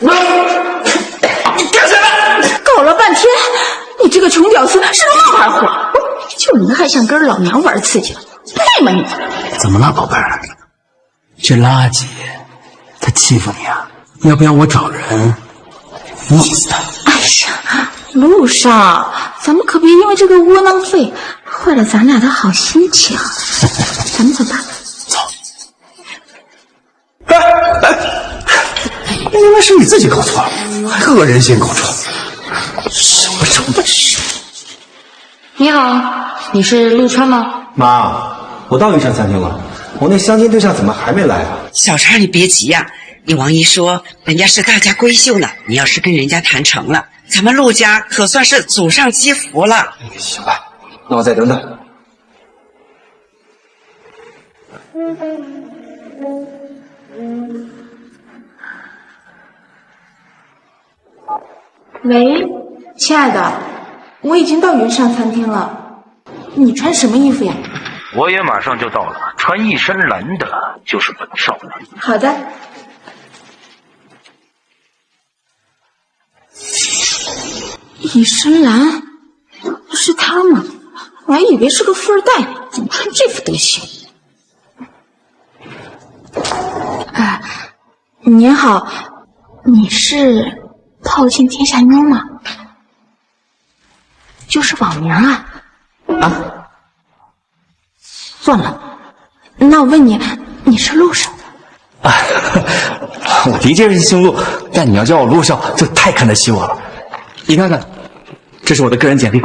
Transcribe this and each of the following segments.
你干什么？搞了半天，你这个穷屌丝是个冒牌货，就你还想跟老娘玩刺激，配吗你？怎么了，宝贝儿？这垃圾，他欺负你啊？要不要我找人弄死他？哎呀，路上咱们可别因为这个窝囊废坏了咱俩的好心情。咱们走吧。走。应该是你自己搞错了，还恶人先搞错，什么成本事？你好，你是陆川吗？妈，我到云山餐厅了，我那相亲对象怎么还没来啊？小叉，你别急呀，你王姨说人家是大家闺秀呢，你要是跟人家谈成了，咱们陆家可算是祖上积福了。行吧，那我再等等。喂，亲爱的，我已经到云上餐厅了，你穿什么衣服呀？我也马上就到了，穿一身蓝的就是本少了。好的。一身蓝，是他吗？我还以为是个富二代，怎么穿这副德行？啊，您好，你是炮镜天下妞吗？就是网名啊。啊？算了，那我问你，你是陆少？啊，我的确是姓陆，但你要叫我陆少，就太看得起我了。你看看，这是我的个人简历。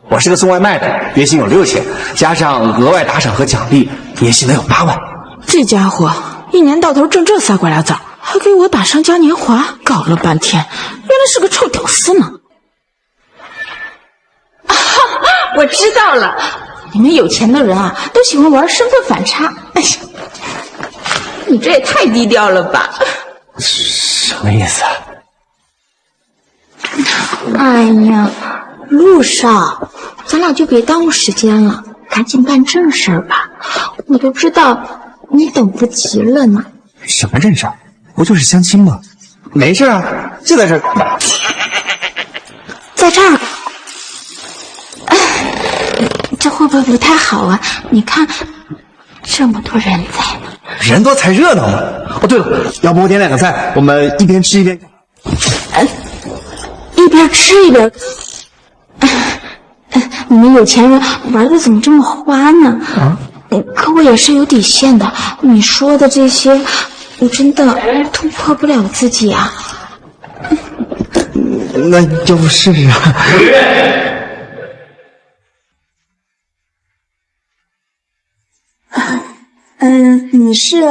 我是个送外卖的，月薪有6000，加上额外打赏和奖励，年薪能有8万。这家伙一年到头挣这仨瓜俩枣，还给我打伤嘉年华，搞了半天，原来是个臭屌丝呢。啊，我知道了，你们有钱的人啊，都喜欢玩身份反差。哎呀，你这也太低调了吧？什么意思啊？哎呀，陆少，咱俩就别耽误时间了，赶紧办正事吧。我都知道你等不及了呢。什么正事？不就是相亲吗？没事啊，就在这儿。在这儿。这会不会不太好啊？你看，这么多人在呢。人多才热闹嘛。哦，对了，要不我点2个菜，我们一边吃一边。一边吃一边。你们有钱人玩的怎么这么花呢？啊？可我也是有底线的，你说的这些，我真的突破不了自己啊。那就是啊。你是？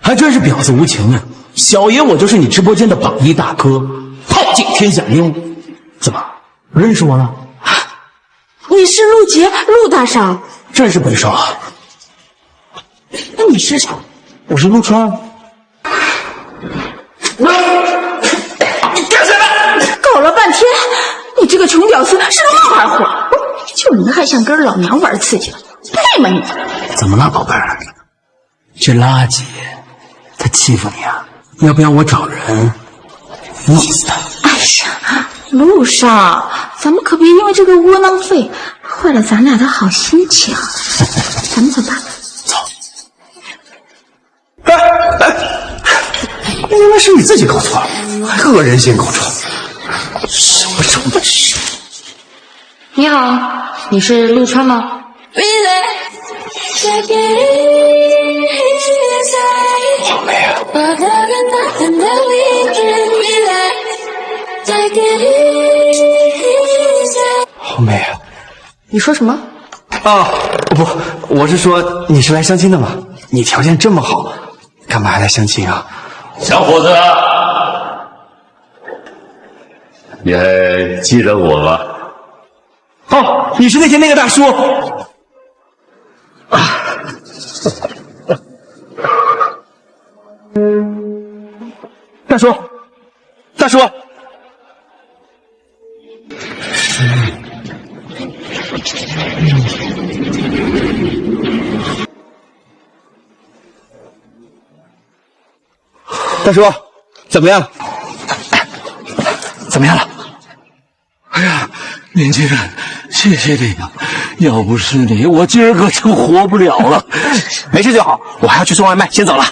还真是婊子无情啊！小爷我就是你直播间的榜一大哥，炮镜天下妞。怎么认识我了？你是陆杰，陆大少。真是本少啊！那你是谁？我是陆川。你干什么？搞了半天，你这个穷屌丝是个冒牌货，就你还想跟老娘玩刺激，配吗你？怎么了，宝贝儿？这垃圾，他欺负你啊？要不要我找人弄死他？哎呀，陆少，咱们可别因为这个窝囊废坏了咱俩的好心情。咱们走吧。走。应该是你自己搞错了，还恶人先搞错，什么成本事？你好，你是陆川吗？好美啊！好美啊！你说什么？啊，不，我是说你是来相亲的吗？你条件这么好，干嘛还来相亲啊？小伙子，你还记得我吗？哦，你是那天那个大叔。大叔，大叔。大叔，怎么样？怎么样了？哎呀，年轻人，谢谢你啊！要不是你，我今儿个就活不了了。没事就好，我还要去送外卖，先走了。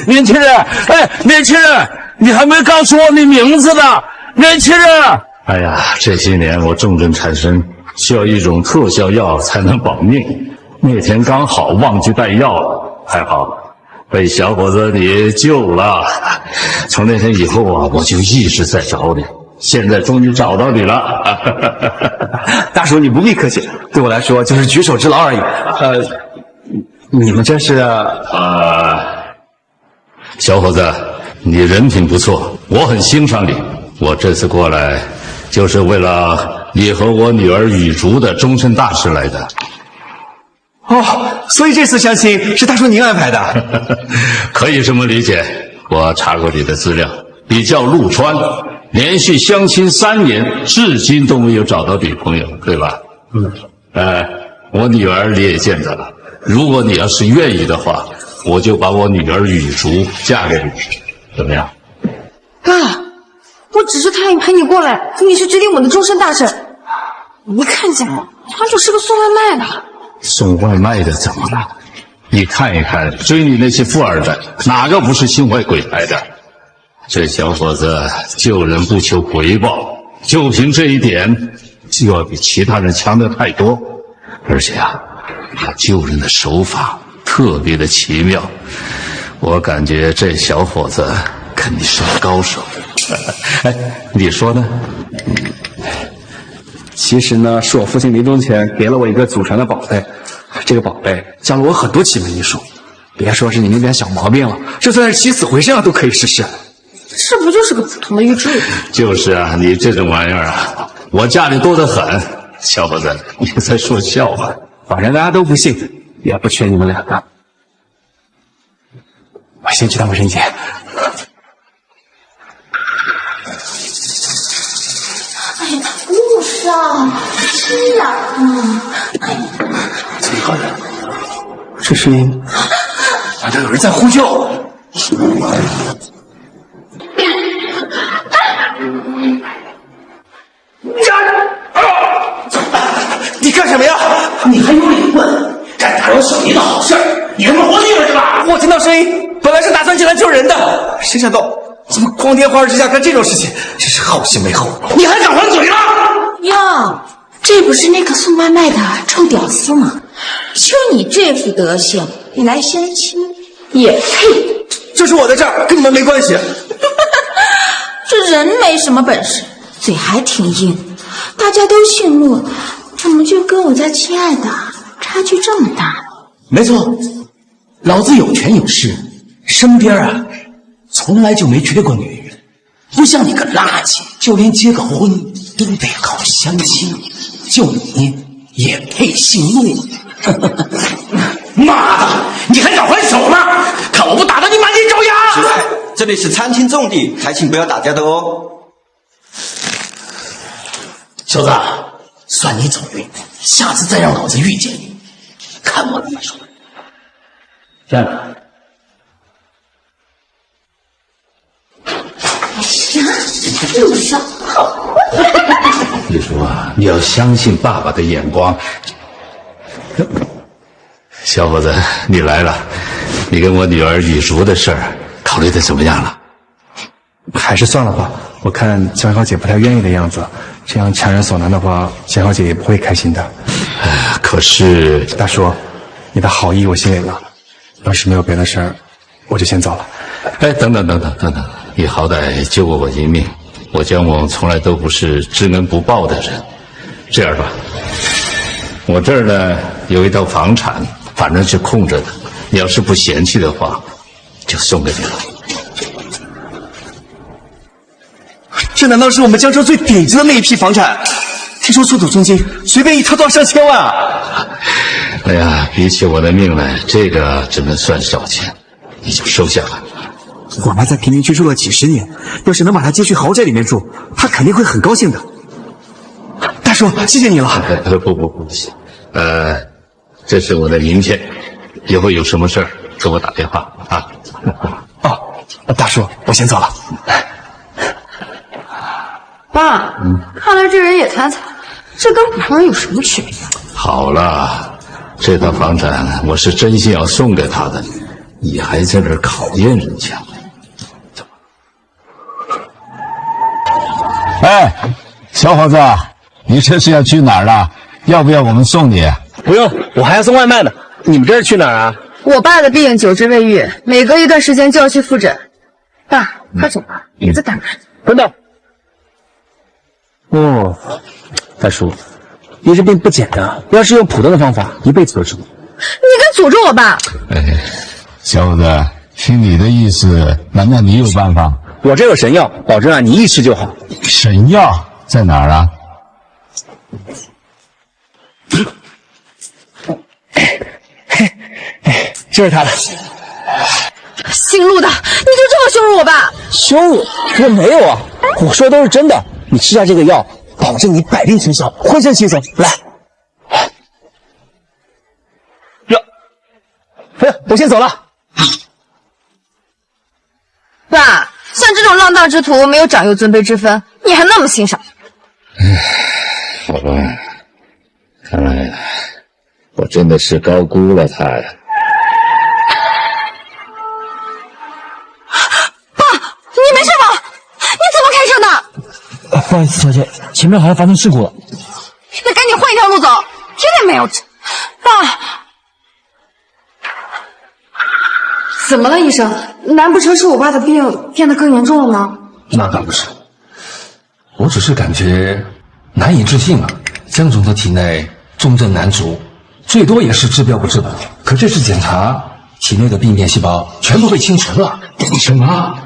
年轻人，哎，年轻人，你还没告诉我你名字呢，年轻人。哎呀，这些年我重症缠身，需要一种特效药才能保命。那天刚好忘记带药了，还好被小伙子你救了。从那天以后啊，我就一直在找你，现在终于找到你了。大叔，你不必客气，对我来说就是举手之劳而已。你们这是？小伙子，你人品不错，我很欣赏你。我这次过来，就是为了你和我女儿雨竹的终身大事来的。哦，所以这次相亲是大叔您安排的？可以这么理解。我查过你的资料，你叫陆川，连续相亲3年，至今都没有找到女朋友，对吧？我女儿你也见得了。如果你要是愿意的话，我就把我女儿雨竹嫁给你，怎么样？爸，我只是陪你过来，可你是决定我的终身大事。你看见了，他就是个送外卖的。送外卖的怎么了？你看一看，追你那些富二代，哪个不是心怀鬼胎的？这小伙子救人不求回报，就凭这一点，就要比其他人强得太多。而且啊，他救人的手法特别的奇妙，我感觉这小伙子肯定是个高手。哎，你说呢？其实呢，是我父亲临终前给了我一个祖传的宝贝，这个宝贝教了我很多奇门异术，别说是你那点小毛病了，就算是起死回生啊，都可以实施。这不就是个普通的预知？就是啊，你这种玩意儿啊，我家里多得很。小伙子，你在说笑话？反正大家都不信，也不缺你们两个。我先去趟卫生间。哎呀，路上是啊，怎么搞的？这声音，难道有人在呼救？你干什么呀？你还有脸问？敢打扰小爷的好事儿，你他妈活腻了是吧？我听到声音，本来是打算进来救人的，谁想到怎么光天化日之下干这种事情，真是好心没后脑。你还敢还嘴了？哟，这不是那个送外卖的臭屌丝吗？就你这副德行，你来相亲也配？这是我的事儿，跟你们没关系。这人没什么本事，嘴还挺硬，大家都姓陆，怎么就跟我家亲爱的差距这么大？没错，老子有权有势，身边啊从来就没缺过女人，不像你个垃圾，就连结个婚都得靠相亲，就你也配姓陆？妈的，你还敢还手吗？看我不打得你满地找牙！这里是餐厅重地，还请不要打架的哦。小子，算你走运，下次再让老子遇见你，看我怎么说。站着。路上你说啊，你要相信爸爸的眼光。小伙子，你来了，你跟我女儿雨竹的事儿考虑的怎么样了？还是算了吧，我看江小姐不太愿意的样子，这样强人所难的话，江小姐也不会开心的。可是大叔，你的好意我心里了，要是没有别的事儿，我就先走了。哎，等等，你好歹救过我一命，我江某从来都不是知恩不报的人。这样吧，我这儿呢有一套房产，反正是空着的，你要是不嫌弃的话，就送给你了。这难道是我们江州最顶级的那一批房产？听说出土重金，随便一套都要上千万啊！哎呀，比起我的命来，这个只能算小钱，你就收下吧。我妈在贫民区住了几10年，要是能把她接去豪宅里面住，她肯定会很高兴的。大叔，谢谢你了。不行，这是我的名片，以后有什么事儿给我打电话啊。哦，大叔，我先走了。爸，看来这人也贪财，这跟普通人有什么区别？好了，这套房产我是真心要送给他的，你还在这儿考验人家。哎，小伙子，你这是要去哪儿了？要不要我们送你？不用，我还要送外卖呢。你们这是去哪儿啊？我爸的病久治未愈，每隔一段时间就要去复诊。爸，快走吧，别再耽搁。等等。哦，大叔，你这病不简单，要是用普通的方法，一辈子都治不好。你敢诅咒我爸？哎，小伙子，听你的意思，难道你有办法？我这有神药，保证你一吃就好。神药在哪儿啊？这是他的。姓陆的，你就这么羞辱我爸？羞辱？我没有啊，我说的都是真的。你吃下这个药，保证你百病全消，浑身轻松。来，哟，哎呀，我先走了。爸，像这种浪荡之徒，没有长幼尊卑之分，你还那么欣赏？好吧，看来我真的是高估了他呀。爸，你没事吧？你怎么开车的？不好意思，小姐，前面好像发生事故了。那赶紧换一条路走，天天没有吃。爸，怎么了，医生？难不成是我爸的病变得更严重了吗？那倒不是，我只是感觉难以置信啊。江总的体内重症难足，最多也是治标不治本。可这次检查，体内的病变细胞全部被清除了。什么？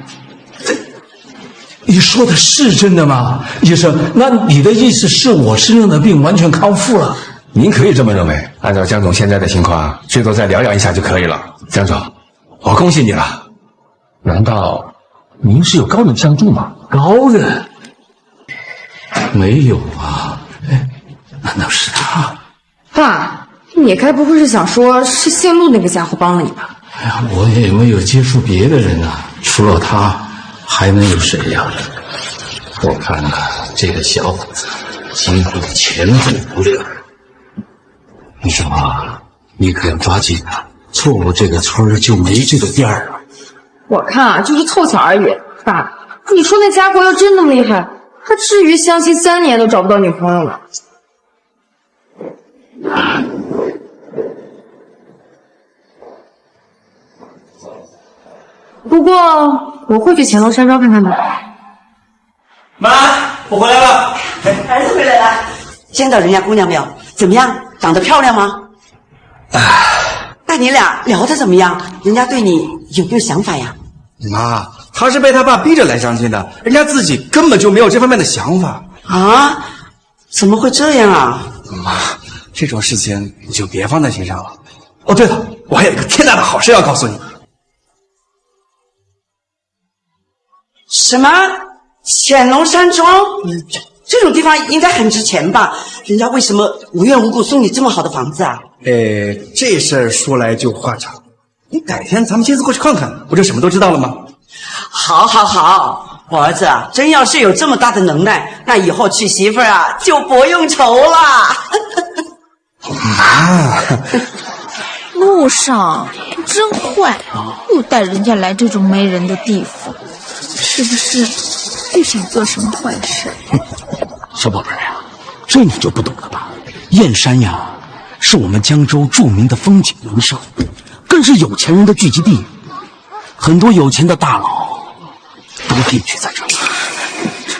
你说的是真的吗，医生？那你的意思是我身上的病完全康复了？您可以这么认为。按照江总现在的情况，最多再疗养一下就可以了。江总，我恭喜你了。难道您是有高人相助吗？高人？没有啊。哎，难道是他？爸，你该不会是想说是姓陆那个家伙帮了你吧？哎呀，我也没有接触别的人啊，除了他，还能有谁呀？我看这个小伙子几乎前途不亮。你说啊，你可要抓紧啊！错过这个村儿就没这个店儿了。我看啊，就是凑巧而已。爸，你说那家伙要真那么厉害，他至于相亲3年都找不到女朋友吗？不过我会去乾隆山庄看看的。妈，我回来了。儿子回来了，见到人家姑娘没有？怎么样？长得漂亮吗？那你俩聊得怎么样？人家对你有没有想法呀？妈，他是被他爸逼着来相亲的，人家自己根本就没有这方面的想法。啊？怎么会这样啊？妈，这种事情你就别放在心上了。哦，对了，我还有一个天大的好事要告诉你。什么？乾隆山庄？这种地方应该很值钱吧？人家为什么无缘无故送你这么好的房子啊？这事儿说来就话长，你改天咱们亲自过去看看，不就什么都知道了吗？好，好，好，我儿子啊，真要是有这么大的能耐，那以后娶媳妇儿啊就不用愁了。妈，陆少，你真坏，又带人家来这种没人的地方，是不是又想做什么坏事？小宝贝儿呀，这你就不懂了吧？燕山呀，是我们江州著名的风景名胜，更是有钱人的聚集地，很多有钱的大佬都定居在这里。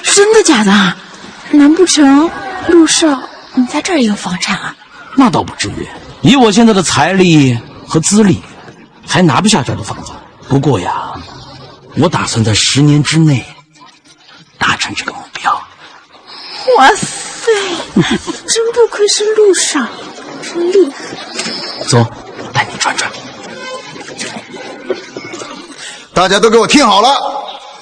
真的假的？难不成陆少你在这儿也有房产啊？那倒不至于，以我现在的财力和资历，还拿不下这儿的房子。不过呀，我打算在10年之内达成这个目标。哇塞，真不愧是陆少，真厉害！走，带你转转。大家都给我听好了，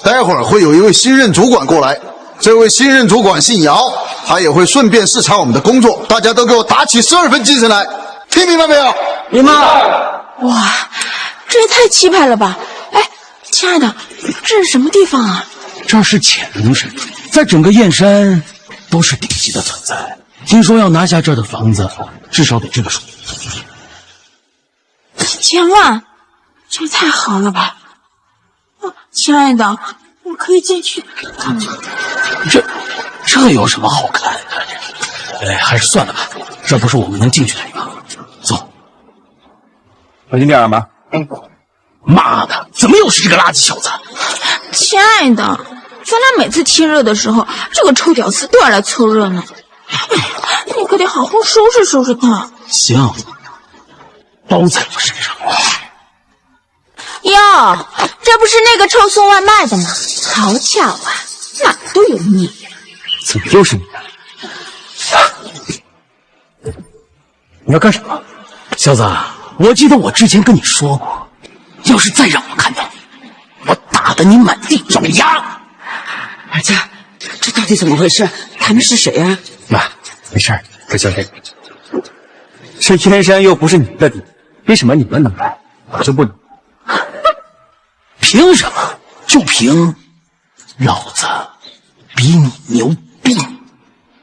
待会儿会有一位新任主管过来，这位新任主管姓姚，他也会顺便视察我们的工作，大家都给我打起12分精神来，听明白没有？明白。哇，这也太气派了吧！哎，亲爱的，这是什么地方啊？这是潜龙山庄，在整个燕山都是顶级的存在。听说要拿下这儿的房子，至少得这个数。1000万，这也太好了吧！亲爱的，我可以进去看看。这有什么好看的？还是算了吧，这不是我们能进去的地方。走，小心点啊，妈。妈的，怎么又是这个垃圾小子？亲爱的，咱俩每次亲热的时候，这个臭屌丝都要来凑热闹。你可得好好收拾收拾他。行，包在我身上。哟，这不是那个臭送外卖的吗？好巧啊，哪都有你。怎么又是你？你要干什么？小子，我记得我之前跟你说过，要是再让我看到你，我打得你满地找牙。儿子，这到底怎么回事？他们是谁呀？妈，没事儿，别消这个。这燕山又不是你们的地，为什么你们能来，我就不能？凭什么？就凭老子比你牛逼。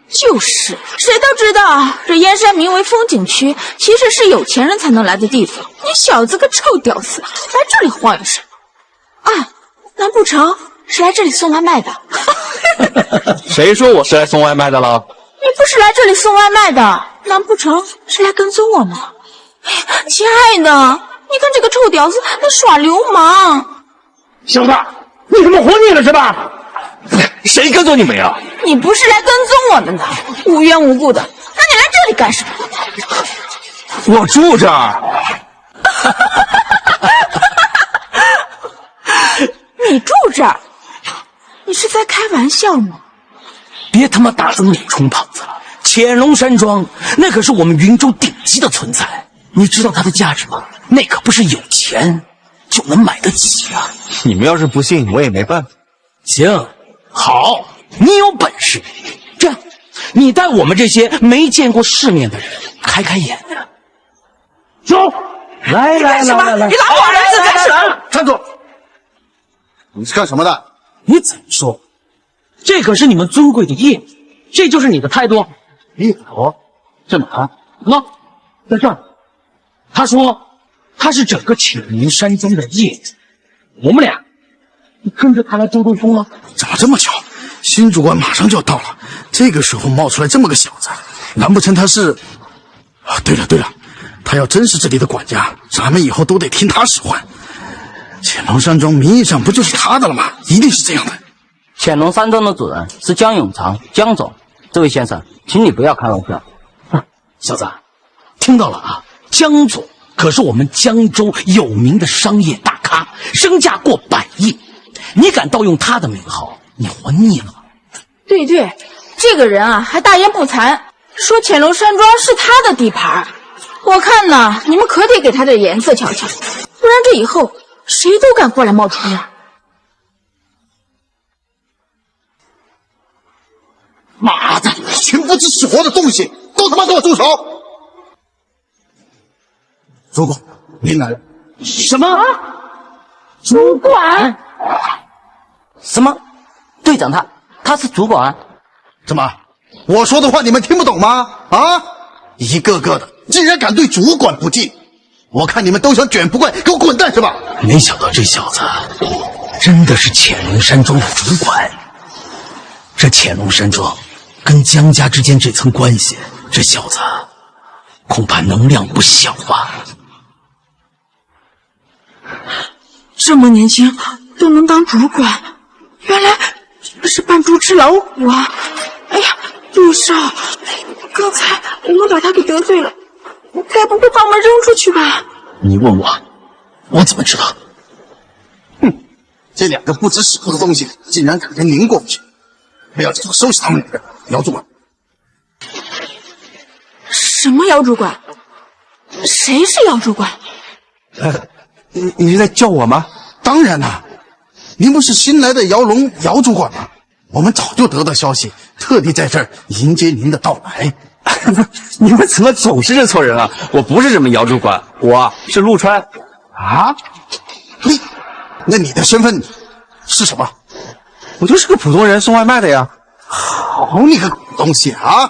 就是，谁都知道这燕山名为风景区，其实是有钱人才能来的地方。你小子个臭屌丝，来这里晃悠什么？啊，难不成是来这里送外卖的？谁说我是来送外卖的了？你不是来这里送外卖的，难不成是来跟踪我吗？亲爱的，你看这个臭屌丝，他耍流氓！小子，你他妈活腻了是吧？谁跟踪你们呀？你不是来跟踪我们的，无缘无故的，那你来这里干什么？我住这儿。你住这儿？你是在开玩笑吗？别他妈大声脸充胖子了！潜龙山庄那可是我们云州顶级的存在，你知道它的价值吗？那可不是有钱就能买得起啊！你们要是不信，我也没办法。行，好，你有本事，这样，你带我们这些没见过世面的人开开眼呀！走，来，你拉我儿子干什么？站住！你是干什么的？你怎么说？这可是你们尊贵的业主，这就是你的态度？业主在哪儿？在这儿。他说他是整个潜龙山庄的业主，我们俩跟着他来兜兜风了。怎么这么巧？新主管马上就要到了，这个时候冒出来这么个小子，难不成他是？啊，对了，他要真是这里的管家，咱们以后都得听他使唤。潜龙山庄名义上不就是他的了吗？一定是这样的。潜龙山庄的主人是江永长，江总。这位先生，请你不要开玩笑。小子，听到了啊？江总可是我们江州有名的商业大咖，身价过100亿。你敢盗用他的名号，你活腻了吗？对，这个人啊，还大言不惭，说潜龙山庄是他的地盘。我看呢，你们可得给他点颜色瞧瞧，不然这以后谁都敢过来冒充呀！妈的，群不知死活的东西，都他妈给我住手！主管，您来了。什么？主管？什么？队长他是主管？怎么？我说的话你们听不懂吗？啊！一个个的，竟然敢对主管不敬！我看你们都想卷不怪，给我滚蛋是吧？没想到这小子真的是潜龙山庄的主管。这潜龙山庄跟江家之间这层关系，这小子恐怕能量不小啊！这么年轻都能当主管，原来是扮猪吃老虎啊！哎呀，陆少，刚才我们把他给得罪了，你该不会把我们扔出去吧？你问我，我怎么知道？哼，这两个不知死活的东西，竟然敢跟您过不去！不要这样收拾他们两个，姚主管。什么姚主管？谁是姚主管？你是在叫我吗？当然啦，您不是新来的姚龙姚主管吗？我们早就得到消息，特地在这儿迎接您的到来。你们怎么总是认错人啊？我不是什么姚主管，我是陆川。啊？那你的身份是什么？我就是个普通人，送外卖的呀。好你个东西啊！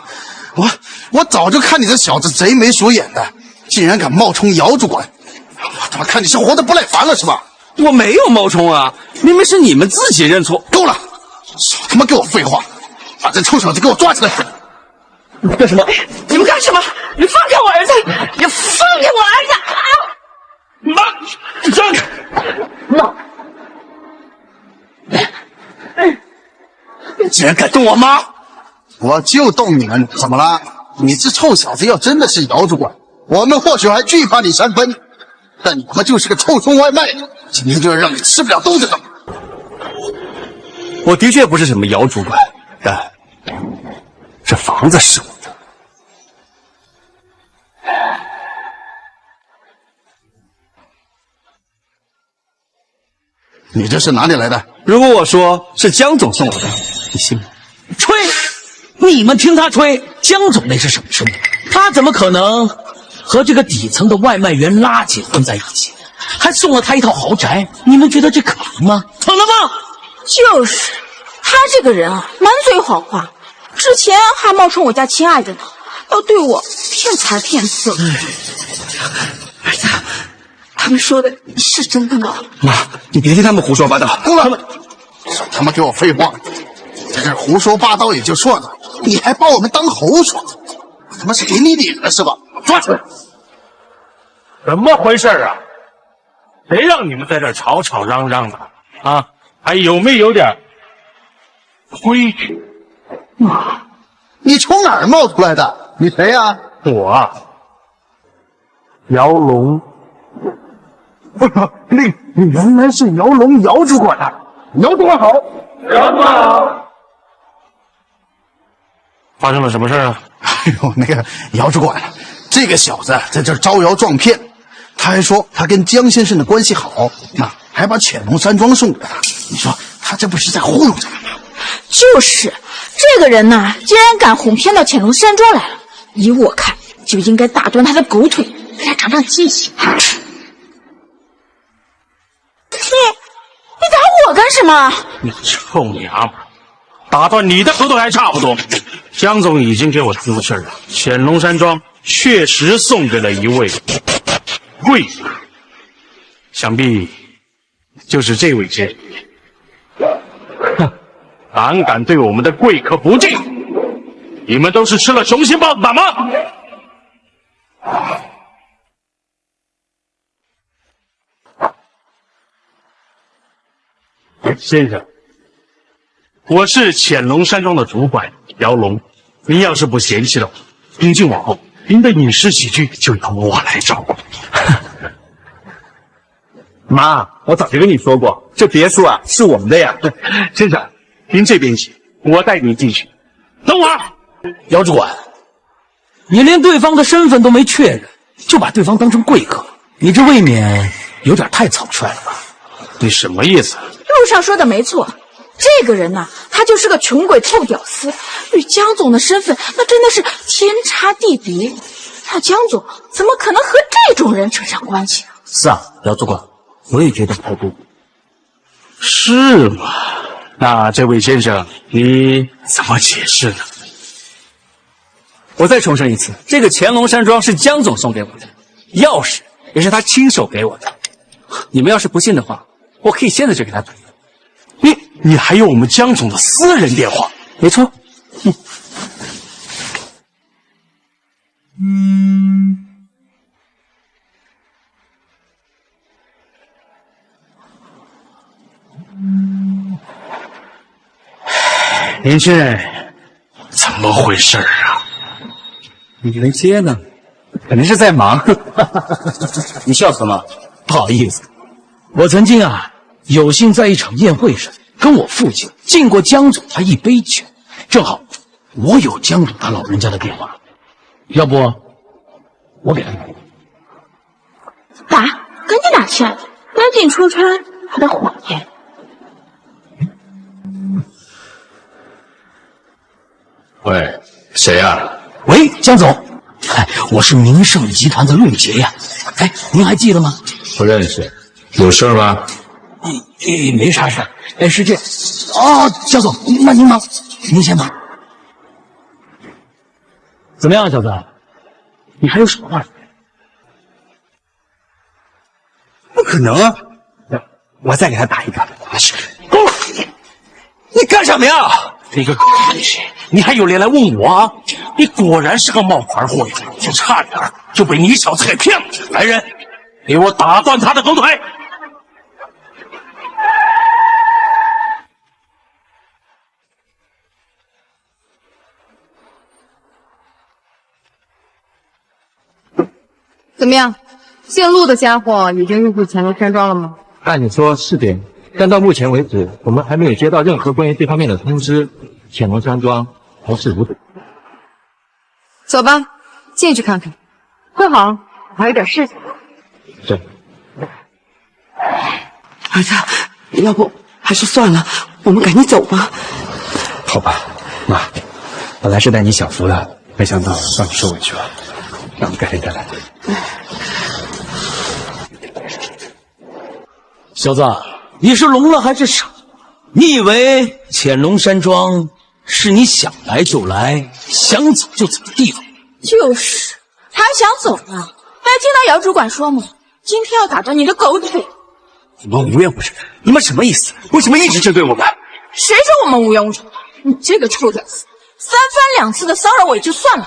我早就看你这小子贼眉鼠眼的，竟然敢冒充姚主管！我他妈看你是活得不耐烦了是吧？我没有冒充啊，明明是你们自己认错。够了，少他妈给我废话，把这臭小子给我抓起来！你干什么？你们干什么？你放开我儿子！你放开我儿子！啊！妈，让开！妈！你竟然敢动我妈！我就动你们，怎么了？你这臭小子要真的是姚主管，我们或许还惧怕你3分，但你他妈就是个臭送外卖，今天就要让你吃不了兜着走。我的确不是什么姚主管，但这房子是我的。你这是哪里来的？如果我说是江总送我的，你信吗？吹！你们听他吹，江总那是什么身份？他怎么可能和这个底层的外卖员垃圾混在一起？还送了他一套豪宅，你们觉得这可能吗？可能吗？就是，他这个人啊，满嘴好话，之前还冒充我家亲爱的呢，要对我骗财骗色。儿子，他们说的是真的吗？妈，你别听他们胡说八道。够了！少他妈给我废话！在这胡说八道也就算了，你还把我们当猴耍，我他妈是给你脸了是吧？抓起来！怎么回事啊？谁让你们在这吵吵嚷嚷的啊？还有没有点规矩？你从哪儿冒出来的？你谁呀？我啊，姚龙。你原来是姚龙姚主管啊！姚主管好，姚主管好。发生了什么事啊？哎呦，那个姚主管，这个小子在这儿招摇撞骗，他还说他跟江先生的关系好，还把潜龙山庄送给他。你说他这不是在糊弄咱们吗？就是这个人呐，竟然敢哄骗到潜龙山庄来了，依我看，就应该打断他的狗腿，给他长长记性。你打我干什么？你臭娘们，打断你的狗腿还差不多。江总已经给我出事了，潜龙山庄确实送给了一位贵客，想必就是这位先生。胆敢对我们的贵客不敬，你们都是吃了雄心豹子胆吗？先生，我是潜龙山庄的主管姚龙，您要是不嫌弃的话，从今往后，您的饮食起居就由我来照顾。妈，我早就跟你说过，这别墅啊是我们的呀。先生，您这边请，我带您进去。等会儿，姚主管，你连对方的身份都没确认，就把对方当成贵客，你这未免有点太草率了吧？你什么意思？路上说的没错，这个人呐，他就是个穷鬼臭屌丝，与江总的身份那真的是天差地别。那江总怎么可能和这种人扯上关系呢？是啊，姚主管，我也觉得不太对。是吗？那这位先生，你怎么解释呢？我再重申一次，这个潜龙山庄是江总送给我的，钥匙也是他亲手给我的。你们要是不信的话，我可以现在就给他打。你还有我们江总的私人电话？没错。您这怎么回事啊？你没接呢，肯定是在忙。你笑什么？不好意思，我曾经啊有幸在一场宴会上跟我父亲敬过江总他一杯酒，正好我有江总他老人家的电话，要不我给他打，赶紧打起来，赶紧戳穿他的谎言。喂，谁呀？喂，江总，我是明盛集团的陆杰呀。您还记得吗？不认识，有事吗？没啥事。哎，是这。哦，江总，那您忙，您先忙。怎么样，小子？你还有什么话说？不可能啊！我再给他打一个。你干什么呀？你个狗东西！你还有脸来问我啊？你果然是个冒牌货呀！就差点就被你小子给骗了。来人，给我打断他的狗腿！怎么样？姓陆的家伙已经入住乾隆山庄了吗？按理说是的，但到目前为止，我们还没有接到任何关于这方面的通知。乾隆山庄还是如此。走吧，进去看看。快好，我还有点事情。是。儿子，要不还是算了，我们赶紧走吧。好吧，妈，本来是带你享福的，没想到让你受委屈了，让我们改天再来。小子，你是聋了还是傻？你以为乾隆山庄是你想来就来、想走就走的地方？就是，还想走呢？没听到姚主管说吗？今天要打断你的狗腿！我们无怨无仇，你们什么意思？为什么一直针对我们？谁说我们无缘无仇？你这个臭屌丝，三番两次的骚扰我也就算了，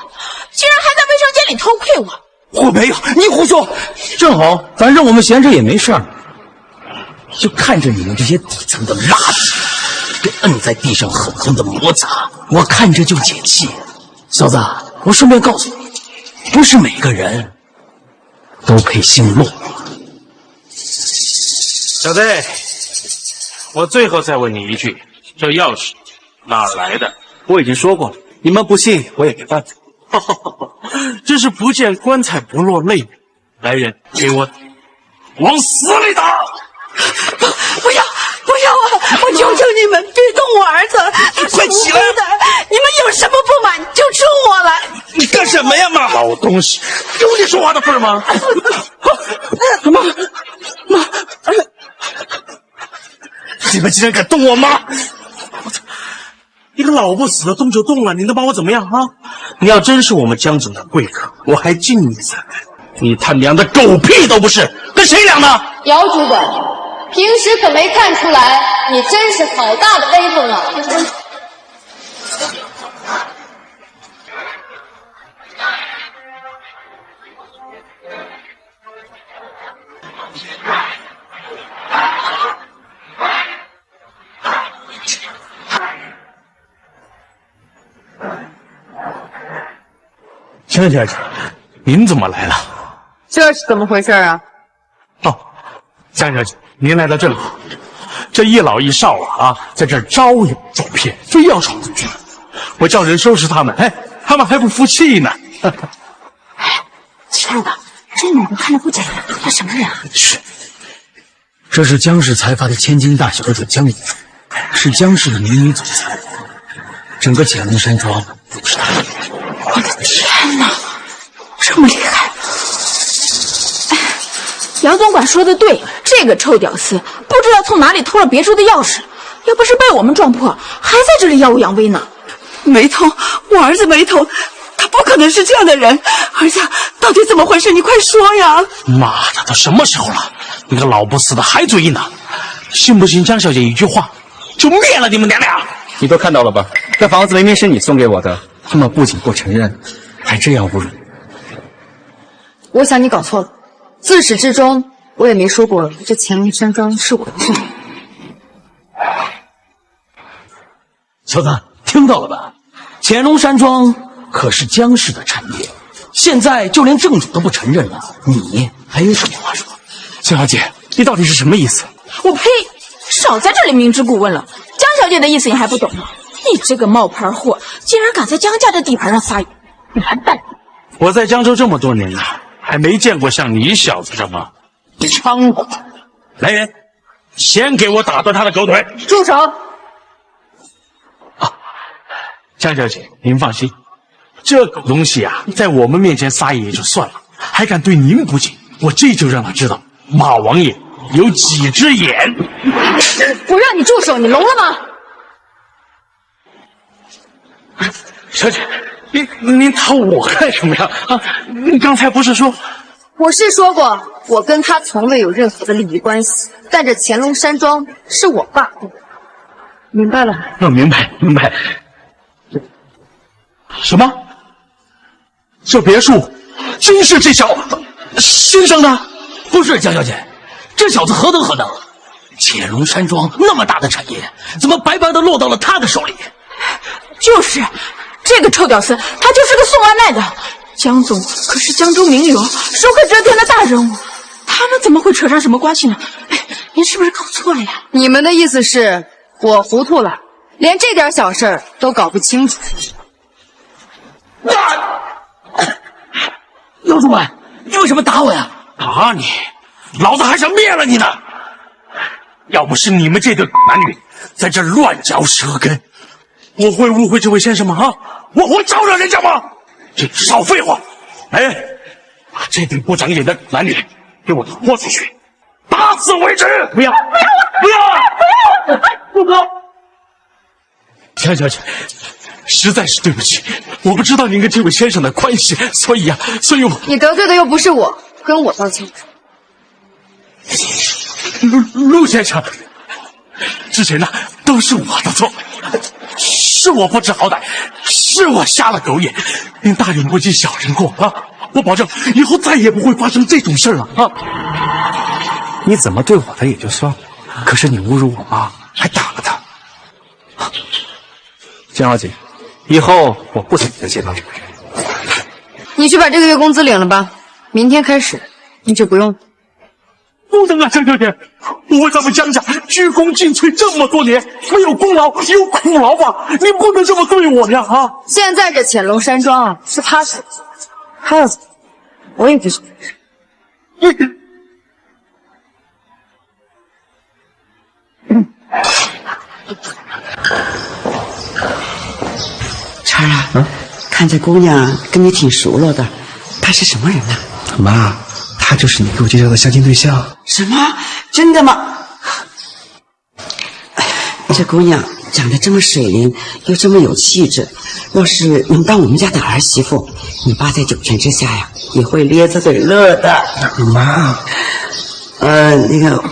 竟然还在卫生间里偷窥我！我没有，你胡说！正好，反正我们闲着也没事儿，就看着你们这些底层的垃圾被摁在地上狠狠的摩擦，我看着就解气。小子，我顺便告诉你，不是每个人都配姓骆。小子，我最后再问你一句，这钥匙哪儿来的？我已经说过了，你们不信我也没办法。真是不见棺材不落泪。来人，给我往死里打！不要啊！我求求你们，别动我儿子！快起来！你们有什么不满就冲我来！你干什么呀，妈？老东西，有你说话的份吗？妈，你们竟然敢动我妈！你个老不死的，动就动了，你能把我怎么样啊？你要真是我们江总的贵客，我还敬你3分。你他娘的狗屁都不是，跟谁俩呢？姚主管，平时可没看出来，你真是好大的威风啊！江小姐，您怎么来了？这是怎么回事啊？哦，江小姐，您来到这里，这一老一少啊，在这儿招摇撞骗，非要闯出去。我叫人收拾他们，哎，他们还不服气呢。哎，亲爱的，这女的看着不简单，她什么人啊？是，这是江氏财阀的千金大小姐江颖，是江氏的女总裁，整个乾隆山庄都是她。我的天哪，这么厉害！哎，姚总管说的对，这个臭屌丝不知道从哪里偷了别墅的钥匙，要不是被我们撞破，还在这里耀武扬威呢。没偷，我儿子没偷，他不可能是这样的人。儿子，到底怎么回事？你快说呀！妈的，都什么时候了？你个老不死的还嘴硬呢？信不信江小姐一句话就灭了你们娘俩？你都看到了吧？这房子明明是你送给我的，他们不仅不承认，还这样侮辱。我想你搞错了，自始至终我也没说过这乾隆山庄是我的事。小子，听到了吧？乾隆山庄可是江氏的产业，现在就连正主都不承认了，你还有什么话说？江小姐，你到底是什么意思？我呸！少在这里明知故问了，江小姐的意思你还不懂吗？你这个冒牌货，竟然敢在江家的地盘上撒野，你完蛋！我在江州这么多年了，还没见过像你小子这么猖狂。来人，先给我打断他的狗腿！住手！江小姐，您放心，这狗东西啊，在我们面前撒野也就算了，还敢对您不敬，我这就让他知道马王爷有几只眼。我让你住手，你聋了吗？小姐，您打我干什么呀？啊，您刚才不是说？我是说过，我跟他从未有任何的利益关系，但这乾隆山庄是我爸的，明白了吗？明白。什么？这别墅真是这小先生的？不是，江小姐，这小子何德何能？乾隆山庄那么大的产业，怎么白白的落到了他的手里？就是，这个臭屌丝，他就是个送外卖的。江总可是江州名流，手可遮天的大人物，他们怎么会扯上什么关系呢？哎，您是不是搞错了呀？你们的意思是我糊涂了，连这点小事都搞不清楚？姚主管，你为什么打我呀？打你，老子还想灭了你呢！要不是你们这对男女在这乱嚼舌根，我会误会这位先生吗？啊，我会招惹人家吗？少废话！哎，把这对不长眼的男女给我拖出去，打死为止！不要！不可！江小姐，实在是对不起，我不知道您跟这位先生的关系，所以我……你得罪的又不是我，跟我道歉。陆先生，之前呢都是我的错，是我不知好歹，是我瞎了狗眼，您大人不计小人过啊！我保证以后再也不会发生这种事了啊！你怎么对我的也就算了，可是你侮辱我妈，还打了她。江小姐，以后我不准你再见到这个人。你去把这个月工资领了吧，明天开始你就不用了。不能啊，江小姐，我为咱们江家鞠躬尽瘁这么多年，没有功劳有苦劳吧？你不能这么对我呀！啊！现在这乾隆山庄啊，是他手机，他要走，我也不是。川儿啊，看这姑娘跟你挺熟络的，她是什么人呢？妈，她就是你给我介绍的相亲对象。什么？真的吗？这姑娘长得这么水灵，又这么有气质，要是能当我们家的儿媳妇，你爸在九泉之下呀，也会咧着嘴乐的。妈，那个，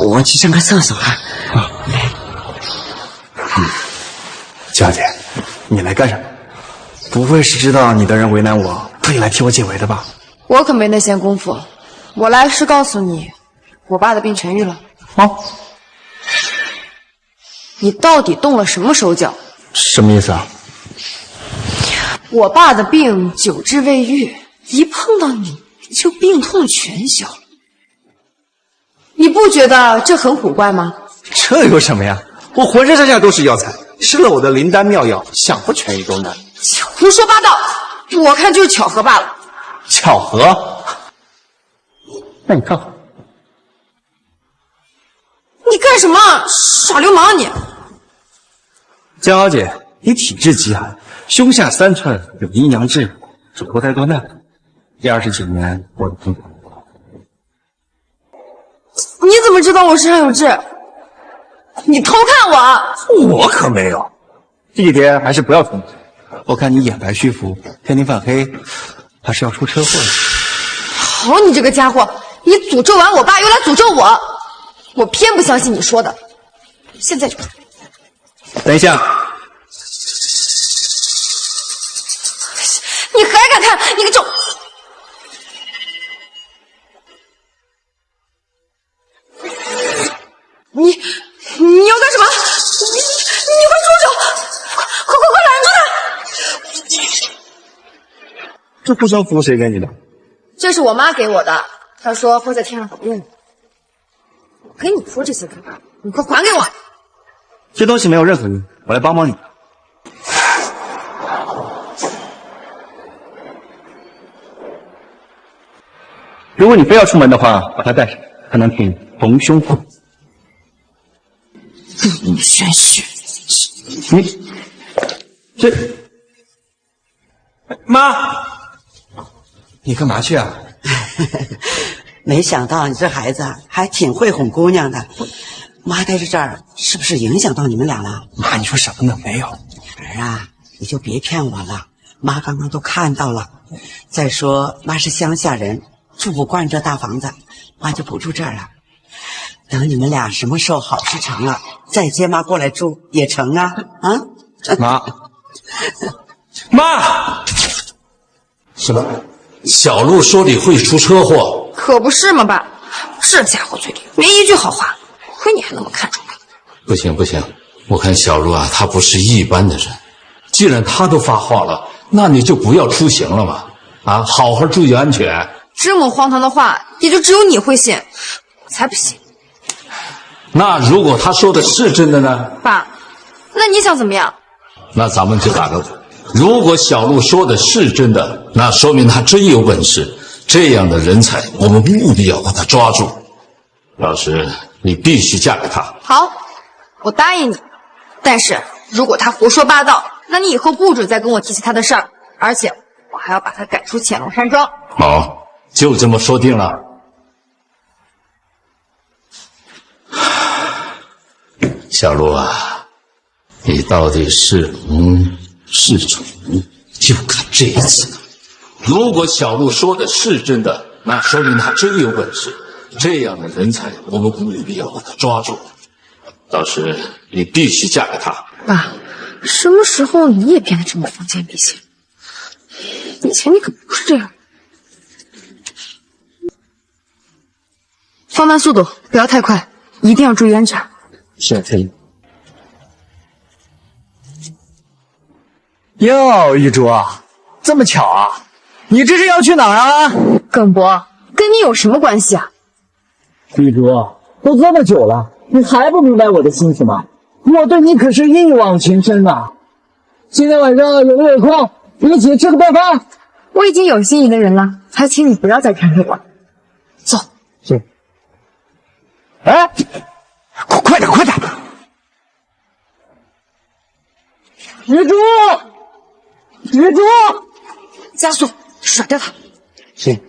我去上个厕所啊。江姐，你来干什么？不会是知道你的人为难我，特意来替我解围的吧？我可没那闲工夫，我来是告诉你，我爸的病痊愈了。哦，你到底动了什么手脚？什么意思啊？我爸的病久治未愈，一碰到你就病痛全消了。你不觉得这很古怪吗？这有什么呀？我浑身上下都是药材，吃了我的灵丹妙药，想不痊愈都难。胡说八道！我看就是巧合罢了。巧合？那你看好。你干什么？耍流氓你！江小姐，你体质极寒，胸下3寸，有阴阳质，主多灾多难。第29年，我的病。你怎么知道我身上有痣？你偷看我！我可没有。这几天还是不要出门。我看你眼白虚浮，天天泛黑，怕是要出车祸了。好，你这个家伙，你诅咒完我爸，又来诅咒我，我偏不相信你说的。现在就等一下，你还敢看？你个臭！你要干什么？你快住手！快拦住他！这护身符谁给你的？这是我妈给我的，她说会在天上好用。我跟你说这些干嘛？你快还给我！这东西没有任何意义，我来帮帮你。如果你非要出门的话，把它带上，它能替你逢凶化吉。不能宣誓。你这妈，你干嘛去啊？没想到你这孩子还挺会哄姑娘的。妈待在这儿是不是影响到你们俩了？妈，你说什么呢？没有。儿啊，你就别骗我了，妈刚刚都看到了。再说妈是乡下人，住不惯这大房子，妈就不住这儿了。等你们俩什么时候好事成了，再接妈过来住也成啊！啊，妈，妈，什么？小鹿说你会出车祸？可不是嘛，爸，这家伙嘴里没一句好话，亏你还那么看重他。不行不行，我看小鹿啊，他不是一般的人。既然他都发话了，那你就不要出行了嘛！啊，好好注意安全。这么荒唐的话，也就只有你会信，我才不信。那如果他说的是真的呢？爸，那你想怎么样？那咱们就打个赌。如果小鹿说的是真的，那说明他真有本事。这样的人才，我们务必要把他抓住。老师，你必须嫁给他。好，我答应你。但是如果他胡说八道，那你以后不准再跟我提起他的事儿，而且我还要把他赶出潜龙山庄。好，就这么说定了。小鹿啊，你到底是龙是虫，就看这一次。如果小鹿说的是真的，那说明他真有本事。这样的人才，我们务必要把他抓住。老师，你必须嫁给他。爸，什么时候你也变得这么封建迷信？以前你可不是这样。放慢速度，不要太快，一定要注意安全。是可以。哟，玉竹，这么巧啊！你这是要去哪儿啊？耿博，跟你有什么关系啊？玉竹，都这么久了，你还不明白我的心思吗？我对你可是一往情深啊！今天晚上有没有空一起吃个便饭？我已经有心仪的人了，还请你不要再开黑我。走。是。哎，快点，快点！玉竹，玉竹，加速，甩掉他。行。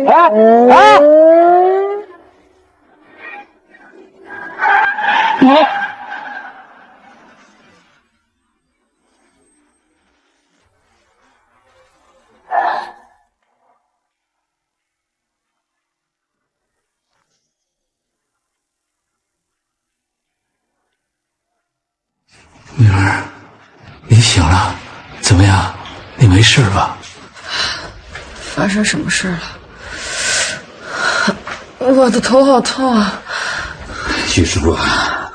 哎！女儿，你醒了，怎么样？你没事吧？发生什么事了？我的头好痛啊！玉竹啊，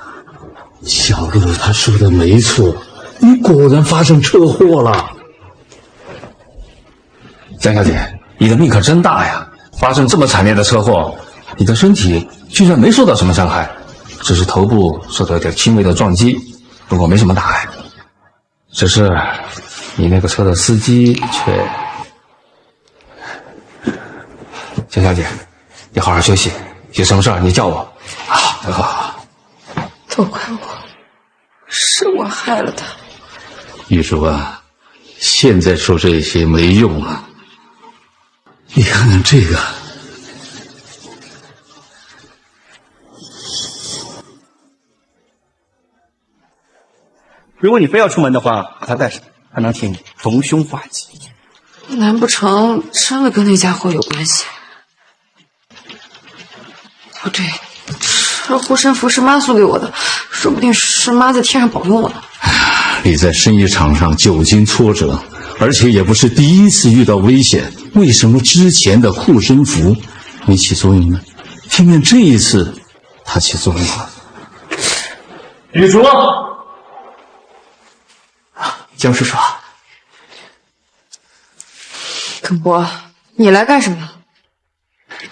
小鹿他说的没错，你果然发生车祸了。江小姐，你的命可真大呀！发生这么惨烈的车祸，你的身体居然没受到什么伤害，只是头部受到一点轻微的撞击，不过没什么大碍。只是你那个车的司机却……江小姐，你好好休息，有什么事儿你叫我。好。都怪我，是我害了他。玉竹啊，现在说这些没用啊。你看看这个，如果你非要出门的话，把它带上，它能替你逢凶化吉。难不成真的跟那家伙有关系？不对，这护身符是妈送给我的，说不定是妈在天上保佑我呢。你在生意场上久经挫折，而且也不是第一次遇到危险，为什么之前的护身符没起作用呢？偏偏这一次它起作用了。玉竹，江叔叔，耿博，你来干什么？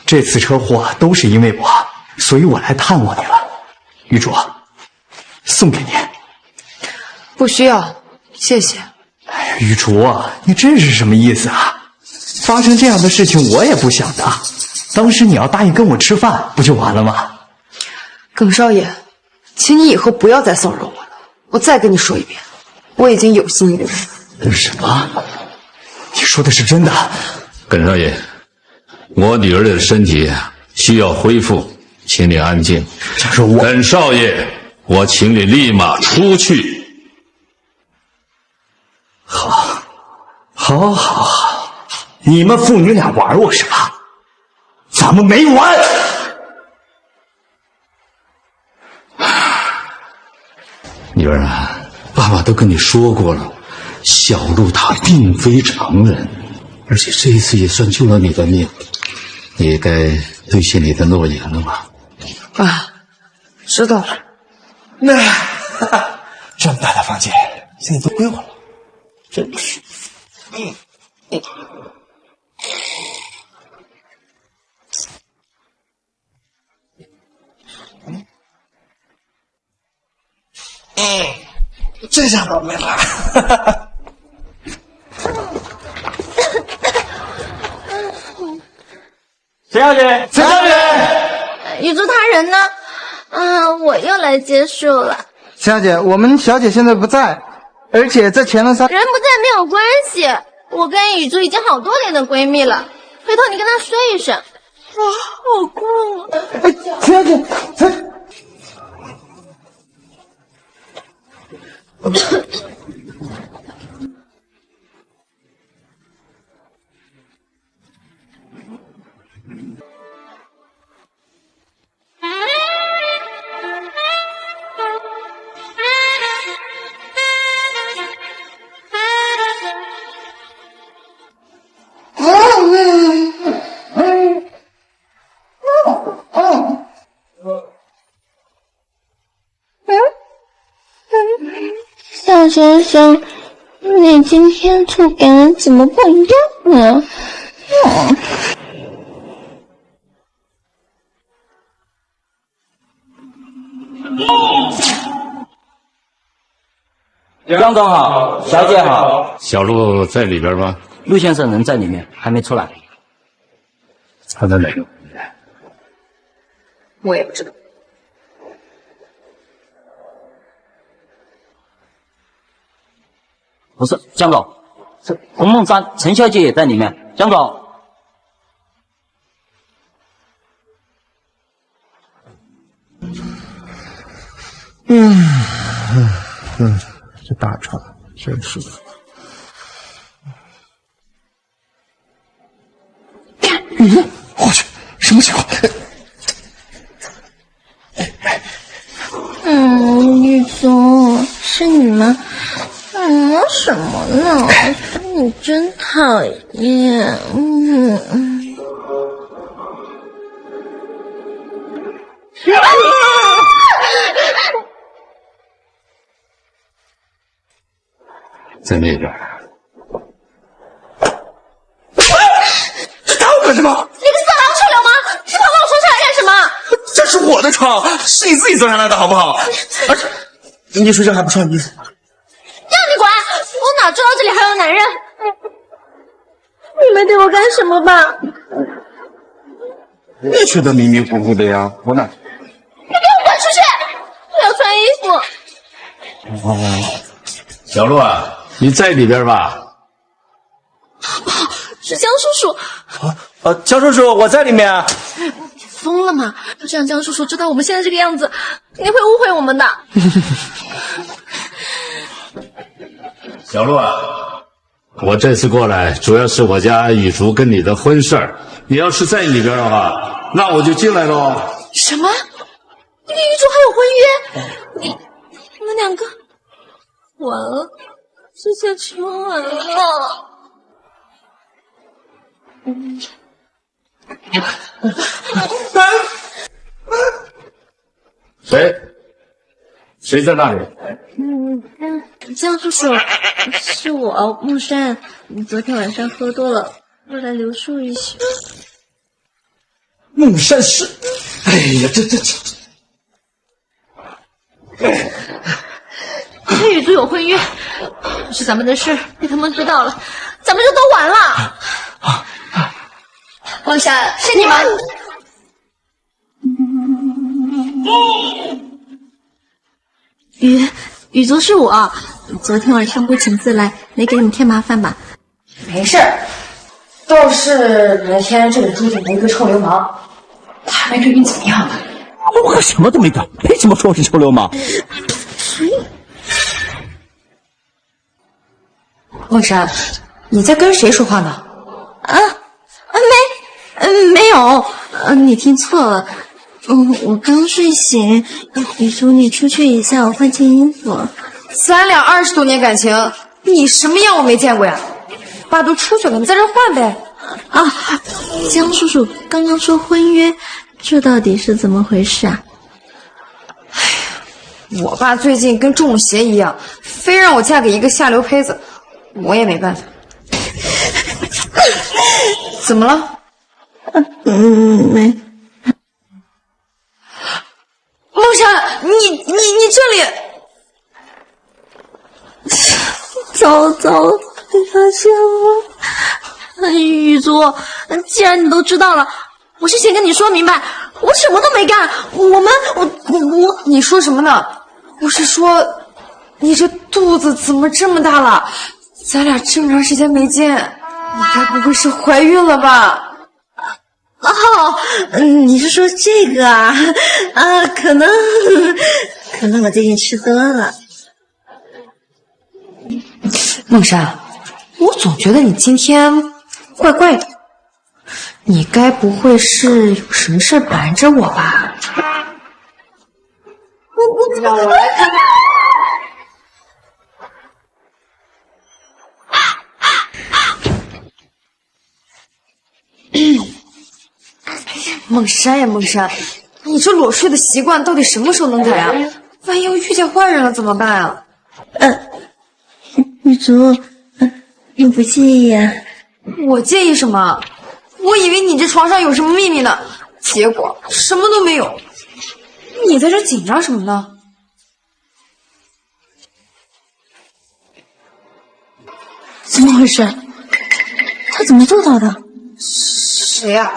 这次车祸都是因为我，所以我来探望你了。玉竹，送给你。不需要，谢谢。哎呀，玉竹，你这是什么意思啊？发生这样的事情我也不想的，当时你要答应跟我吃饭，不就完了吗？耿少爷，请你以后不要再骚扰我了。我再跟你说一遍，我已经有心仪的人了。什么？你说的是真的？耿少爷，我女儿的身体需要恢复，请你安静。这是我本少爷，我请你立马出去。好，你们父女俩玩我是吧？咱们没完！女儿啊，爸爸都跟你说过了，小路他并非常人，而且这一次也算救了你的命，你也该兑现你的诺言了吧？爸，知道了。那这么大的房间，现在都归我了，真是。这下倒霉了。陈小姐，陈小姐，雨珠他人呢？我又来接受了。陈小姐，我们小姐现在不在，而且在乾隆山。人不在没有关系，我跟雨珠已经好多年的闺蜜了，回头你跟她说一声。我好困啊！陈小姐，小先生，你今天触感怎么不一样啊？江总好，小姐好。小陆在里边吗？陆先生人在里面，还没出来。他在哪个？我也不知道。不是，江总，是洪梦山陈小姐也在里面。江总，这大船真是的。我去，什么情况？玉宗，是你吗？什么呢？你真讨厌。在那边。打我干什么？你个色狼臭流氓，你跑到我床上来干什么？这是我的床，是你自己坐上来的好不好？而且你睡觉还不穿衣服。让你管！我哪知道这里还有男人？你没对我干什么吧？你睡得迷迷糊糊的呀，我哪？你给我滚出去！我要穿衣服。小陆啊，你在里边吧？是江叔叔。江叔叔，我在里面啊。你疯了吗？要这样，江叔叔知道我们现在这个样子，肯定会误会我们的。小陆啊，我这次过来主要是我家雨竹跟你的婚事儿，你要是在里边的话，那我就进来喽。什么？你跟雨竹还有婚约？你们两个完了，这下全完了。谁在那里？江叔叔，是我木山。你昨天晚上喝多了，我来留宿一宿。木山是，哎呀，这。跟雨珠有婚约，要是咱们的事被他们知道了，咱们就都完了。放下身体吧。雨竹是我，昨天晚上不请自来，没给你们添麻烦吧？没事儿，倒是那天这个朱景的一个臭流氓，他还没对你怎么样呢。我可什么都没干，凭什么说我是臭流氓？梦珊，你在跟谁说话呢？没有，你听错了。我刚睡醒，雨竹你出去一下，我换件衣服。咱俩20多年感情，你什么样我没见过呀？爸都出去了，你在这换呗。江叔叔刚刚说婚约，这到底是怎么回事啊？我爸最近跟中了邪一样，非让我嫁给一个下流胚子，我也没办法。怎么了？没。梦珊，你这里，糟糟，被发现了。雨竹，既然你都知道了，我是先跟你说明白，我什么都没干。你说什么呢？我是说，你这肚子怎么这么大了？咱俩这么长时间没见，你该不会是怀孕了吧？你是说这个啊？可能我最近吃多了。梦珊，我总觉得你今天怪怪的，你该不会是有什么事瞒着我吧？让我来看看。梦珊呀，梦珊，你这裸睡的习惯到底什么时候能改啊？万一又遇见坏人了怎么办啊？雨竹，你不介意啊？我介意什么？我以为你这床上有什么秘密呢，结果什么都没有。你在这紧张什么呢？怎么回事？他怎么做到的？谁呀？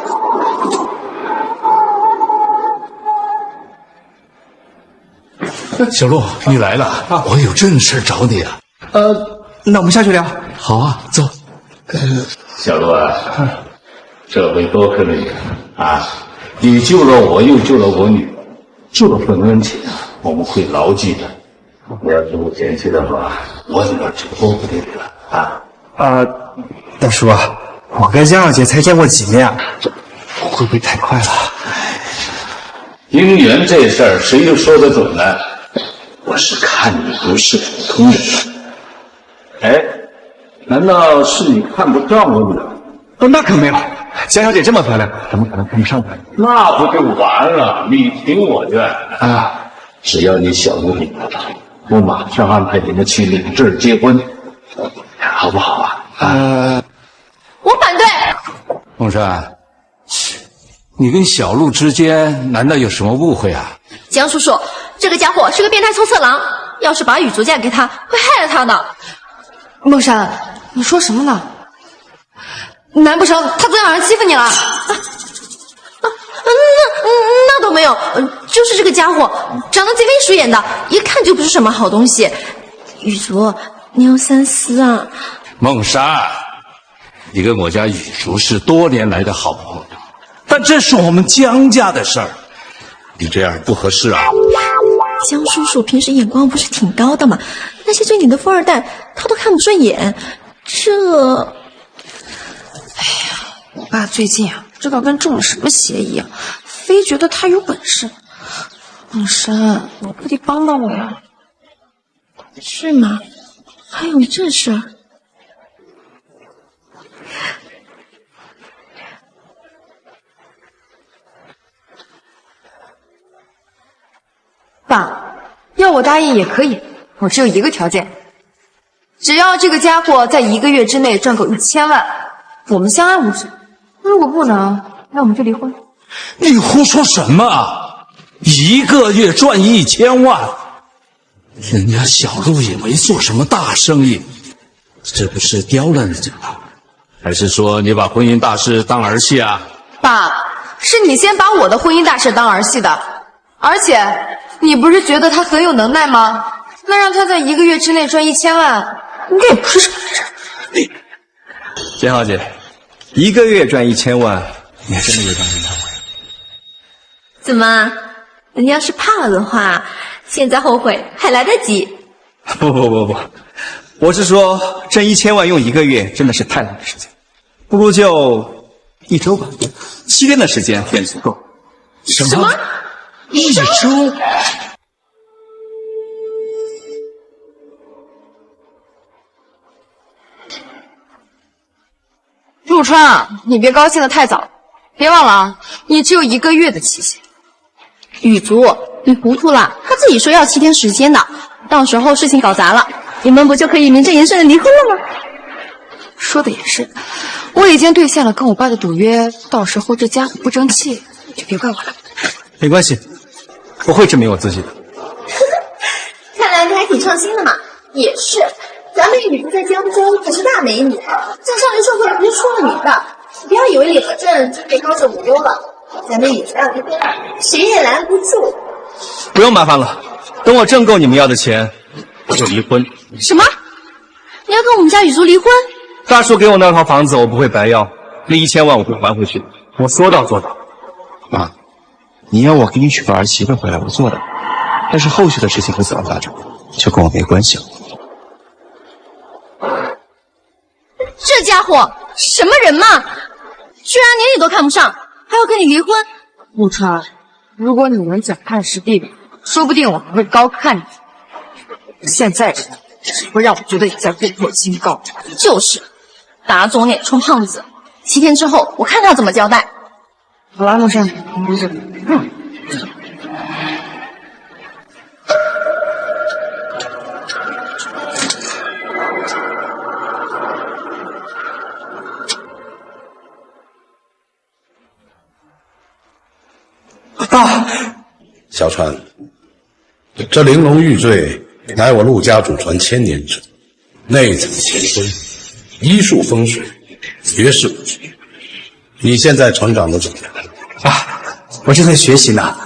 小陆，你来了，我有正事找你啊。那我们下去聊。好啊，走。小陆啊，这回多亏了你啊！你救了我，又救了我女儿，这份恩情我们会牢记的。我要是不嫌弃的话，我女儿就托付给你了啊！大叔，我跟江小姐才见过几面，会不会太快了？姻缘这事儿谁就说得准呢？我是看你不是普通人。哎，难道是你看不上我女儿？那可没有，江小姐这么漂亮，怎么可能看不上她？那不就完了？你情我愿啊！只要你小陆明白了，我马上安排你们去领证结婚，好不好啊？我反对。梦珊，你跟小陆之间难道有什么误会啊？江叔叔，这个家伙是个变态臭色狼，要是把雨竹嫁给他，会害了他的。梦珊，你说什么呢？难不成他昨天晚上欺负你了？那倒没有，就是这个家伙长得贼眉鼠眼的，一看就不是什么好东西。雨竹，你要三思啊！梦珊，你跟我家雨竹是多年来的好朋友，但这是我们江家的事儿，你这样不合适啊。江叔叔平时眼光不是挺高的吗？那些追你的富二代，他都看不顺眼。我爸最近啊，不知道跟中了什么邪一样，非觉得他有本事。梦珊，你不得帮帮我呀？是吗？还有这事儿？爸，要我答应也可以，我只有一个条件，只要这个家伙在1个月之内赚够1000万，我们相安无事。如果不能，那我们就离婚。你胡说什么啊？1个月赚1000万，人家小陆也没做什么大生意，这不是刁难人家吗？还是说你把婚姻大事当儿戏啊？爸，是你先把我的婚姻大事当儿戏的，而且你不是觉得他很有能耐吗？那让他在1个月之内赚1000万，应该也不是什么事。江小姐，1个月赚1000万，你还真的有当人难为。怎么，你要是怕了的话，现在后悔还来得及。不，我是说挣1000万用1个月真的是太难的事情，不如就1周吧，7天的时间便足够。什么？1周？陆川，你别高兴得太早，别忘了啊，你只有1个月的期限。雨竹，你糊涂了，他自己说要7天时间的，到时候事情搞砸了，你们不就可以名正言顺的离婚了吗？说的也是，我已经兑现了跟我爸的赌约，到时候这家伙不争气，就别怪我了。没关系，我会证明我自己的。看来你还挺上心的嘛。也是，咱们雨竹在江州可是大美女，在上流社会不是出了名的。不要以为领了证就被高枕无忧了，咱们雨竹要离婚，谁也拦不住。不用麻烦了，等我挣够你们要的钱，我就离婚。什么？你要跟我们家雨竹离婚？大叔给我那套房子，我不会白要，那1000万我会还回去的，我说到做到。妈，你要我给你娶个儿媳妇回来，我做到，但是后续的事情会怎么发展，就跟我没关系了。这家伙什么人嘛，居然连你都看不上，还要跟你离婚。陆川，如果你能脚踏实地，说不定我还会高看你。现在只会让我觉得你在步步清高。就是，打肿脸充胖子。7天之后，我看他怎么交代。好了，陆川，没事。爸，小川，这玲珑玉坠乃我陆家祖传1000年之内藏乾坤，医术风水，绝世无虚。你现在成长的怎么样？啊，我正在学习呢。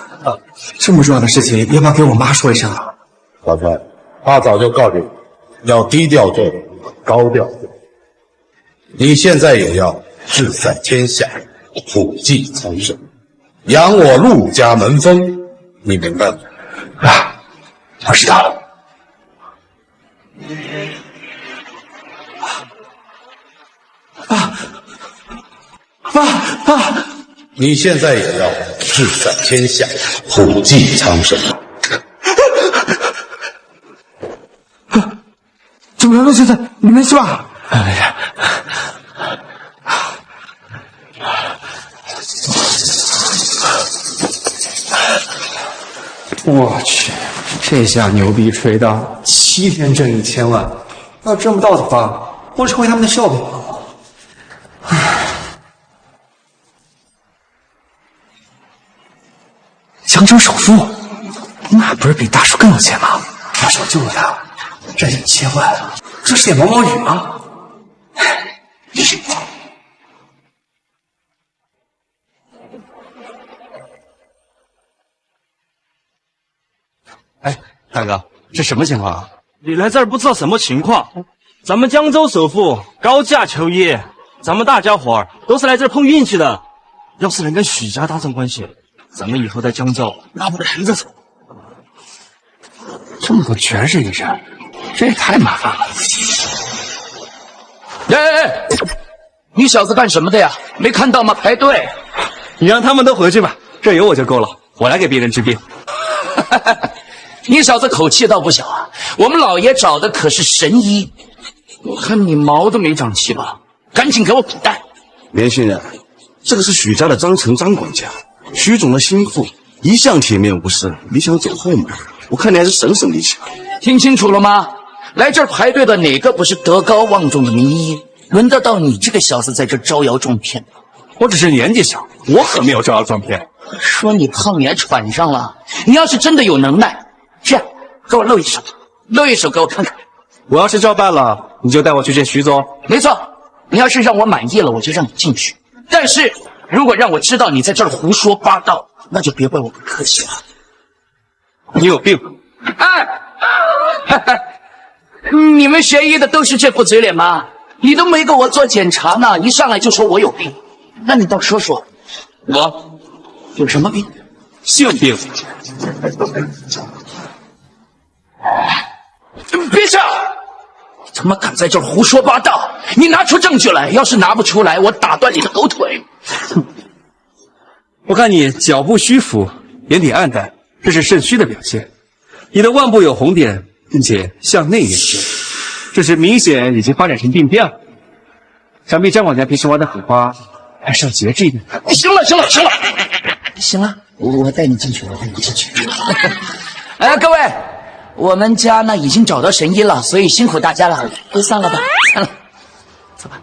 这么重要的事情，要不要给我妈说一声啊？小川，爸早就告诉你，要低调做人，高调做人。你现在也要志在天下，普济苍生，扬我陆家门风，你明白吗？啊，我知道了。爸，你现在也要志在天下，普济苍生。怎么了，陆先生？你没事吧？哎呀，我去，这下牛逼吹的7天挣1000万，要挣不到的话，我成为他们的笑柄了。江州首富，那不是比大叔更有钱吗？要是我救了他，这1000万，这是点毛毛雨吗？哎，大哥，这什么情况啊？你来这儿不知道什么情况？咱们江州首富高价求医，咱们大家伙儿都是来这儿碰运气的。要是能跟许家搭上关系，咱们以后在江州那不连着走。这么多全是一人，这也太麻烦了。哎，你小子干什么的呀？没看到吗？排队。你让他们都回去吧，这有我就够了，我来给别人治病。你小子口气倒不小啊！我们老爷找的可是神医，我看你毛都没长齐吧？赶紧给我滚蛋！年轻人，这个是许家的张成张管家，许总的心腹，一向铁面无私。你想走后门，我看你还是省省力气。听清楚了吗？来这儿排队的哪个不是德高望重的名医？轮得到你这个小子在这招摇撞骗？我只是年纪小，我可没有招摇撞骗。说你胖你还喘上了，你要是真的有能耐，这样给我露一手，露一手给我看看。我要是照办了，你就带我去见徐总。没错，你要是让我满意了，我就让你进去。但是如果让我知道你在这儿胡说八道，那就别怪我不客气了。你有病！你们学医的都是这副嘴脸吗？你都没给我做检查呢，一上来就说我有病，那你倒说说，我有什么病？性病，别笑！你他妈敢在这儿胡说八道！你拿出证据来，要是拿不出来，我打断你的狗腿！我看你脚步虚浮，眼底暗淡，这是肾虚的表现。你的腕部有红点，并且向内延伸，这是明显已经发展成病变了。想必张管家平时玩的很花，还是要节制一点。行了，行了，我带你进去，哎，各位，我们家呢已经找到神医了，所以辛苦大家了，都散了吧，散了，走吧。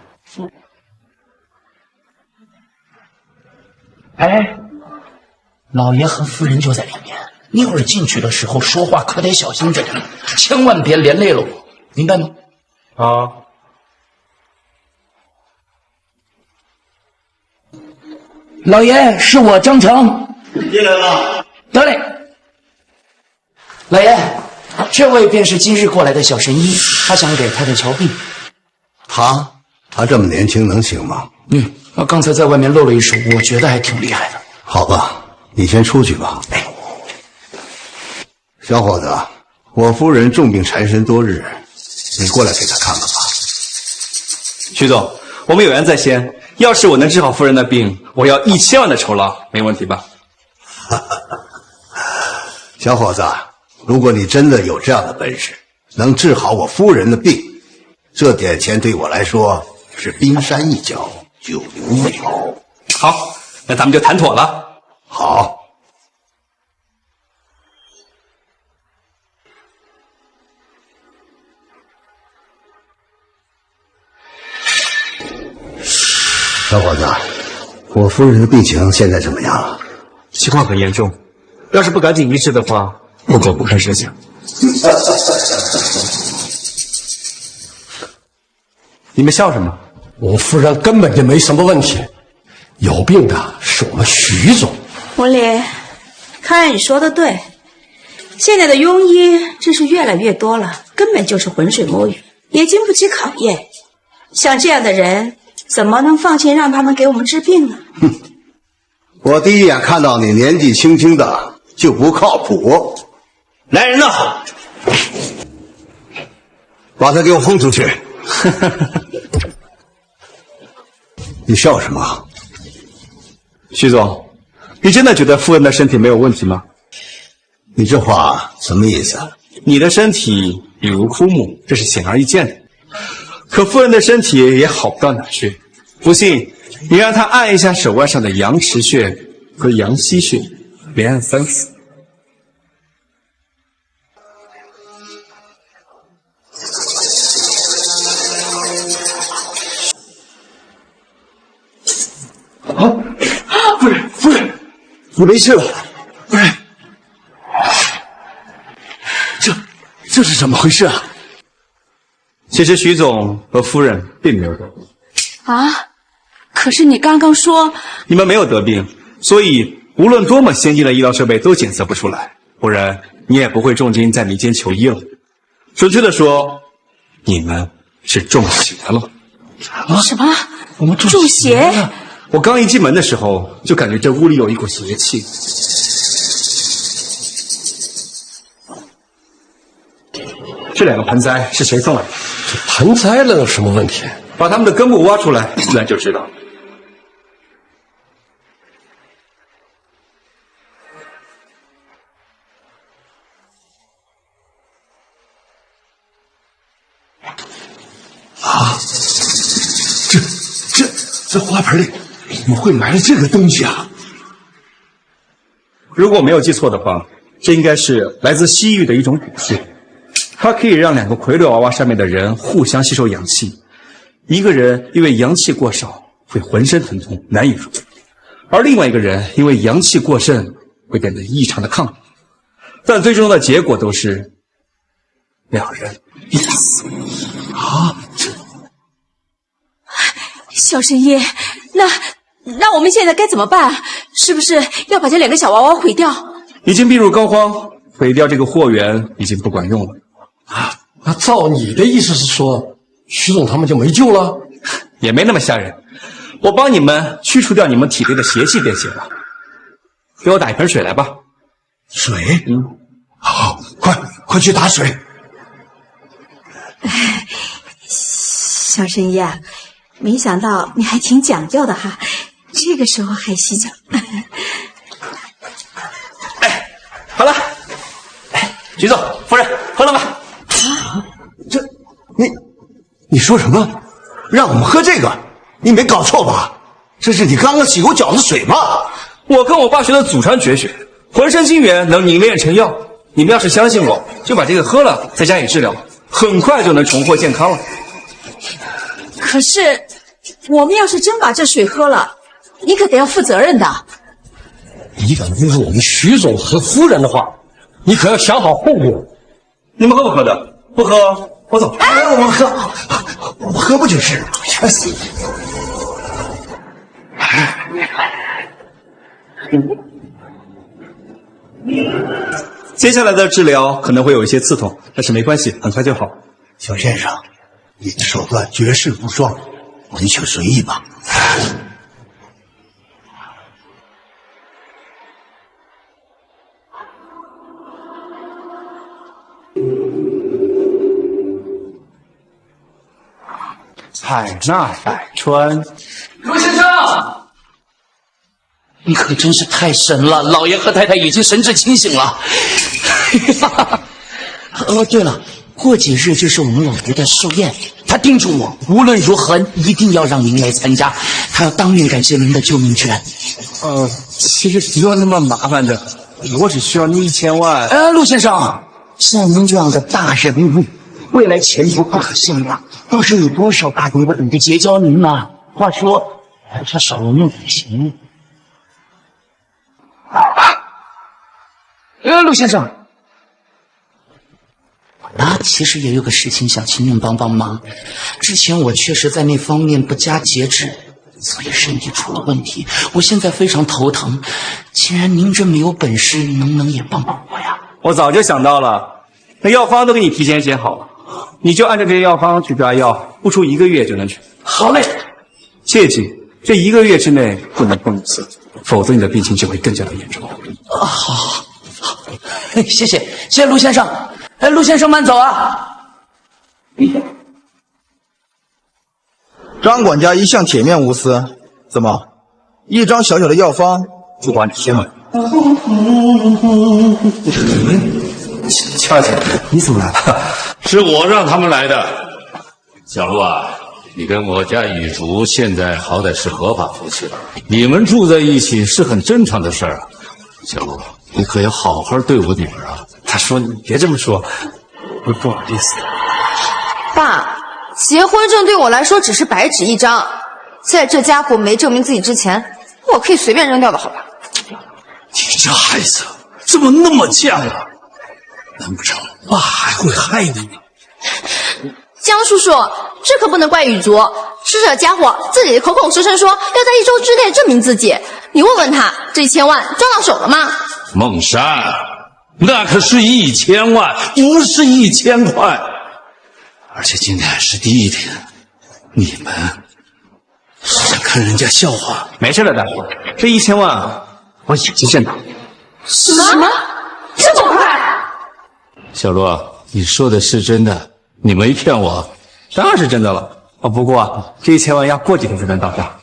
哎，老爷和夫人就在里面，一会儿进去的时候说话可得小心着点，千万别连累了我，明白吗？好。老爷，是我张成。进来了。得嘞。老爷，这位便是今日过来的小神医，他想给太太瞧病。他这么年轻，能行吗？他刚才在外面露了一手，我觉得还挺厉害的。好吧，你先出去吧。小伙子，我夫人重病缠身多日，你过来给她看看吧。徐总，我们有缘在先，要是我能治好夫人的病，我要1000万的酬劳，没问题吧？小伙子，如果你真的有这样的本事，能治好我夫人的病，这点钱对我来说是冰山一角，九牛一毛。好，那咱们就谈妥了。好。小伙子，我夫人的病情现在怎么样了？情况很严重，要是不赶紧医治的话，后果不堪设想。你们笑什么？我夫人根本就没什么问题，有病的是我们徐总。文林，看来你说的对，现在的庸医真是越来越多了，根本就是浑水摸鱼，也经不起考验。像这样的人，怎么能放心让他们给我们治病呢？我第一眼看到你年纪轻轻的就不靠谱。来人呐，把他给我轰出去！你笑什么？徐总，你真的觉得夫人的身体没有问题吗？你这话什么意思？你的身体比如枯木，这是显而易见的。可夫人的身体也好不到哪去。不信，你让她按一下手腕上的阳池穴和阳溪穴，连按3次。夫人，你没事了。夫人，这是怎么回事啊？其实徐总和夫人并没有得病啊，可是你刚刚说你们没有得病，所以无论多么先进的医疗设备都检测不出来，不然你也不会重金在民间求医了。准确的说，你们是中邪了。什么？我们中邪了？我刚一进门的时候就感觉这屋里有一股邪气。这2个盆栽是谁送来的？这盆栽能有什么问题？把它们的根部挖出来，自然就知道了。啊！这花盆里怎么会埋了这个东西啊？如果我没有记错的话，这应该是来自西域的一种蛊术，它可以让2个傀儡娃娃上面的人互相吸收阳气。一个人因为阳气过少会浑身疼痛难以入睡，而另外一个人因为阳气过盛会变得异常的亢奋，但最终的结果都是2人必死。啊！小神医，那我们现在该怎么办？是不是要把这2个小娃娃毁掉？已经病入膏肓，毁掉这个货源已经不管用了。啊，那照你的意思是说，徐总他们就没救了？也没那么吓人，我帮你们驱除掉你们体内的邪气便行了。给我打一盆水来吧。水？好，快去打水。小神医啊，没想到你还挺讲究的哈，这个时候还洗脚。好了，徐总夫人喝了吧。这你说什么？让我们喝这个？你没搞错吧？这是你刚刚洗过脚的水吗？我跟我爸学的祖传绝学，浑身精元能凝练成药。你们要是相信我，就把这个喝了，再加以治疗，很快就能重获健康了。可是，我们要是真把这水喝了，你可得要负责任的。你敢侮辱我们徐总和夫人的话，你可要想好后果。你们喝不喝的？不喝，我走。哎，我们喝不就是？接下来的治疗可能会有一些刺痛，但是没关系，很快就好。小先生，你的手段绝世无双，您请随意吧。采纳百川，陆先生，你可真是太神了！老爷和太太已经神志清醒了。对了，过几日就是我们老爷的寿宴，他叮嘱我无论如何一定要让您来参加，他要当面感谢您的救命之恩。其实没有那么麻烦的，我只需要你1000万。陆先生，像您这样的大人物，未来前途不可限量，倒是有多少大人物等着结交您呢？话说，这少了那点行。陆先生，我其实也有个事情想请您帮帮忙。之前我确实在那方面不加节制，所以身体出了问题。我现在非常头疼。既然您这么有本事，能不能也帮帮我呀？我早就想到了，那药方都给你提前写好了，你就按照这些药方去抓药，不出1个月就能取。好嘞，切记这1个月之内不能碰瓷，否则你的病情就会更加的严重。好，谢谢陆先生。陆先生慢走啊。张管家一向铁面无私，怎么一张小小的药方就把你先了？恰恰，你怎么来了？是我让他们来的。小陆啊，你跟我家雨竹现在好歹是合法夫妻了，你们住在一起是很正常的事儿啊。小陆，你可要好好对我女儿啊。他说你别这么说，我不好意思。爸，结婚证对我来说只是白纸一张，在这家伙没证明自己之前，我可以随便扔掉的，好吧？你这孩子怎么那么犟啊？难不成爸还会害你吗？江叔叔，这可不能怪雨竹，是这家伙自己口口声声说要在1周之内证明自己。你问问他，这1000万抓到手了吗？孟山，那可是1000万，不是1000块。而且今天还是第1天，你们是想看人家笑话？没事的，大夫，这1000万我已经挣到。什么？这么快？小陆，你说的是真的？你没骗我？当然是真的了。不过这1000万要过几天才能到账。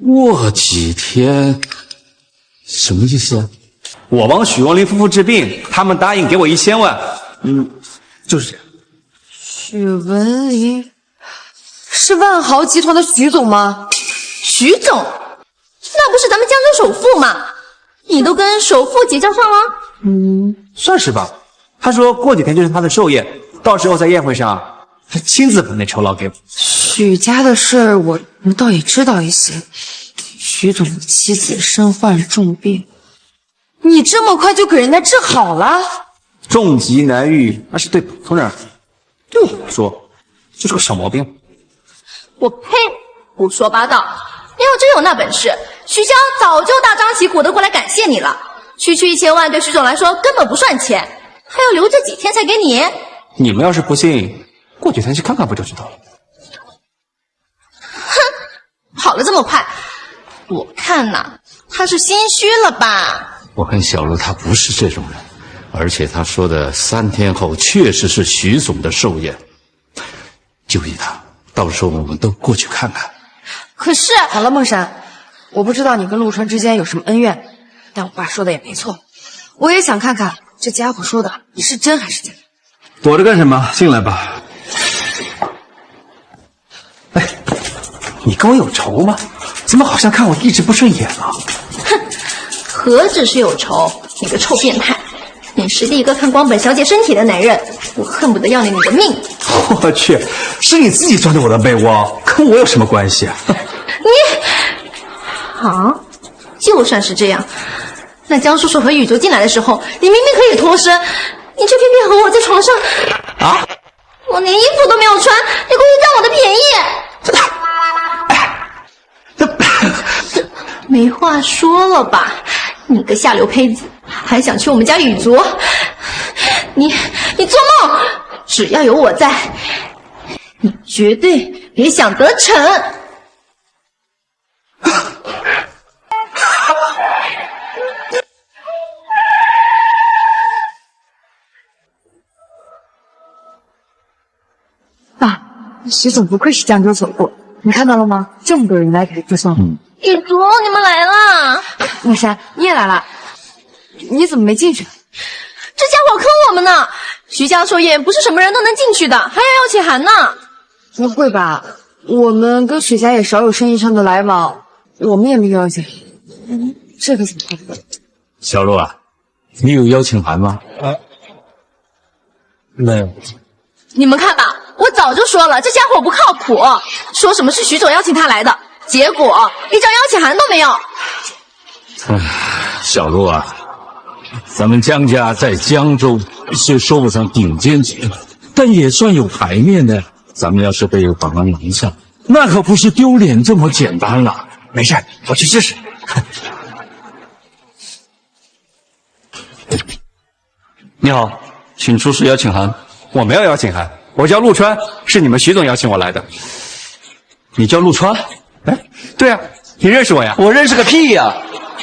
过几天？什么意思啊？我帮许文林夫妇治病，他们答应给我1000万。就是这样。许文林是万豪集团的徐总吗？徐总，那不是咱们江州首富吗？你都跟首富结交上了？算是吧。他说过几天就是他的寿宴，到时候在宴会上，他亲自把那酬劳给我。许家的事儿我倒也知道一些。徐总的妻子身患重病，你这么快就给人家治好了？重疾难愈，那是对普通人，对我来说就是个小毛病。我呸！胡说八道！你要真有那本事，徐家早就大张旗鼓的过来感谢你了。区1000万对徐总来说根本不算钱，还要留这几天才给你。你们要是不信，过几天去看看不就知道了？哼，跑得这么快，我看呐，他是心虚了吧？我跟小陆他不是这种人。而且他说的3天后确实是徐总的寿宴，就依他，到时候我们都过去看看。可是，好了，孟山，我不知道你跟陆川之间有什么恩怨，但我爸说的也没错，我也想看看这家伙说的是真还是假。躲着干什么？进来吧。哎，你跟我有仇吗？怎么好像看我一直不顺眼啊？哼，何止是有仇，你个臭变态！你是第一个看光本小姐身体的男人，我恨不得要了你的命！我去，是你自己钻的我的被窝，跟我有什么关系啊？你，好，就算是这样，那江叔叔和宇宙进来的时候，你明明可以脱身，你却偏偏和我在床上啊！我连衣服都没有穿，你故意占我的便宜！没话说了吧？你个下流胚子，还想娶我们家雨竹？你做梦！只要有我在，你绝对别想得逞！爸，徐总不愧是江州总部，你看到了吗？这么多人来给他祝寿。雨竹，你们来了！莫山，你也来了，你怎么没进去？这家伙坑我们呢！徐家寿宴不是什么人都能进去的，还要邀请函呢。不会吧？我们跟水侠也少有生意上的来往，我们也没有邀请。这可怎么办？小陆啊，你有邀请函吗？没有。你们看吧，我早就说了，这家伙不靠谱，说什么是徐总邀请他来的，结果一张邀请函都没有。小陆啊，咱们江家在江州是说不上顶尖级的，但也算有牌面的。咱们要是被绑了拿下，那可不是丢脸这么简单了。没事，我去试试。你好，请出示邀请函。我没有邀请函，我叫陆川，是你们徐总邀请我来的。你叫陆川？哎，对啊，你认识我呀？我认识个屁呀！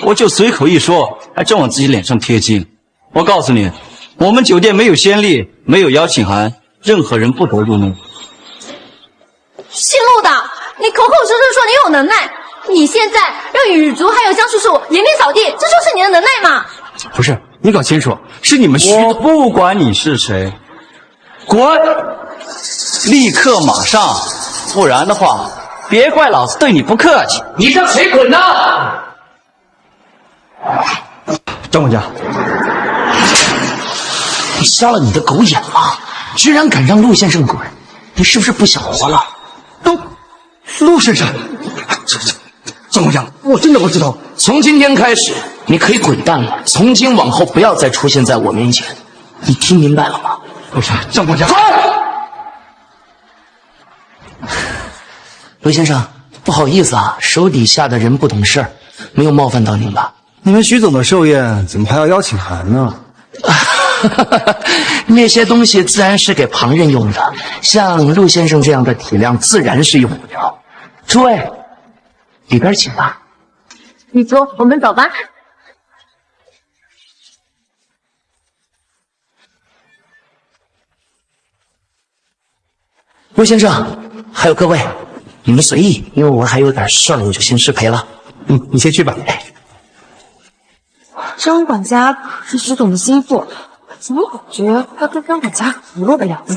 我就随口一说，还真往自己脸上贴金。我告诉你，我们酒店没有先例，没有邀请函，任何人不得入内。姓陆的，你口口声声说你有能耐，你现在让雨竹还有江叔叔颜面扫地，这就是你的能耐吗？不是，你搞清楚，是你们徐总。我不管你是谁，滚！立刻马上，不然的话，别怪老子对你不客气。你让谁滚呢？张管家，你瞎了你的狗眼吗？居然敢让陆先生滚，你是不是不想活了？陆先生，张管家，我真的不知道。从今天开始，你可以滚蛋了。从今往后，不要再出现在我面前。你听明白了吗？不是，张管家。陆先生，不好意思啊，手底下的人不懂事儿，没有冒犯到您吧？你们徐总的寿宴怎么还要邀请函呢？那些东西自然是给旁人用的，像陆先生这样的体量，自然是用不了。诸位，里边请吧。雨竹，我们走吧。陆先生，还有各位，你们随意，因为我还有点事儿，我就先失陪了。你先去吧。张管家是徐总的心腹，怎么感觉他跟张管家熟络的样子？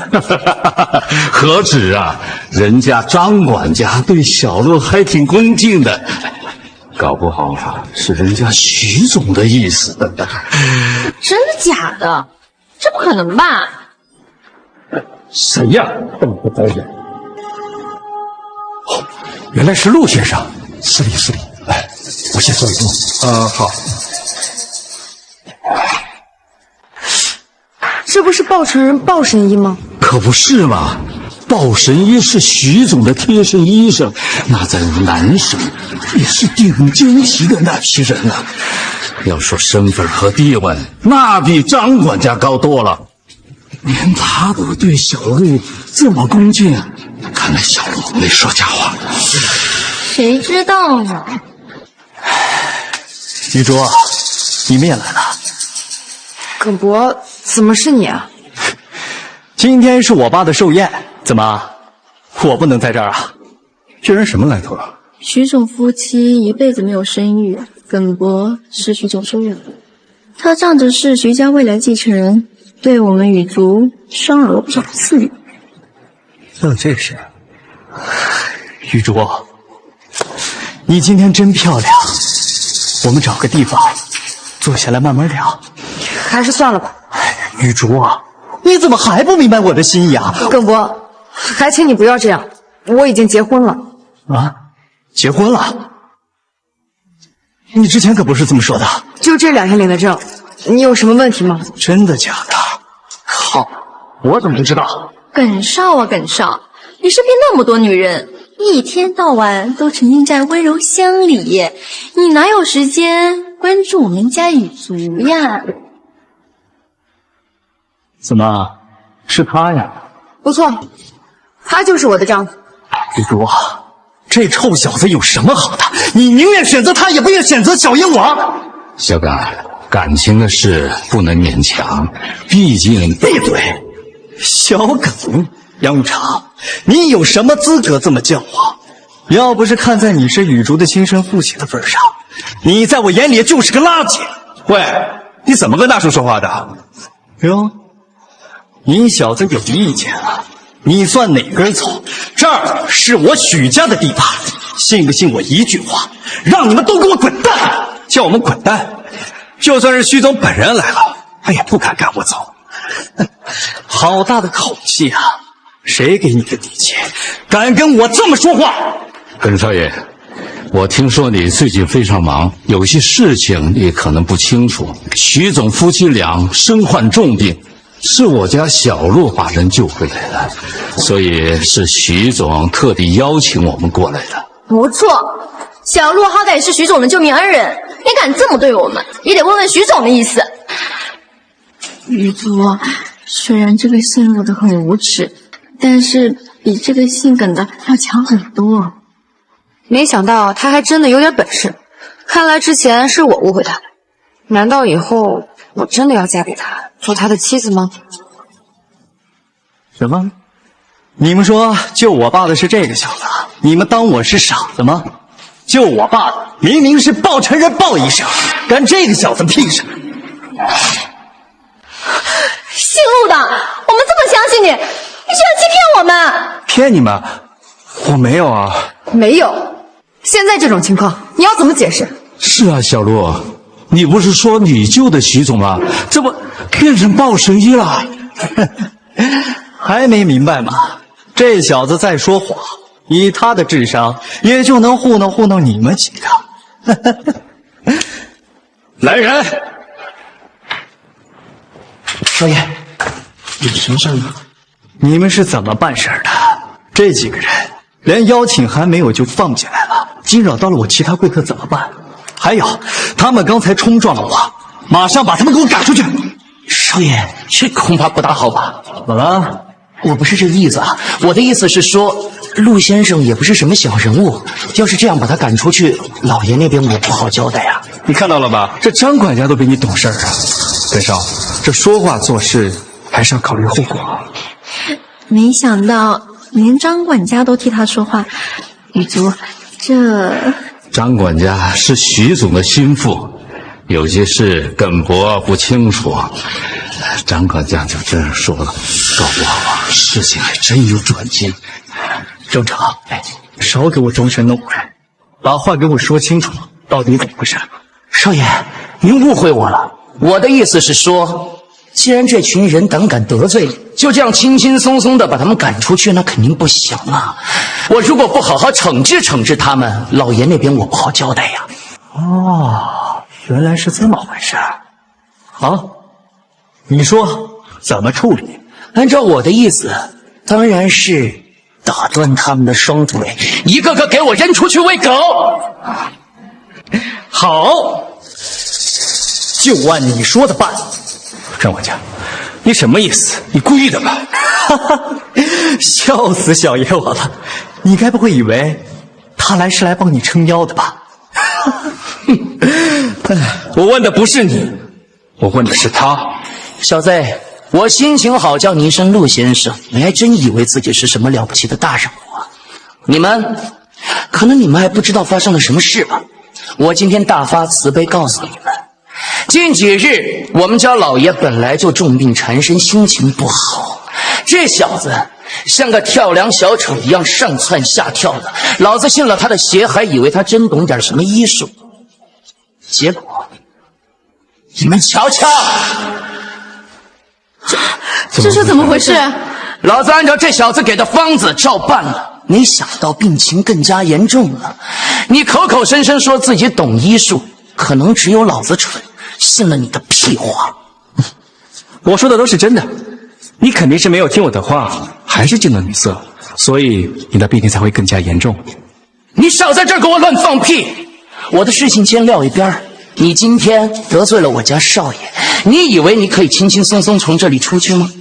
何止啊，人家张管家对小陆还挺恭敬的，搞不好是人家徐总的意思。真的假的？这不可能吧？谁呀？这么不招人！哦，原来是陆先生，失礼失礼。哎，我先坐一坐。好。这不是鲍成人鲍神医吗？可不是嘛，鲍神医是徐总的贴身医生，那在南省也是顶尖级的那批人啊。要说身份和地位，那比张管家高多了。连他都对小陆这么恭敬，看来小陆没说假话。谁知道呢？玉竹，你们也来了。耿博，怎么是你啊？今天是我爸的寿宴，怎么，我不能在这儿啊？这人什么来头啊？徐总夫妻一辈子没有生育，耿博是徐总收养的，他仗着是徐家未来继承人，对我们羽族伤了不少次女。还有这事？玉竹，你今天真漂亮。我们找个地方坐下来慢慢聊。还是算了吧。玉竹，你怎么还不明白我的心意啊？耿博，还请你不要这样，我已经结婚了。啊？结婚了？你之前可不是这么说的。就这2天领的证，你有什么问题吗？真的假的？好，我怎么不知道？耿少啊，耿少，你身边那么多女人，一天到晚都沉浸在温柔乡里，你哪有时间关注我们家羽族呀？怎么，是他呀？不错，他就是我的丈夫。玉竹，这臭小子有什么好的？你宁愿选择他，也不愿选择小燕我。小刚，感情的事不能勉强，毕竟……闭嘴！小耿，杨永成，你有什么资格这么叫我？要不是看在你是羽竹的亲生父亲的份上，你在我眼里就是个垃圾。喂，你怎么跟大叔说话的？哟，你小子有意见啊？你算哪根葱？这儿是我许家的地盘，信不信我一句话，让你们都给我滚蛋！叫我们滚蛋，就算是徐总本人来了，他也不敢赶我走。好大的口气啊！谁给你的底气，敢跟我这么说话？耿少爷，我听说你最近非常忙，有些事情你可能不清楚。徐总夫妻俩身患重病，是我家小陆把人救回来的，所以是徐总特地邀请我们过来的。不错，小陆好歹是徐总的救命恩人，你敢这么对我们，也得问问徐总的意思。羽族，虽然这个姓陆的很无耻，但是比这个姓耿的要强很多。没想到他还真的有点本事，看来之前是我误会他了。难道以后我真的要嫁给他，做他的妻子吗？什么？你们说救我爸的是这个小子，你们当我是傻子吗？救我爸的明明是鲍晨人鲍医生，干这个小子屁事！姓陆的，我们这么相信你，你居然欺骗我们！骗你们？我没有啊。没有。现在这种情况，你要怎么解释？是啊，小陆，你不是说你救的徐总吗？怎么变成鲍神医了？还没明白吗？这小子在说谎，以他的智商，也就能糊弄你们几个。来人！少爷，有什么事吗？你们是怎么办事的？这几个人连邀请函没有就放进来了，惊扰到了我其他贵客怎么办？还有，他们刚才冲撞了我，马上把他们给我赶出去！少爷，这恐怕不大好吧？怎么了？我不是这意思啊，我的意思是说，陆先生也不是什么小人物，要是这样把他赶出去，老爷那边我不好交代呀。你看到了吧？这张管家都比你懂事啊！耿少，这说话做事还是要考虑后果。没想到连张管家都替他说话，羽族，这张管家是徐总的心腹，有些事耿博不清楚，张管家就这样说了，搞不好事情还真有转机。郑成，少给我装神弄鬼，把话给我说清楚，到底怎么回事？少爷，您误会我了，我的意思是说，既然这群人胆敢得罪你，就这样轻轻松松的把他们赶出去，那肯定不行啊！我如果不好好惩治他们，老爷那边我不好交代呀。哦，原来是这么回事。好，你说怎么处理？按照我的意思，当然是打断他们的双腿，一个个给我扔出去喂狗。好，就按你说的办。张管家，你什么意思？你故意的吧？笑死小爷我了！你该不会以为他来是来帮你撑腰的吧？我问的不是你，我问的是他。小子，我心情好叫你一声陆先生，你还真以为自己是什么了不起的大人物啊？可能你们还不知道发生了什么事吧？我今天大发慈悲告诉你们，近几日我们家老爷本来就重病缠身，心情不好。这小子像个跳梁小丑一样上蹿下跳的，老子信了他的邪，还以为他真懂点什么医术。结果你们瞧瞧，这是怎么回事？老子按照这小子给的方子照办了，没想到病情更加严重了。你口口声声说自己懂医术，可能只有老子蠢，信了你的屁话。我说的都是真的，你肯定是没有听我的话，还是进了女色，所以你的病情才会更加严重。你少在这儿给我乱放屁！我的事情先撂一边，你今天得罪了我家少爷，你以为你可以轻轻松松从这里出去吗？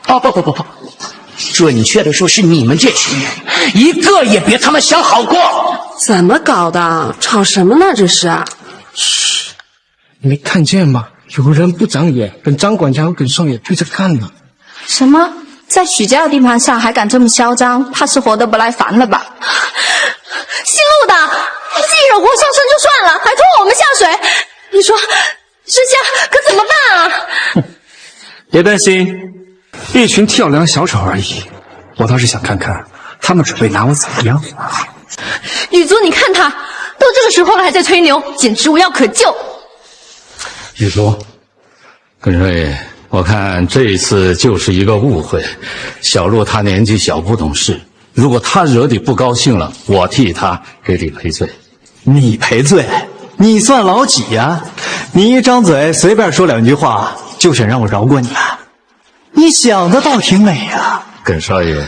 不，准确的说是你们这群人一个也别他妈想好过。怎么搞的？吵什么呢？这是？嘘，你没看见吗？有人不长眼，跟张管家和跟少爷对着干呢。什么？在许家的地盘上还敢这么嚣张，怕是活得不耐烦了吧？姓陆的，自己惹祸上身就算了，还拖我们下水，你说这下可怎么办啊？别担心，一群跳梁小丑而已。我倒是想看看他们准备拿我怎么样。雨竹，你看他都这个时候了还在吹牛，简直无药可救。玉竹，跟瑞，我看这一次就是一个误会。小陆他年纪小不懂事，如果他惹你不高兴了，我替他给你赔罪。你赔罪？你算老几呀？你一张嘴随便说两句话，就想让我饶过你啊？你想的倒挺美呀。耿少爷，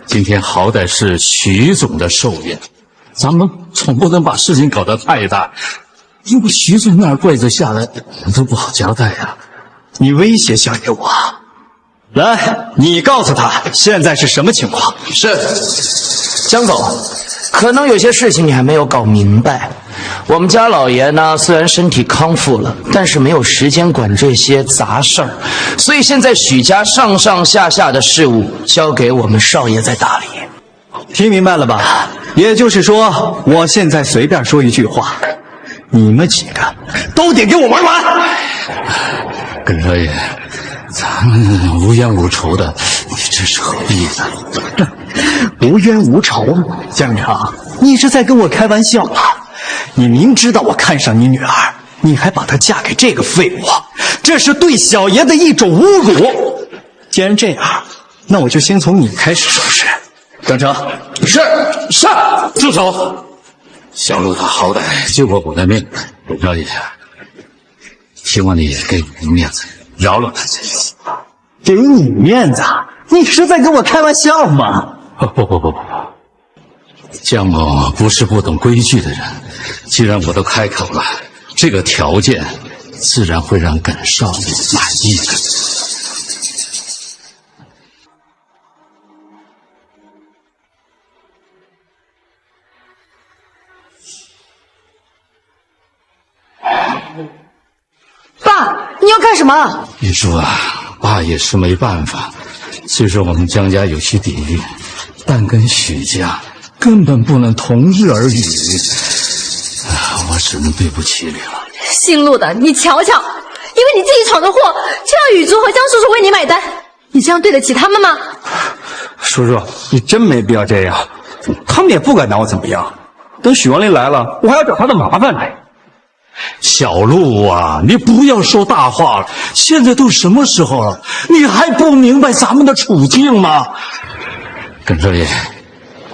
今天好歹是徐总的寿宴，咱们总不能把事情搞得太大，因为徐总那儿跪着下来，我都不好交代呀。你威胁小爷我？来，你告诉他现在是什么情况。是，江总，可能有些事情你还没有搞明白。我们家老爷呢，虽然身体康复了，但是没有时间管这些杂事儿，所以现在许家上上下下的事务交给我们少爷在打理。听明白了吧？也就是说，我现在随便说一句话，你们几个都得给我玩完。耿少爷，咱们无冤无仇的，你这是何必呢？无冤无仇，江长，你是在跟我开玩笑吧？你明知道我看上你女儿，你还把她嫁给这个废物，这是对小爷的一种侮辱。既然这样，那我就先从你开始说事。江成，是，住手！小陆他好歹救过我的命，耿少爷，希望你也给我面子，饶了他这一次。给你面子？你是在跟我开玩笑吗？不，江某不是不懂规矩的人，既然我都开口了，这个条件自然会让耿少爷满意的。爸，你要干什么？玉珠啊，爸也是没办法。虽说我们江家有些底蕴，但跟许家根本不能同日而语。我只能对不起你了。姓陆的，你瞧瞧，因为你自己闯的祸，就要雨竹和江叔叔为你买单，你这样对得起他们吗？叔叔，你真没必要这样，他们也不敢拿我怎么样。等许王林来了，我还要找他的麻烦呢。小陆啊，你不要说大话了，现在都什么时候了，你还不明白咱们的处境吗？耿少爷，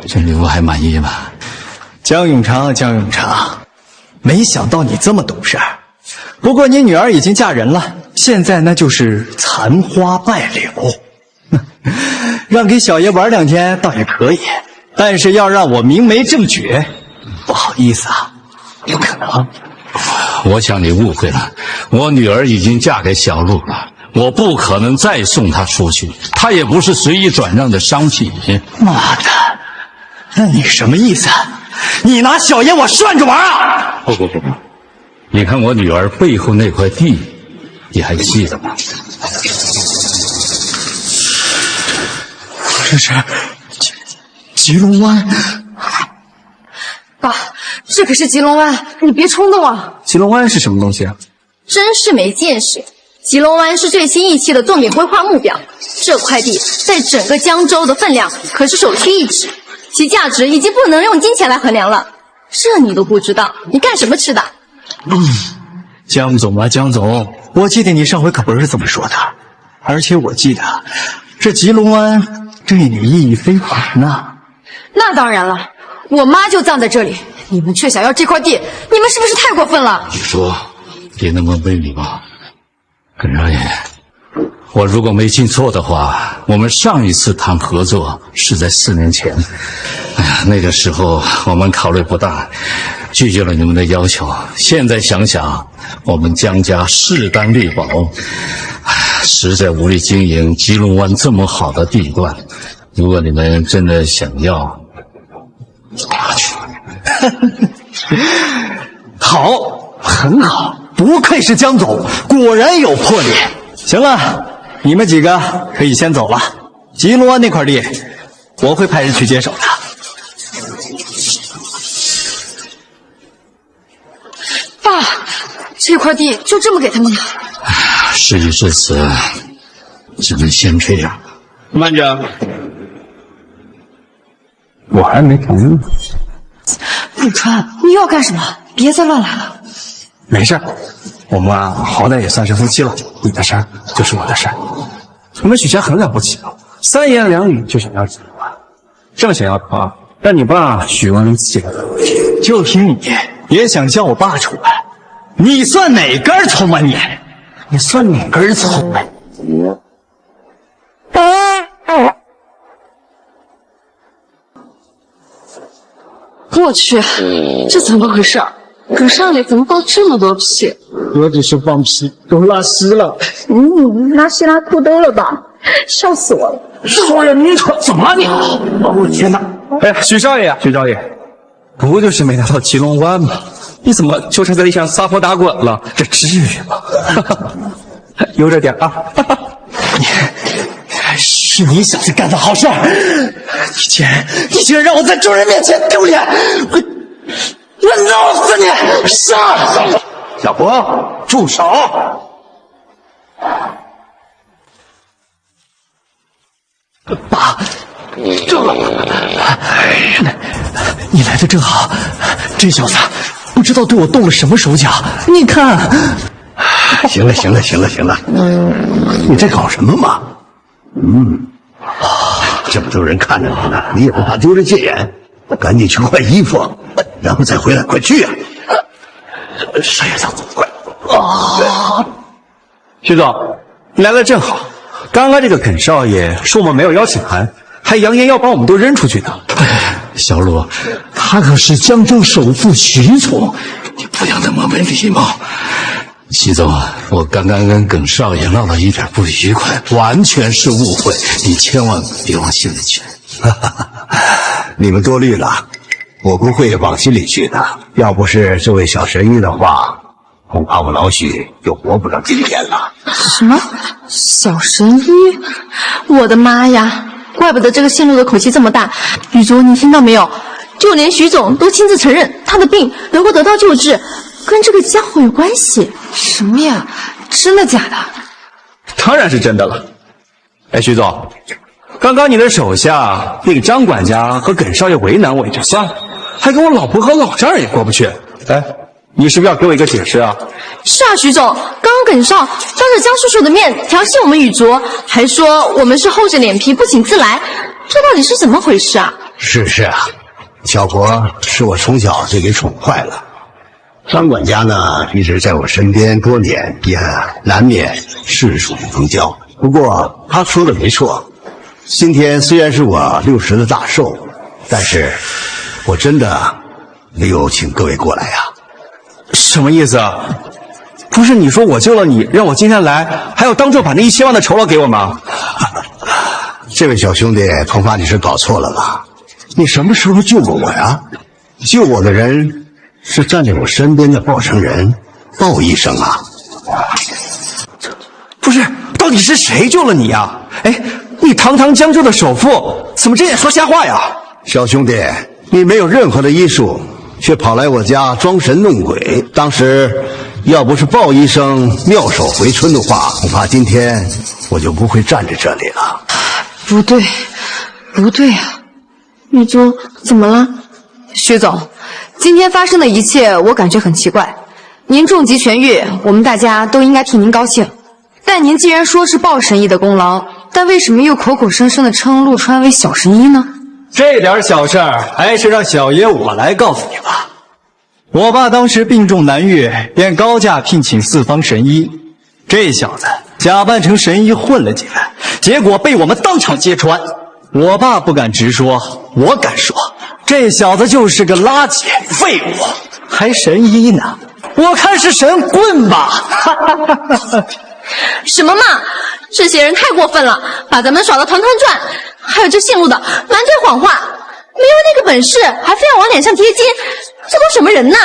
这礼物还满意吗？江永昌，没想到你这么懂事。不过你女儿已经嫁人了，现在那就是残花败柳。让给小爷玩2天倒也可以，但是要让我明媒正娶，不好意思啊，不可能。我想你误会了，我女儿已经嫁给小陆了，我不可能再送她出去，她也不是随意转让的商品。妈的，那你什么意思？你拿小爷我涮着玩啊？不，你看我女儿背后那块地，你还记得吗？这是吉龙湾。爸，这可是吉龙湾，你别冲动啊！吉龙湾是什么东西啊？真是没见识。吉龙湾是最新一期的重点规划目标，这块地在整个江州的分量可是首屈一指，其价值已经不能用金钱来衡量了。这你都不知道，你干什么吃的？江总啊，江总，我记得你上回可不是这么说的，而且我记得这吉龙湾对你意义非凡呐。那当然了，我妈就葬在这里，你们却想要这块地，你们是不是太过分了？你说别那么没礼貌，耿少爷，我如果没记错的话，我们上一次谈合作是在4年前。哎呀，那个时候我们考虑不当，拒绝了你们的要求。现在想想，我们江家势单力薄，实在无力经营吉龙湾这么好的地段。如果你们真的想要，拿去。好，很好，不愧是江总，果然有魄力。行了，你们几个可以先走了。吉龙湾那块地，我会派人去接手的。爸，这块地就这么给他们了？事已至此，只能先这样。慢着，我还没同意。陆川，你又要干什么？别再乱来了。没事，我们啊，好歹也算是夫妻了，你的事儿就是我的事儿。我们许家很了不起了，3言2语就想要吉龙湾，正想要的话，让你爸许文自己来。就凭你也想叫我爸出来？你算哪根葱啊你？你算哪根葱啊？我去，这怎么回事？葛少爷怎么放这么多屁？何止是放屁，都拉稀了。拉稀拉裤兜了吧？笑死我了！少爷，你怎么了你？我天哪！哎，许少爷，许少爷，不就是没拿到吉龙湾吗？你怎么就差在地上撒泼打滚了？这至于吗？悠着点啊！是你小子干的好事，你竟然让我在众人面前丢脸！我弄死你！杀！小博，住手！爸，你来的正好，这小子不知道对我动了什么手脚。你看，行了，你在搞什么嘛？这么多人看着你呢，你也不怕丢人现眼？赶紧去换衣服，然后再回来，快去啊！少爷长，快！徐总，你来的正好。刚刚这个耿少爷说我们没有邀请函，还扬言要把我们都扔出去呢。小鲁，他可是江州首富徐总，你不要那么没礼貌。徐总，我刚刚跟耿少爷闹了一点不愉快，完全是误会，你千万别往心里去。你们多虑了，我不会往心里去的。要不是这位小神医的话，恐怕我老许就活不到今天了。什么小神医？我的妈呀！怪不得这个姓陆的口气这么大。雨竹，你听到没有？就连徐总都亲自承认，他的病如果得到救治，跟这个家伙有关系。什么呀？真的假的？当然是真的了。哎，徐总，刚刚你的手下那个张管家和耿少爷为难我也就算了，还跟我老婆和老丈人也过不去。哎，你是不是要给我一个解释啊？是啊，徐总，刚刚耿少当着江叔叔的面调戏我们雨竹，还说我们是厚着脸皮不请自来，这到底是怎么回事啊？是啊，小博是我从小就给宠坏了。张管家呢，一直在我身边多年，也难免世俗能交。不过他说的没错，今天虽然是我60的大寿，但是我真的没有请各位过来啊。什么意思啊？不是你说我救了你，让我今天来，还要当众把那1000万的酬劳给我吗？这位小兄弟，恐怕你是搞错了吧？你什么时候救过我呀？救我的人是站在我身边的报成人鲍医生啊。到底是谁救了你呀？哎，你堂堂江州的首富，怎么睁眼说瞎话呀？小兄弟，你没有任何的医术，却跑来我家装神弄鬼。当时要不是鲍医生妙手回春的话，恐怕今天我就不会站在这里了。不对，不对啊！玉珠，怎么了？徐总，今天发生的一切，我感觉很奇怪。您重疾痊愈，我们大家都应该替您高兴。但您既然说是鲍神医的功劳，但为什么又口口声声地称陆川为小神医呢？这点小事儿，还是让小爷我来告诉你吧。我爸当时病重难愈，便高价聘请四方神医。这小子假扮成神医混了进来，结果被我们当场揭穿。我爸不敢直说，我敢说，这小子就是个垃圾废物，还神医呢？我看是神棍吧！什么嘛！这些人太过分了，把咱们耍得团团转。还有这姓陆的，满嘴谎话，没有那个本事，还非要往脸上贴金，这都什么人呐？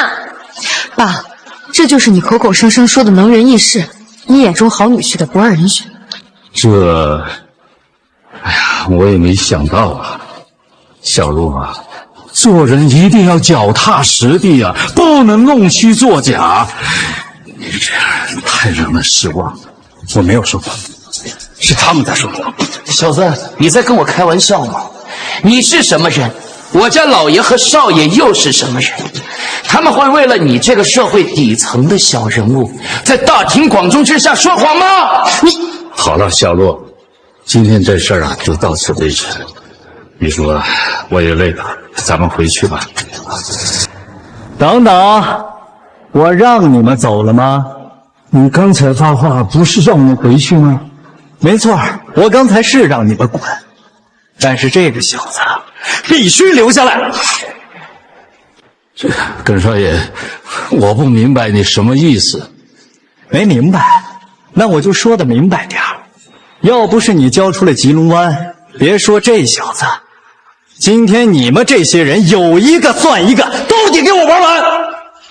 爸，这就是你口口声声说的能人异士，你眼中好女婿的不二人选。哎呀，我也没想到啊，小陆啊，做人一定要脚踏实地啊，不能弄虚作假。你这样太让人失望了。我没有说谎，是他们在说谎。小子，你在跟我开玩笑吗？你是什么人？我家老爷和少爷又是什么人？他们会为了你这个社会底层的小人物，在大庭广众之下说谎吗？你好了，小陆，今天这事儿啊，就到此为止。你说我也累了，咱们回去吧。等等，我让你们走了吗？你刚才发话不是让我们回去吗？没错，我刚才是让你们滚，但是这个小子必须留下来。耿少爷，我不明白你什么意思。没明白，那我就说的明白点儿。要不是你交出了吉龙湾，别说这小子，今天你们这些人有一个算一个，都得给我玩完。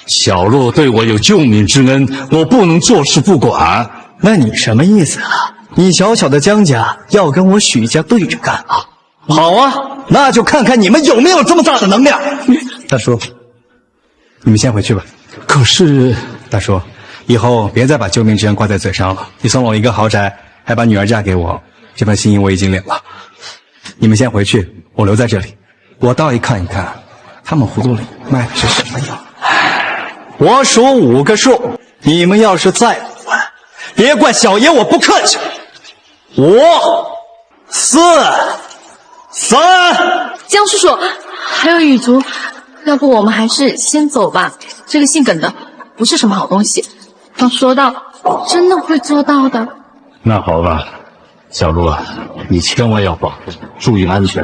小陆对我有救命之恩，我不能坐视不管。那你什么意思啊？你小小的江家要跟我许家对着干啊？好啊，那就看看你们有没有这么大的能量。大叔，你们先回去吧。可是，大叔，以后别再把救命之恩挂在嘴上了。你送了我一个豪宅，还把女儿嫁给我，这份心意我已经领了。你们先回去，我留在这里，我倒要看一看他们葫芦里卖的是什么药。我数5个数，你们要是再不还，别怪小爷我不客气。5、4、3。江叔叔，还有雨竹，要不我们还是先走吧。这个姓耿的不是什么好东西，他说到真的会做到的。那好吧，小陆啊，你千万要保重，注意安全。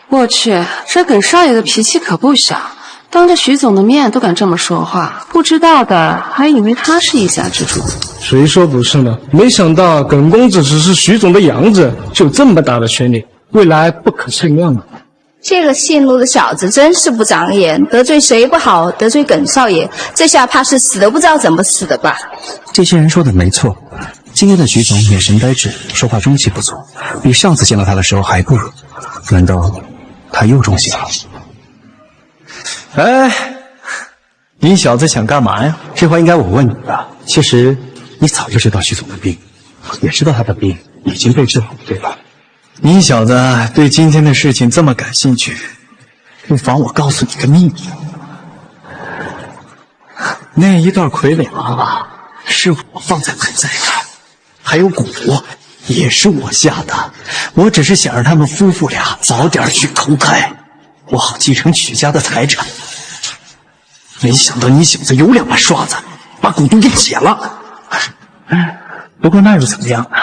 我去，这耿少爷的脾气可不小，当着徐总的面都敢这么说话，不知道的还以为他是一家之主。谁说不是呢？没想到耿公子只是徐总的养子，就这么大的权力，未来不可限量啊！这个姓陆的小子真是不长眼，得罪谁不好，得罪耿少爷，这下怕是死都不知道怎么死的吧？这些人说的没错，今天的徐总眼神呆滞，说话中气不足，比上次见到他的时候还不如。难道他又中邪了？哎，你小子想干嘛呀？这话应该我问你的。其实你早就知道徐总的病，也知道他的病已经被治好，对吧？你小子对今天的事情这么感兴趣，不妨我告诉你个秘密。那一段傀儡娃娃是我放在盆栽里，还有蛊也是我下的。我只是想让他们夫妇俩早点去投胎，我好继承曲家的财产。没想到你小子有2把刷子，把蛊毒给解了。不过那又怎么样呢？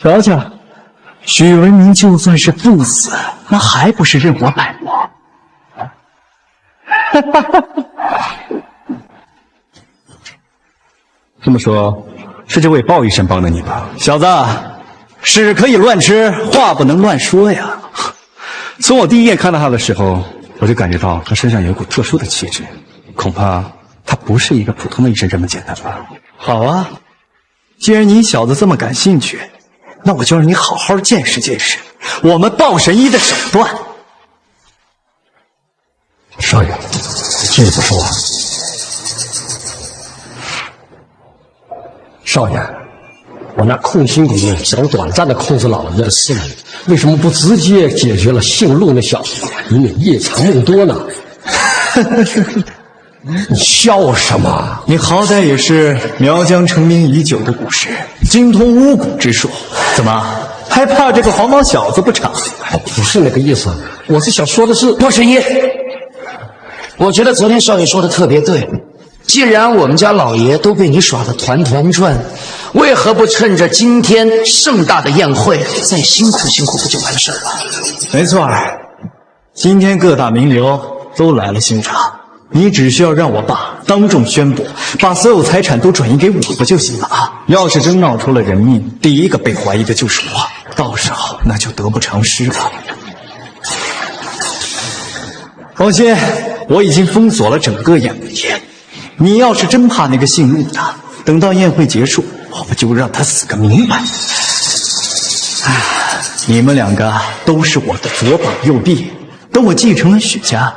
瞧瞧，许文明就算是不死，那还不是任我摆布？这么说，是这位鲍医生帮了你吧？小子，屎可以乱吃，话不能乱说呀。从我第一眼看到他的时候，我就感觉到他身上有股特殊的气质，恐怕他不是一个普通的医生这么简单吧？好啊，既然你小子这么感兴趣，那我就让你好好见识见识我们豹神医的手段。少爷，这不说。少爷，我那空心里面想短暂的控制老爷的思维，为什么不直接解决了姓陆那小子，以免夜长梦多呢？你笑什么？你好歹也是苗疆成名已久的古士，精通巫蛊之术，怎么还怕这个黄毛小子不成？不是那个意思，我是想说的是，莫神医，我觉得昨天少爷说的特别对。既然我们家老爷都被你耍得团团转，为何不趁着今天盛大的宴会，再辛苦辛苦不就完事儿了？没错，今天各大名流都来了新场，你只需要让我爸当众宣布，把所有财产都转移给我不就行了啊？要是真闹出了人命，第一个被怀疑的就是我，到时候那就得不偿失了。放心，我已经封锁了整个宴会厅。你要是真怕那个姓陆的，等到宴会结束，我不就让他死个明白。你们两个都是我的左膀右臂，等我继承了许家，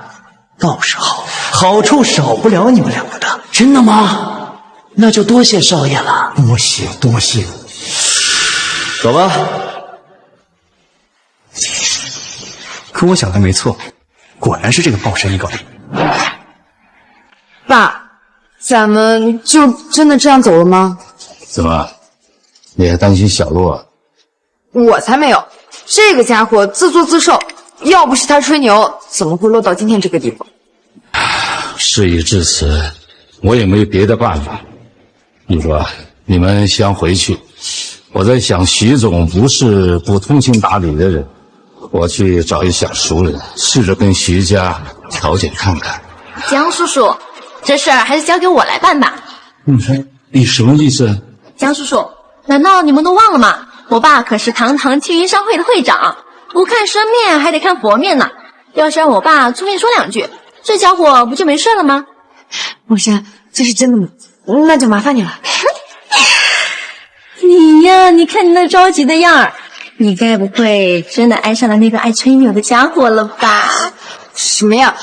到时候好处少不了你们两个的。真的吗？那就多谢少爷了。多谢多谢。走吧。可我想的没错，果然是这个豹神医搞的。爸，咱们就真的这样走了吗？怎么，你还担心小陆啊？我才没有，这个家伙自作自受，要不是他吹牛，怎么会落到今天这个地步？事已至此，我也没别的办法。你说，你们先回去。我在想，徐总不是不通情达理的人，我去找一下熟人，试着跟徐家调解看看。江叔叔，这事儿还是交给我来办吧。你什么意思？江叔叔，难道你们都忘了吗？我爸可是堂堂青云商会的会长，不看生面还得看佛面呢。要是让我爸出面说两句，这家伙不就没事了吗？莫山，这是真的吗？那就麻烦你了。你呀，你看你那着急的样儿，你该不会真的爱上了那个爱吹牛的家伙了吧？什么呀？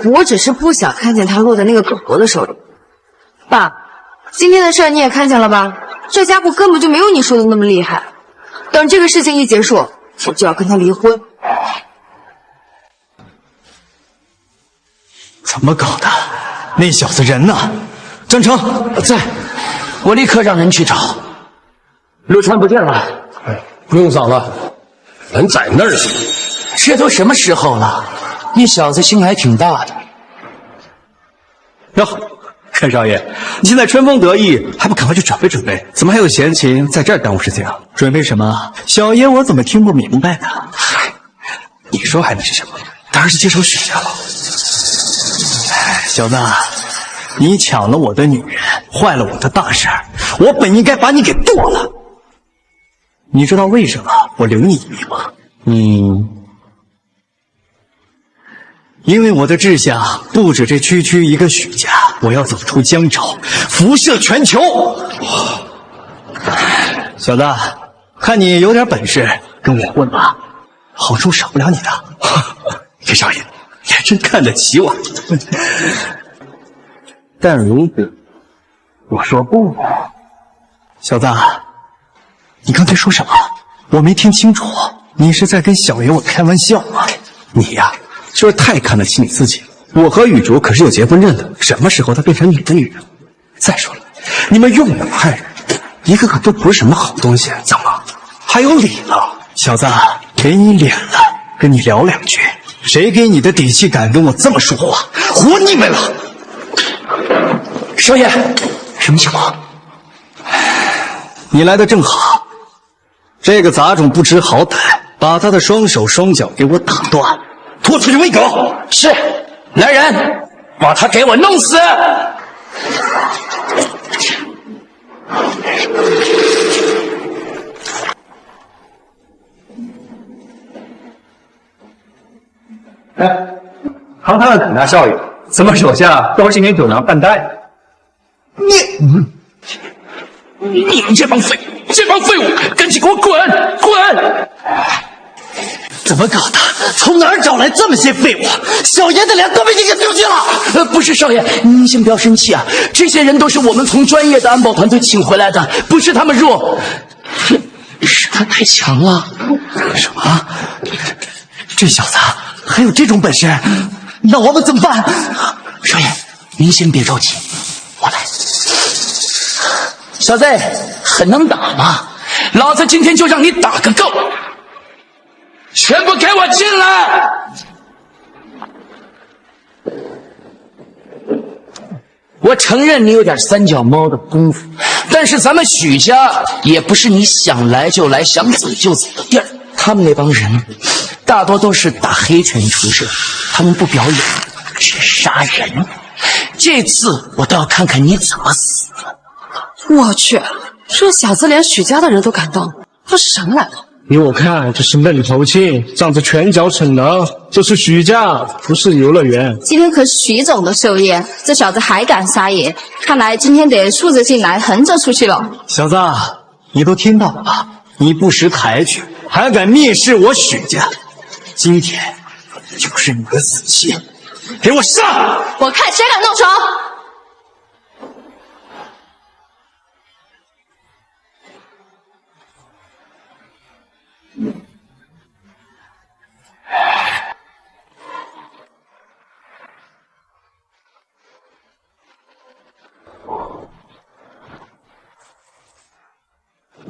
我只是不想看见他落在那个狗狗的手里。爸，今天的事儿你也看见了吧？这家伙根本就没有你说的那么厉害。等这个事情一结束，我就要跟他离婚。怎么搞的？那小子人呢？张成在，我立刻让人去找。陆川不见了，不用找了，人在那儿。这都什么时候了？你小子心还挺大的。哟，看少爷，你现在春风得意，还不赶快去准备准备？怎么还有闲情在这儿耽误事情？准备什么？小爷我怎么听不明白呢？嗨，你说还能是什么？当然是接手许家了。小子，你抢了我的女人，坏了我的大事儿，我本应该把你给剁了。你知道为什么我留你一命吗？因为我的志向不止这区区一个许家，我要走出江州，辐射全球。小子，看你有点本事，跟我混吧，好处少不了你的。裴少爷，你还真看得起我。但如果我说不，小子，你刚才说什么？我没听清楚。你是在跟小爷我开玩笑吗？你呀，就是太看得起你自己了。我和雨竹可是有结婚证的，什么时候她变成你的女人？再说了，你们用人害人，一个个都不是什么好东西，怎么还有理了？小子，给你脸了，跟你聊两句。谁给你的底气敢跟我这么说话？活腻歪了！少爷，什么情况？你来的正好，这个杂种不知好歹，把他的双手双脚给我打断，拖出去喂狗。是，来人，把他给我弄死！堂堂的肯大少爷，怎么手下都是些酒囊饭袋？你们这帮废物，赶紧给我滚！滚！怎么搞的？从哪儿找来这么些废物？小爷的脸都被你给丢尽了！不是少爷，您先不要生气啊，这些人都是我们从专业的安保团队请回来的，不是他们弱，是他太强了。什么？这小子还有这种本事？那我们怎么办？少爷，您先别着急，我来。小子，很能打吗？老子今天就让你打个够！全部给我进来！我承认你有点三脚猫的功夫，但是咱们许家也不是你想来就来、想走就走的地儿。他们那帮人大多都是打黑拳出身，他们不表演，只杀人。这次我倒要看看你怎么死。我去，这小子连许家的人都敢动，他是什么来头？依我看，这是闷头青，仗着拳脚逞能。这是许家，不是游乐园。今天可是许总的寿宴，这小子还敢撒野，看来今天得竖着进来，横着出去了。小子，你都听到了吧？你不识抬举，还敢蔑视我许家，今天就是你的死期！给我上！我看谁敢动手！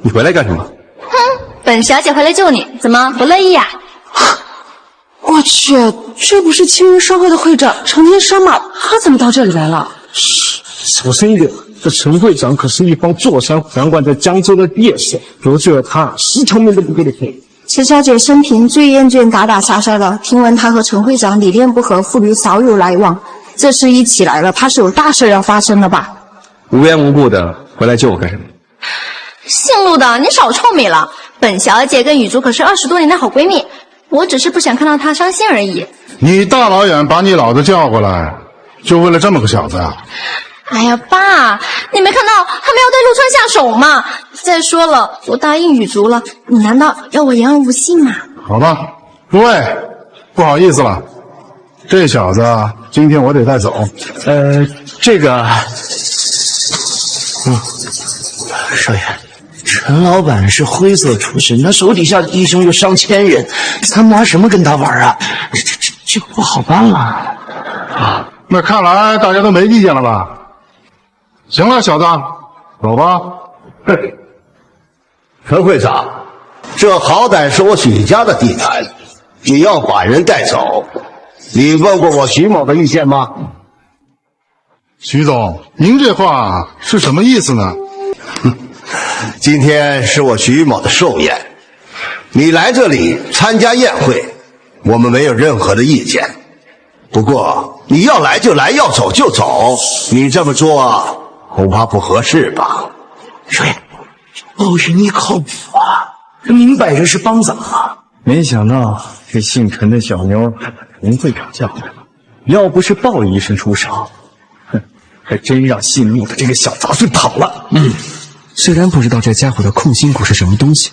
你回来干什么？哼，本小姐回来救你，怎么不乐意呀？我去，这不是青云商会的会长程天山吗？他怎么到这里来了？小声一点，这陈会长可是一方坐山掌管在江州的烈士，得罪了他，10条命都不给你赔。池小姐生平最厌倦打打杀杀的，听闻她和陈会长理念不合，父女少有来往。这事一起来了，怕是有大事要发生了吧？无缘无故的回来救我干什么？姓陆的，你少臭美了。本小姐跟雨竹可是20多年的好闺蜜，我只是不想看到她伤心而已。你大老远把你老子叫过来，就为了这么个小子啊？哎呀，爸，你没看到他们要对陆川下手吗？再说了，我答应雨竹了，你难道要我言而无信吗？好吧，诸位，不好意思了，这小子今天我得带走。这个，少爷，陈老板是灰色出身，他手底下的弟兄有上千人，咱拿什么跟他玩啊？这不好办了啊！那看来大家都没意见了吧？行了，小子，走吧。陈会长，这好歹是我许家的地盘，你要把人带走，你问过我许某的意见吗？徐总，您这话是什么意思呢？今天是我徐某的寿宴，你来这里参加宴会，我们没有任何的意见。不过你要来就来，要走就走，你这么做恐怕不合适吧？少爷，报人也靠谱啊，这明摆着是帮咱啊！没想到这姓陈的小妞还把陈会长叫来了，要不是鲍医生出手，还真让姓陆的这个小杂碎跑了。虽然不知道这家伙的控心骨是什么东西，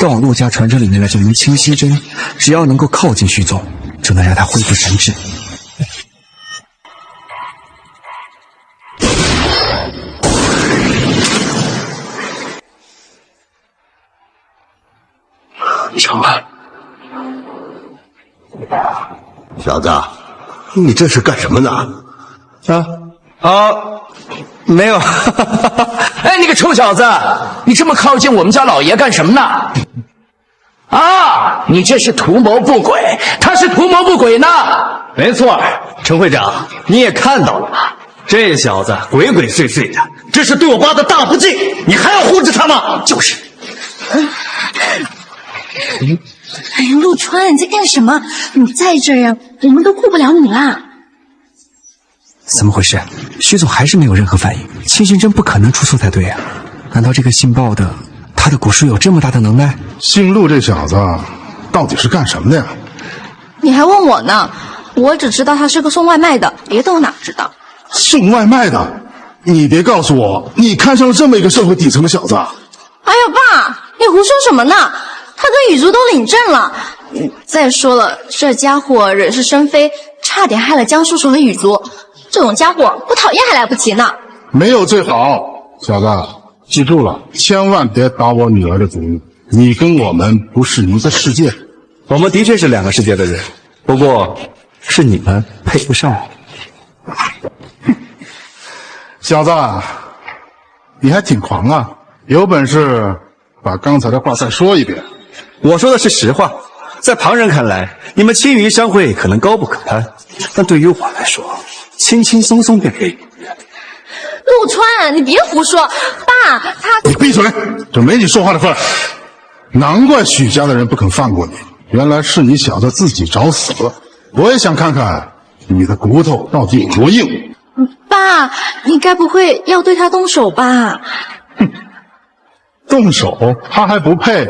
但往陆家传承里面的这门清溪针，只要能够靠近徐总，就能让他恢复神智。成了，小子，你这是干什么呢？没有。哎，你个臭小子，你这么靠近我们家老爷干什么呢？啊，你这是图谋不轨，他是图谋不轨呢。没错，陈会长，你也看到了吧？这小子鬼鬼祟祟的，这是对我爸的大不敬，你还要护着他吗？就是。哎呀，陆川，你在干什么？你在这样，我们都顾不了你啦。怎么回事？徐总还是没有任何反应，清心针不可能出错才对啊！难道这个姓鲍的，他的蛊术有这么大的能耐？姓陆这小子到底是干什么的呀？你还问我呢？我只知道他是个送外卖的，别的我哪知道。送外卖的？你别告诉我，你看上了这么一个社会底层的小子。哎呀，爸，你胡说什么呢？他跟雨竹都领证了。再说了，这家伙惹是生非，差点害了江叔叔和雨竹。这种家伙不讨厌还来不及呢。没有最好，小子，记住了，千万别打我女儿的主意。你跟我们不是一个世界。我们的确是两个世界的人，不过是你们配不上我。小子，你还挺狂啊！有本事把刚才的话再说一遍。我说的是实话，在旁人看来，你们青云相会可能高不可攀，但对于我来说，轻轻松松便可以。陆川，你别胡说，爸，他……你闭嘴，这没你说话的份儿。难怪许家的人不肯放过你，原来是你小子自己找死。我也想看看你的骨头到底有多硬。爸，你该不会要对他动手吧？动手他还不配。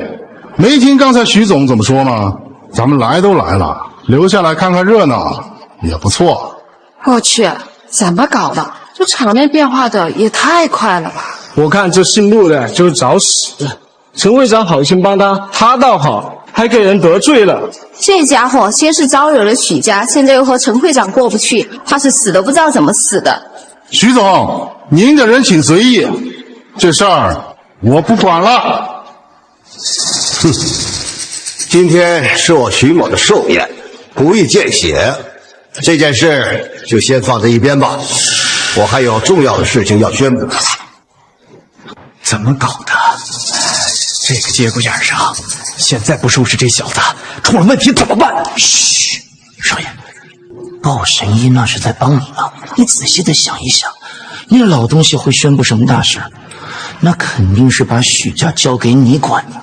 没听刚才徐总怎么说吗？咱们来都来了，留下来看看热闹也不错。我去，怎么搞的？这场面变化的也太快了吧！我看这姓陆的就是找死。陈会长好心帮他，他倒好，还给人得罪了。这家伙先是招惹了许家，现在又和陈会长过不去，他是死都不知道怎么死的。徐总，您的人请随意，这事儿我不管了。哼，今天是我徐某的寿宴，不宜见血，这件事就先放在一边吧。我还有重要的事情要宣布。怎么搞的？这个节骨眼上，现在不收拾这小子，出了问题怎么办？嘘，少爷，鲍神医那是在帮你呢。你仔细的想一想，你老东西会宣布什么大事？那肯定是把许家交给你管的，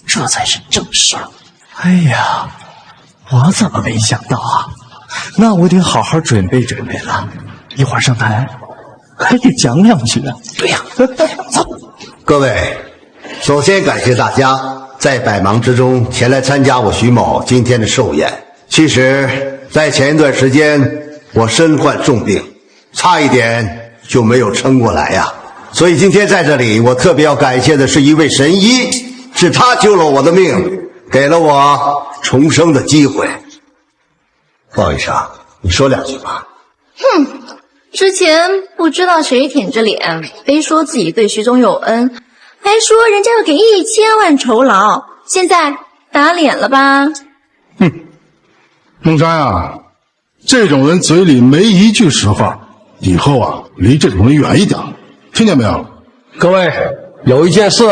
这才是正事儿。哎呀，我怎么没想到啊？那我得好好准备准备了，一会儿上台还得讲两句啊。对呀，走。各位，首先感谢大家在百忙之中前来参加我徐某今天的寿宴。其实，在前一段时间，我身患重病，差一点就没有撑过来呀。所以今天在这里，我特别要感谢的是一位神医，是他救了我的命，给了我重生的机会。鲍医生，你说两句吧。哼，之前不知道谁舔着脸，非说自己对徐总有恩，还说人家要给1000万酬劳，现在打脸了吧？哼，孟山啊，这种人嘴里没一句实话，以后啊离这种人远一点，听见没有？各位，有一件事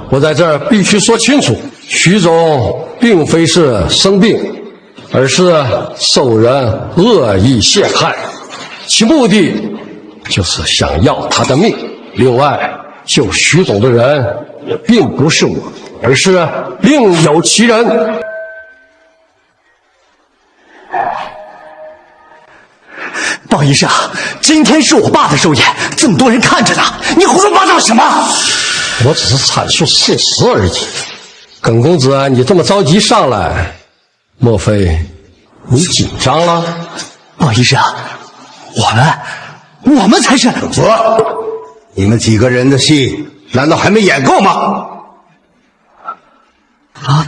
我在这儿必须说清楚，徐总并非是生病，而是受人恶意陷害，其目的就是想要他的命。另外，救徐总的人也并不是我，而是另有其人。鲍医生，今天是我爸的寿宴，这么多人看着呢，你胡说八道什么？我只是阐述事实而已。耿公子，你这么着急上来，莫非你紧张了？鲍医生，我们才是。你们几个人的戏难道还没演够吗？啊，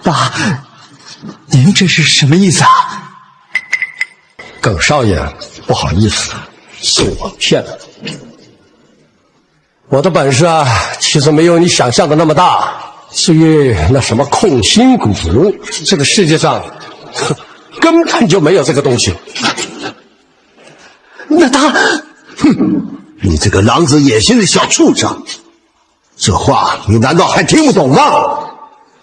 爸，您这是什么意思啊？耿少爷，不好意思，是我骗了你。我的本事啊，其实没有你想象的那么大。至于那什么控心骨，这个世界上根本就没有这个东西。那他，哼，你这个狼子野心的小畜生，这话你难道还听不懂吗？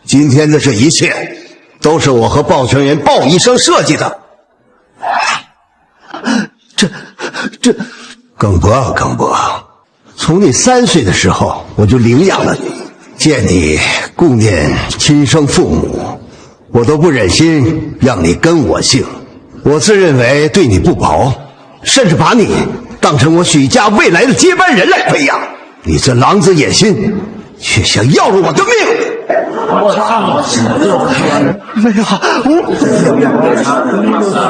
今天的这一切都是我和鲍全元鲍医生设计的。这，耿博，从你3岁的时候我就领养了你，见你顾念亲生父母，我都不忍心让你跟我姓。我自认为对你不薄，甚至把你当成我许家未来的接班人来培养。你这狼子野心，却想要了我的命！没有，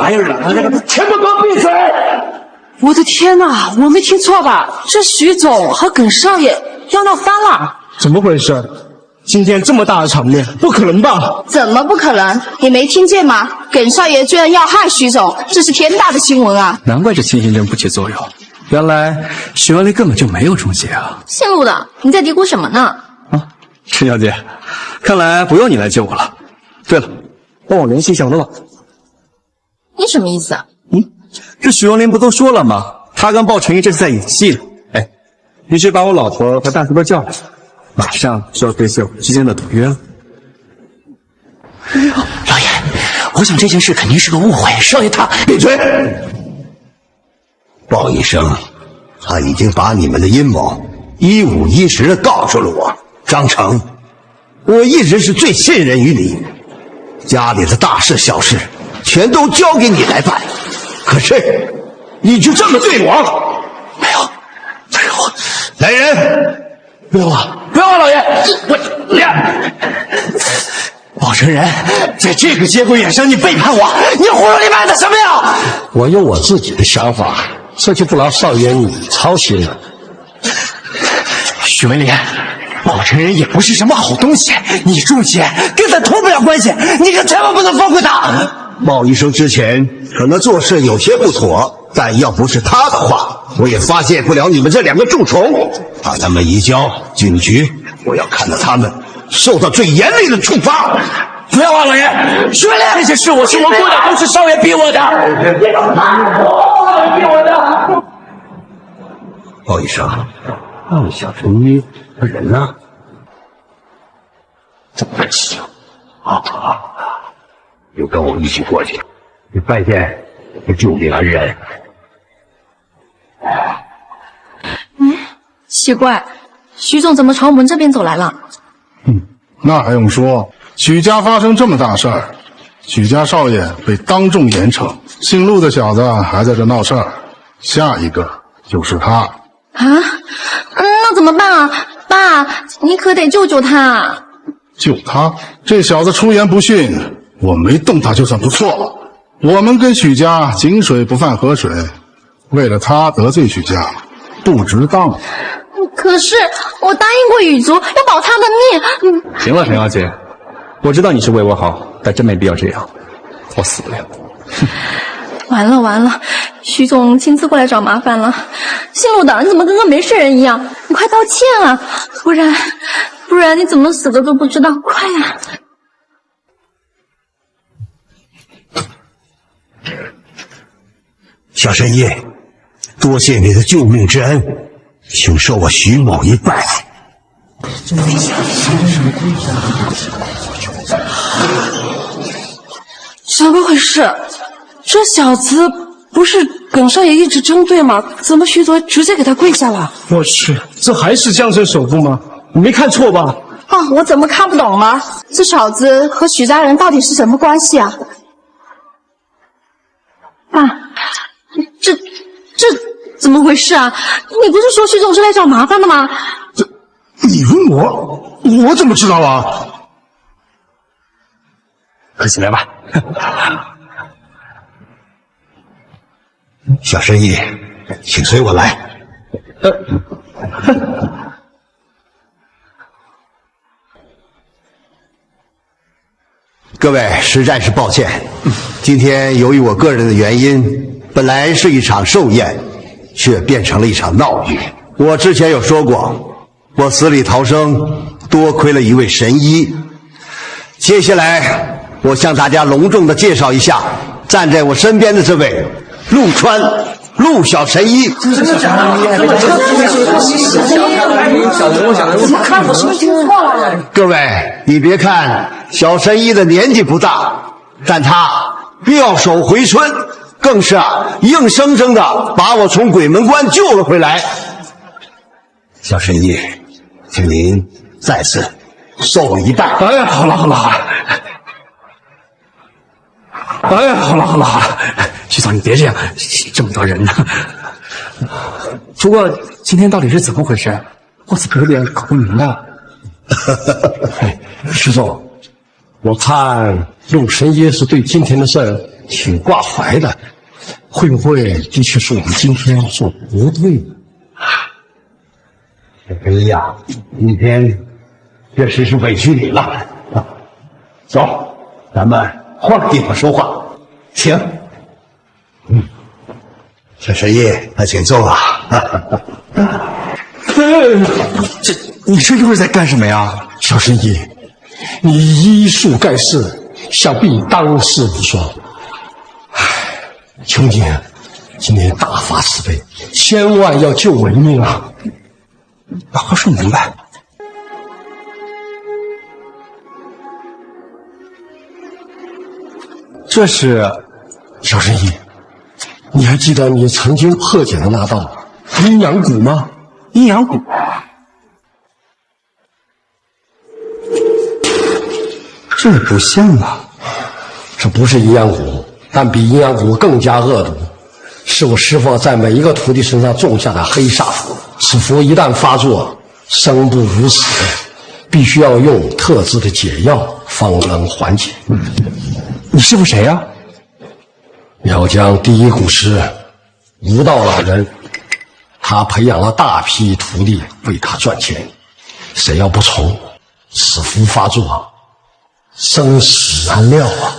还有人，全部给我闭嘴！我的天哪，我没听错吧？这徐总和耿少爷要闹翻了？怎么回事？今天这么大的场面，不可能吧？怎么不可能？你没听见吗？耿少爷居然要害徐总，这是天大的新闻啊！难怪这清醒针不起作用，原来许文丽根本就没有中邪啊！姓陆的，你在嘀咕什么呢？陈小姐，看来不用你来救我了。对了，帮我联系一下我的老婆。你什么意思啊？这许文林不都说了吗？他跟鲍晨一这是在演戏呢。哎，你去把我老婆和大叔都叫来，马上就要兑现我们之间的赌约了。老爷，我想这件事肯定是个误会。少爷他闭嘴！鲍医生，他已经把你们的阴谋一五一十的告诉了我。张成，我一直是最信任于你，家里的大事小事全都交给你来办，可是你就这么对我？没有，来人，不用啊，不用啊，老爷，鲍成仁，在这个节骨眼上你背叛我，你葫芦里卖的什么药？我有我自己的想法，这就不劳少爷你操心了。许文林，鲍成仁也不是什么好东西，你中邪跟他脱不了关系，你可千万不能放过他。鲍医生之前可能做事有些不妥，但要不是他的话，我也发现不了你们这两个蛀虫。把他们移交警局，我要看到他们受到最严厉的处罚。不要啊，老爷！许文林，这些事我是无辜的，都是少爷逼我的。逼我的。鲍医生，那小陈一他人呢？这么急啊！就跟我一起过去，去拜见这救命恩人。奇怪，徐总怎么朝我们这边走来了？那还用说？许家发生这么大事儿，许家少爷被当众严惩，姓陆的小子还在这闹事儿，下一个就是他。啊，那怎么办啊？爸，你可得救救他。就他这小子出言不逊，我没动他就算不错了。我们跟许家井水不犯河水，为了他得罪许家，不值当。可是我答应过雨竹要保他的命。行了，陈小姐，我知道你是为我好，但真没必要这样。我死不了。完了完了，徐总亲自过来找麻烦了。姓陆的，你怎么跟个没事人一样？你快道歉啊，不然你怎么死的都不知道。快呀！小神医，多谢你的救命之恩，请受我徐某一拜。怎么回事？这小子不是耿少爷一直针对吗？怎么徐总直接给他跪下了？我去，这还是江城首富吗？你没看错吧？我怎么看不懂了？这小子和许家人到底是什么关系啊？爸，这怎么回事啊？你不是说徐总是来找麻烦的吗？你问我怎么知道啊？快起来吧。小神医，请随我来。各位，实在是抱歉，今天由于我个人的原因，本来是一场寿宴，却变成了一场闹剧。我之前有说过，我死里逃生，多亏了一位神医。接下来，我向大家隆重的介绍一下，站在我身边的这位陆川。陆小神医，怎么看我是不是听错了？各位，你别看小神医的年纪不大，但他妙手回春，更是硬生生的把我从鬼门关救了回来。小神医，请您再次受我一拜。哎呀，好了，哎呀，好了，徐总，你别这样，这么多人呢。不过今天到底是怎么回事？我怎么有点搞不明白了。徐总，我看陆神医是对今天的事儿挺挂怀的，会不会的确是我们今天做不对呢？小飞呀，今天确实是委屈你了。走，咱们换个地方说话，请。小神医，那请坐啊。你这又是在干什么呀？小神医，你医术盖世，想必你当世无双。求你今天大发慈悲，千万要救我一命啊！把话说明白。这是小神医，你还记得你曾经破解的那道阴阳蛊吗？阴阳蛊？这不像啊！这不是阴阳蛊，但比阴阳蛊更加恶毒，是我师父在每一个徒弟身上种下的黑煞符。此符一旦发作，生不如死，必须要用特制的解药方能缓解。你师父谁呀？苗疆第一古师吴道老人，他培养了大批徒弟为他赚钱，谁要不从，此符发作，生死难料啊！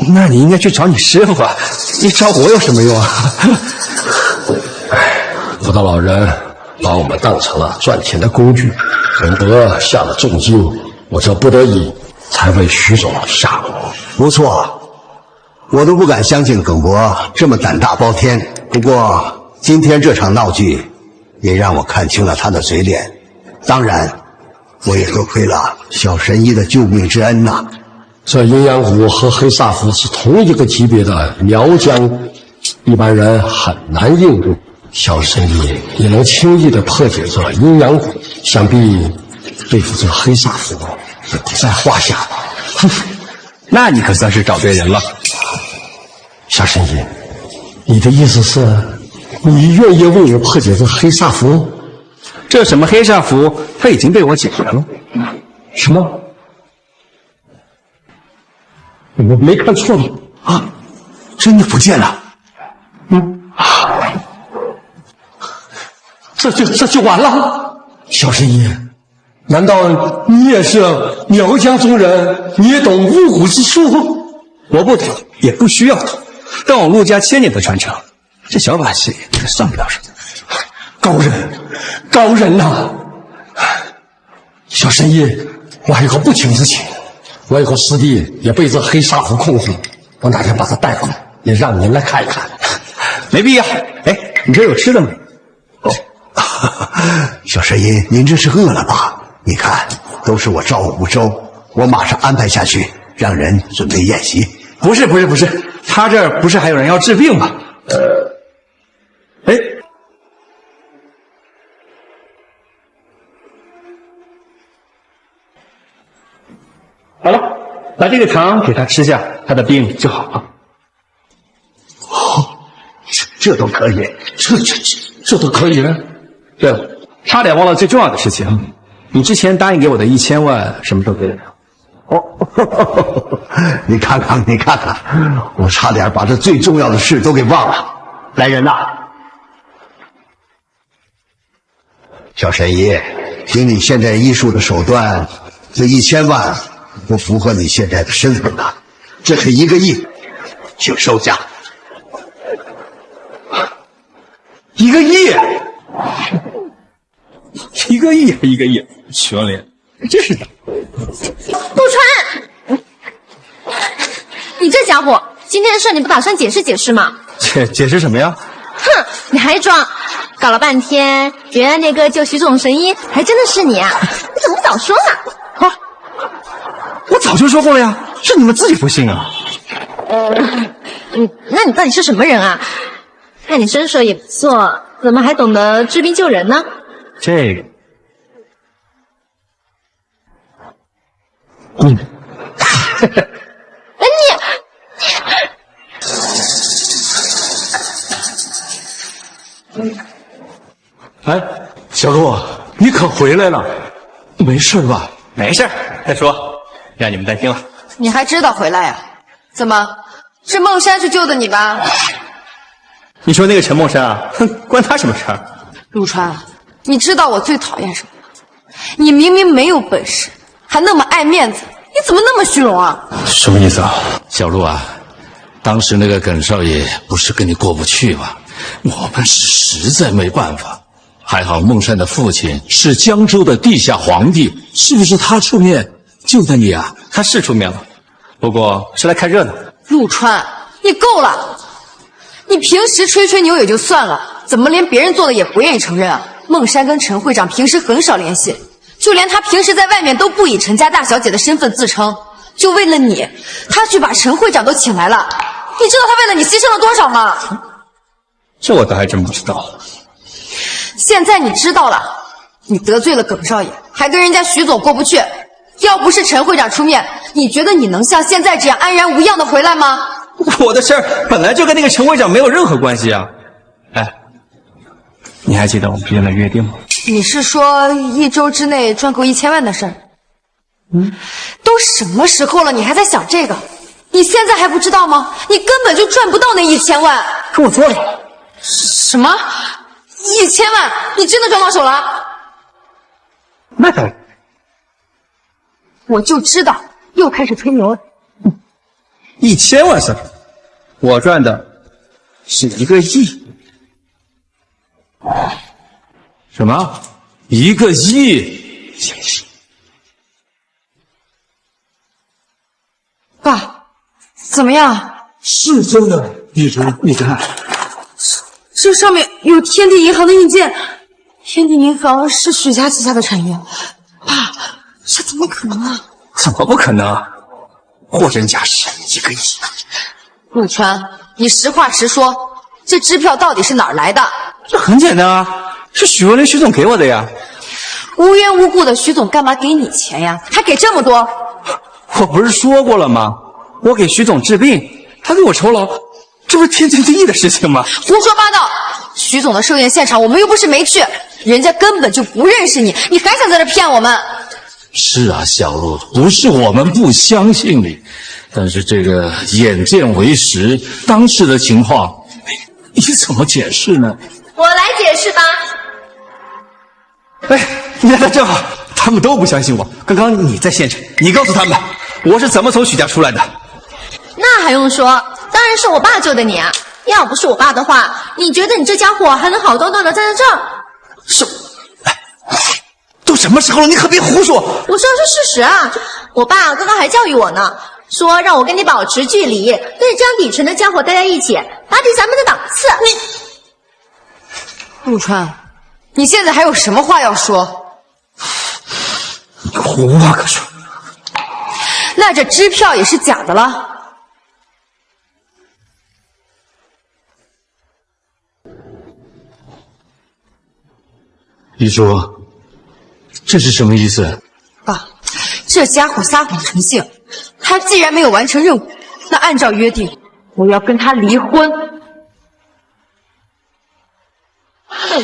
那你应该去找你师父啊，你找我有什么用啊？吴道老人把我们当成了赚钱的工具，耿博下了重金，我这不得已才为徐总下谋。不错，我都不敢相信耿博这么胆大包天。不过今天这场闹剧也让我看清了他的嘴脸。当然，我也多亏了小神医的救命之恩呐。这阴阳蛊和黑煞符是同一个级别的苗疆，一般人很难应对。小神医，你能轻易地破解这阴阳蛊，想必对付这黑煞符也不在话下吧？哼，那你可算是找对人了。小神医，你的意思是，你愿意为我破解这黑煞符？这什么黑煞符，它已经被我解决了。什么？我没看错吧？啊，真的不见了。这就完了。小神医，难道你也是苗疆中人？你也懂巫蛊之术？我不懂，也不需要懂。但我陆家1000年的传承，这小把戏也算不了什么。高人呐！小神医，我还有个不情之请，我有个师弟也被这黑煞符控制，我哪天把他带回来，也让您来看一看。没必要。哎，你这有吃的没？哦，小神医，您这是饿了吧？你看，都是我照顾不周，我马上安排下去，让人准备宴席。不是，他这儿不是还有人要治病吗？哎，好了，把这个糖给他吃下，他的病就好了。哦，这都可以，这都可以。对了，差点忘了最重要的事情，你之前答应给我的1000万什么时候给的？哦，你看看，我差点把这最重要的事都给忘了。来人呐！小神医，凭你现在医术的手段，这1000万不符合你现在的身份呐。这是1个亿，请收下。1个亿，1个亿，1个亿，熊脸，真是的。陆川，你这家伙，今天的事你不打算解释解释吗？解释什么呀？哼，你还装？搞了半天，原来那个救徐总神医还真的是你啊！你怎么不早说呢？啊，我早就说过了呀，是你们自己不信啊。那你到底是什么人啊？看你身手也不错，怎么还懂得治病救人呢？这个，哎，小陆，你可回来了，没事吧？没事，再说，让你们担心了。你还知道回来呀？怎么，是孟山去救的你吧？你说那个陈梦山啊，哼，关他什么事儿？陆川，你知道我最讨厌什么吗？你明明没有本事，还那么爱面子，你怎么那么虚荣啊？什么意思啊？小陆啊，当时那个耿少爷不是跟你过不去吗？我们是实在没办法。还好孟山的父亲是江州的地下皇帝，是不是他出面救的你啊？他是出面了，不过是来看热闹。陆川，你够了！你平时吹吹牛也就算了，怎么连别人做的也不愿意承认啊？孟山跟陈会长平时很少联系，就连他平时在外面都不以陈家大小姐的身份自称，就为了你，他去把陈会长都请来了。你知道他为了你牺牲了多少吗？这我倒还真不知道。现在你知道了，你得罪了耿少爷，还跟人家徐总过不去。要不是陈会长出面，你觉得你能像现在这样安然无恙的回来吗？我的事儿本来就跟那个陈会长没有任何关系啊！哎，你还记得我们之间的约定吗？你是说1周之内赚够1000万的事儿？都什么时候了，你还在想这个？你现在还不知道吗？你根本就赚不到那1000万。可我做了。什么？1000万？你真的赚到手了？那当然。我就知道，又开始吹牛了。1000万算什么？我赚的是1个亿。什么？1个亿？爸，怎么样？是真的，玉竹，你看，这上面有天地银行的印鉴，天地银行是许家旗下的产业。爸，这怎么可能啊？怎么不可能啊？货真价实，1个亿。陆川，你实话实说，这支票到底是哪儿来的？这很简单啊，是许文林徐总给我的呀。无缘无故的徐总干嘛给你钱呀？还给这么多？我不是说过了吗？我给徐总治病，他给我酬劳，这不是天经地义的事情吗？胡说八道！徐总的寿宴现场我们又不是没去，人家根本就不认识你，你还想在这骗我们？是啊，小陆，不是我们不相信你，但是这个眼见为实，当时的情况，你怎么解释呢？我来解释吧。哎，你来的正好，他们都不相信我。刚刚你在现场，你告诉他们我是怎么从许家出来的。那还用说，当然是我爸救的你啊！要不是我爸的话，你觉得你这家伙还能好端端的站在这儿？是，都什么时候了，你可别胡说！我说的是事实啊！我爸刚刚还教育我呢，说让我跟你保持距离，跟这样底层的家伙待在一起，打低咱们的档次。陆川，你现在还有什么话要说？无话可说。那这支票也是假的了。玉竹，这是什么意思？爸，这家伙撒谎成性，他既然没有完成任务，那按照约定，我要跟他离婚。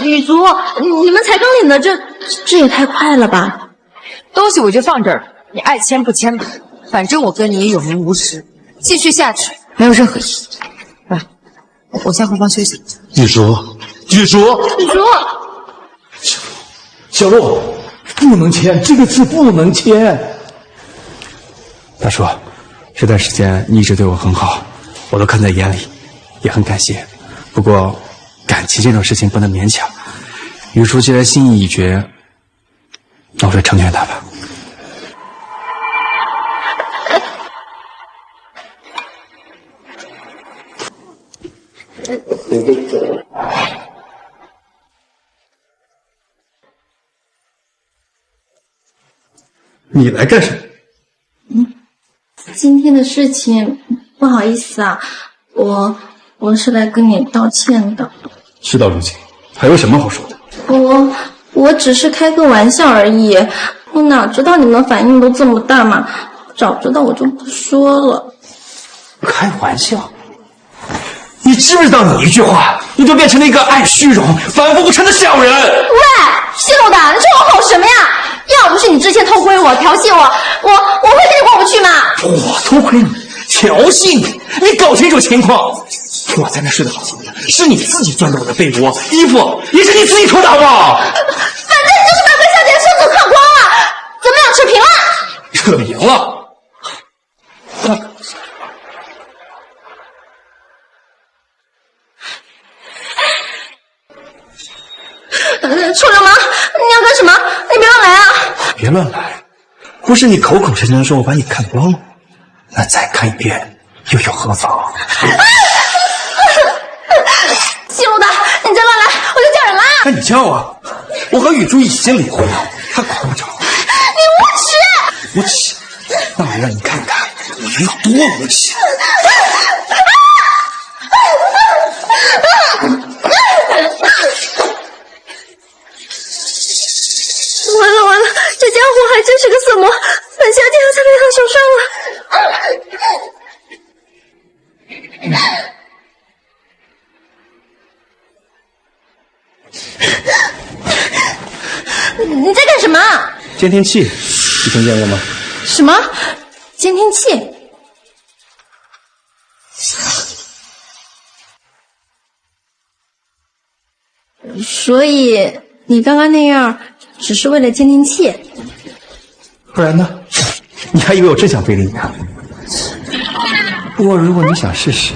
雨竹，你们才刚领的，这也太快了吧？东西我就放这儿，你爱签不签吧，反正我跟你也有名无实，继续下去没有任何意义。来，我先回房休息。玉竹，玉竹，雨竹。小陆，不能签，这个字不能签。大叔，这段时间你一直对我很好，我都看在眼里，也很感谢。不过，感情这种事情不能勉强。于叔既然心意已决，那我就成全他吧。你来干什么？今天的事情不好意思啊，我是来跟你道歉的。事到如今，还有什么好说的？我只是开个玩笑而已，我哪知道你们反应都这么大嘛，早知道我就不说了。开玩笑？你知不知道你一句话，你就变成了一个爱虚荣、反复不成的小人？喂，姓陆的，你说我吼什么呀？要不是你之前偷窥我、调戏我，我会跟你过不去吗？我偷窥你，前调戏你，你搞清楚情况。我在那睡得好好的，是你自己钻到我的被窝，衣服也是你自己脱的好不好？反正你就是把跟小姐的身子看光了，怎么样，扯平了？扯平了。臭流氓，你要干什么？你别乱来啊！别乱来，不是你口口声声说我把你看光了，那再看一遍又有何妨？姓陆的，你再乱来我就叫人啦！那你叫啊！我和雨珠已经离婚了，他管不着。你无耻！无耻！那我让你看看我人有多恶心！完了完了，这家伙还真是个色魔，本小姐要再被他手上了。你在干什么？监听器，你听见过吗？什么？监听器？所以你刚刚那样只是为了监听器？不然呢？你还以为我真想非礼你啊？不过如果你想试试，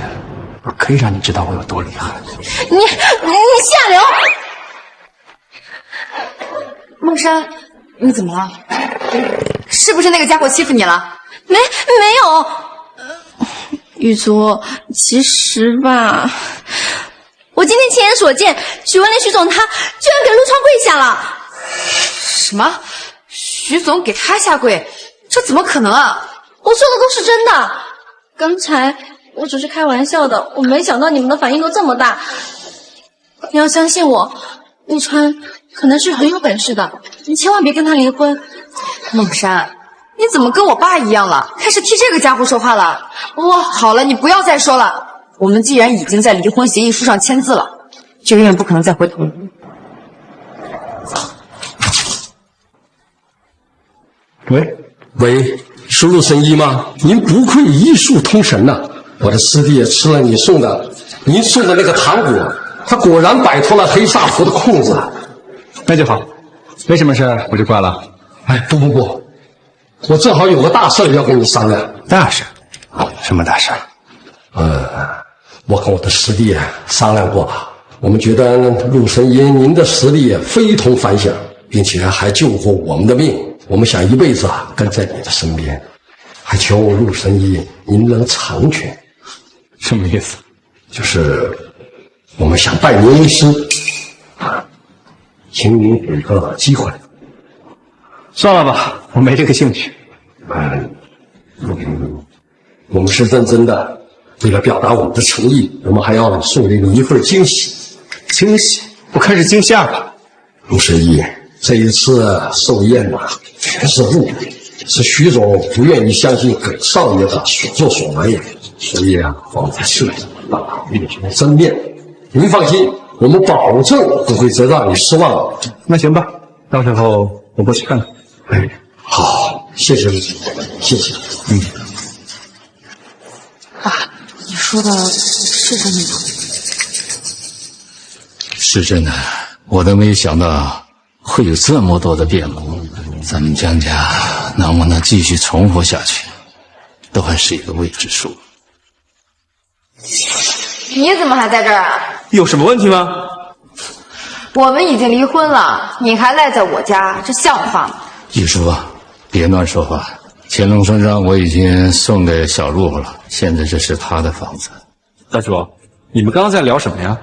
我可以让你知道我有多厉害。你下流！梦珊，你怎么了？是不是那个家伙欺负你了？没有。玉竹，其实吧，我今天亲眼所见，许文林许总他居然给陆川跪下了。什么？许总给他下跪？这怎么可能啊？我说的都是真的。刚才我只是开玩笑的，我没想到你们的反应都这么大。你要相信我，陆川可能是很有本事的，你千万别跟他离婚。梦珊，你怎么跟我爸一样了？开始替这个家伙说话了？好了，你不要再说了。我们既然已经在离婚协议书上签字了，就永远不可能再回头了。喂，是陆神医吗？您不愧医术通神呐！我的师弟也吃了您送的那个糖果，他果然摆脱了黑煞符的控制。那就好，没什么事我就挂了。哎，不，我正好有个大事要跟你商量。大事？什么大事？我跟我的师弟商量过了，我们觉得陆神医您的实力非同凡响，并且还救过我们的命，我们想一辈子跟在你的身边，还求陆神医您能成全。什么意思？就是我们想拜您为师，请您给个机会。算了吧，我没这个兴趣。我们是认真的，为了表达我们的诚意，我们还要送给你一份惊喜。惊喜？我看是惊吓吧。陆神医，这一次寿宴全是误会，是徐总不愿意相信葛少爷的所作所为，所以我们才设计让他露出真面目。您放心，我们保证不会再让你失望。那行吧，到时候我过去看看。好，谢谢陆总，谢谢。爸，你说的是真的吗？是真的，我都没想到会有这么多的变故。咱们江家能不能继续存活下去，都还是一个未知数。你怎么还在这儿啊？有什么问题吗？我们已经离婚了，你还赖在我家，这像话吗？玉叔，别乱说话。乾隆山庄我已经送给小陆了，现在这是他的房子。大叔，你们刚刚在聊什么呀？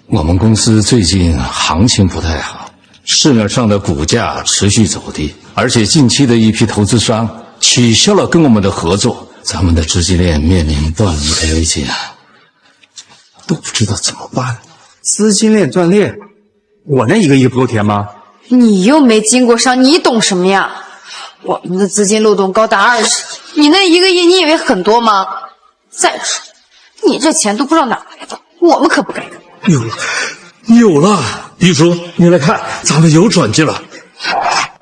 我们公司最近行情不太好，市面上的股价持续走低，而且近期的一批投资商取消了跟我们的合作，咱们的资金链面临断裂的危机，都不知道怎么办。资金链断裂，我那一个亿不够填吗？你又没经过商，你懂什么呀？我们的资金漏洞高达20，你那1个亿，你以为很多吗？再说，你这钱都不知道哪来的，我们可不敢用。有了，玉珠，你来看，咱们有转机了。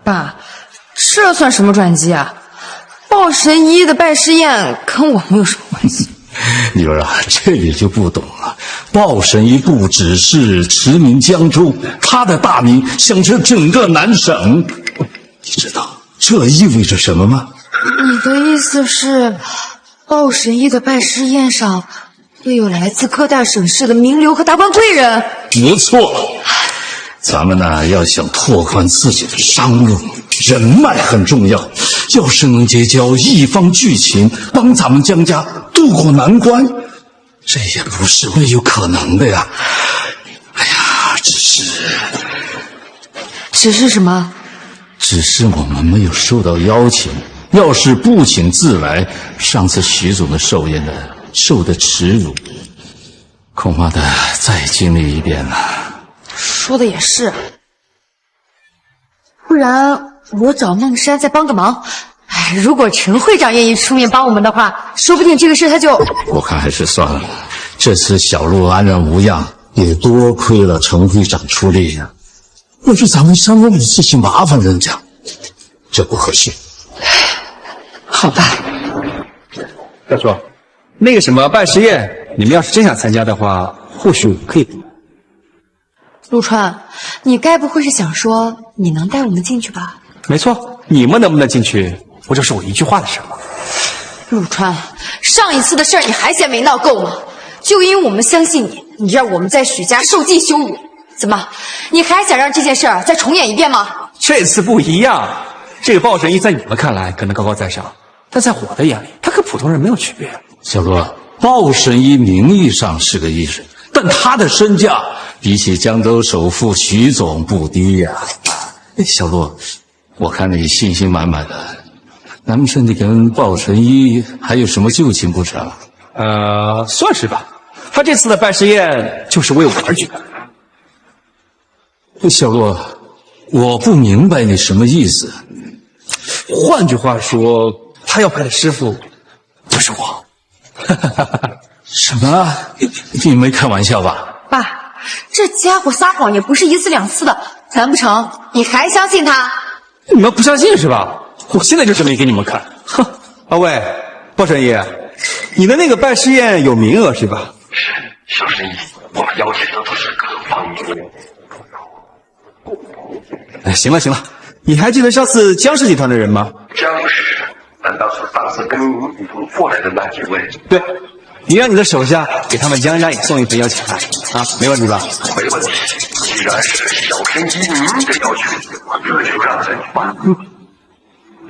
爸，这算什么转机啊？报神医的拜师宴跟我们有什么关系？女儿啊，这你就不懂了。鲍神医不只是驰名江州，他的大名响彻整个南省。你知道这意味着什么吗？你的意思是，报神医的拜师宴上会有来自各大省市的名流和达官贵人？不错，咱们呢要想拓宽自己的商路，人脉很重要。要是能结交一方巨秦，帮咱们江家渡过难关，这也不是没有可能的呀。哎呀，只是什么？只是我们没有受到邀请。要是不请自来，上次徐总的寿宴受的耻辱，恐怕得再经历一遍了。说的也是，不然我找孟山再帮个忙。哎，如果陈会长愿意出面帮我们的话，说不定这个事他就……我看还是算了。这次小路安然无恙，也多亏了陈会长出力呀。要是咱们商量的事情麻烦人家，这不合适。好吧，大叔，那个什么拜师宴，你们要是真想参加的话，或许可以。陆川，你该不会是想说你能带我们进去吧？没错，你们能不能进去，不就是我一句话的事吗？陆川，上一次的事儿你还嫌没闹够吗？就因为我们相信你，你让我们在许家受尽羞辱，怎么，你还想让这件事儿再重演一遍吗？这次不一样，这个鲍神医在你们看来可能高高在上，但在我的眼里，他跟普通人没有区别。小罗，鲍神医名义上是个医生，但他的身价比起江州首富徐总不低呀。小罗，我看你信心满满的，难不成你跟鲍神医还有什么旧情不成？算是吧。他这次的拜师宴就是为我而举办。小罗，我不明白你什么意思。换句话说，他要拜的师傅就是我。什么？你没开玩笑吧？爸，这家伙撒谎也不是一次两次的，难不成你还相信他？你们不相信是吧？我现在就证明给你们看。哼！啊喂，鲍神医，你的那个拜师宴有名额是吧？是，小神医，我们邀请的都是各方名流。哎，行了行了，你还记得上次江氏集团的人吗？江氏，难道是上次跟您一同过来的那几位？对，你让你的手下给他们江家也送一份邀请函啊，没问题吧？没问题。既然是小神医您的要求，这就让人办。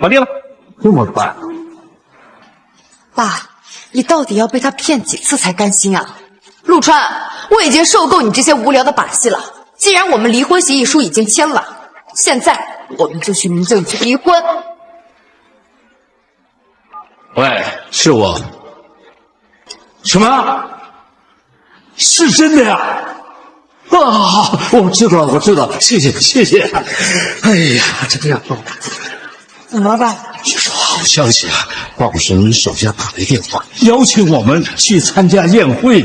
搞定了，这么办？爸，你到底要被他骗几次才甘心啊？陆川，我已经受够你这些无聊的把戏了。既然我们离婚协议书已经签了，现在我们就去民政局离婚。喂，是我。什么？是真的呀？啊，我知道了，我知道了，谢谢，谢谢。哎呀，这样，怎么了，爸？据说好消息啊，鲍神医手下打来电话，邀请我们去参加宴会。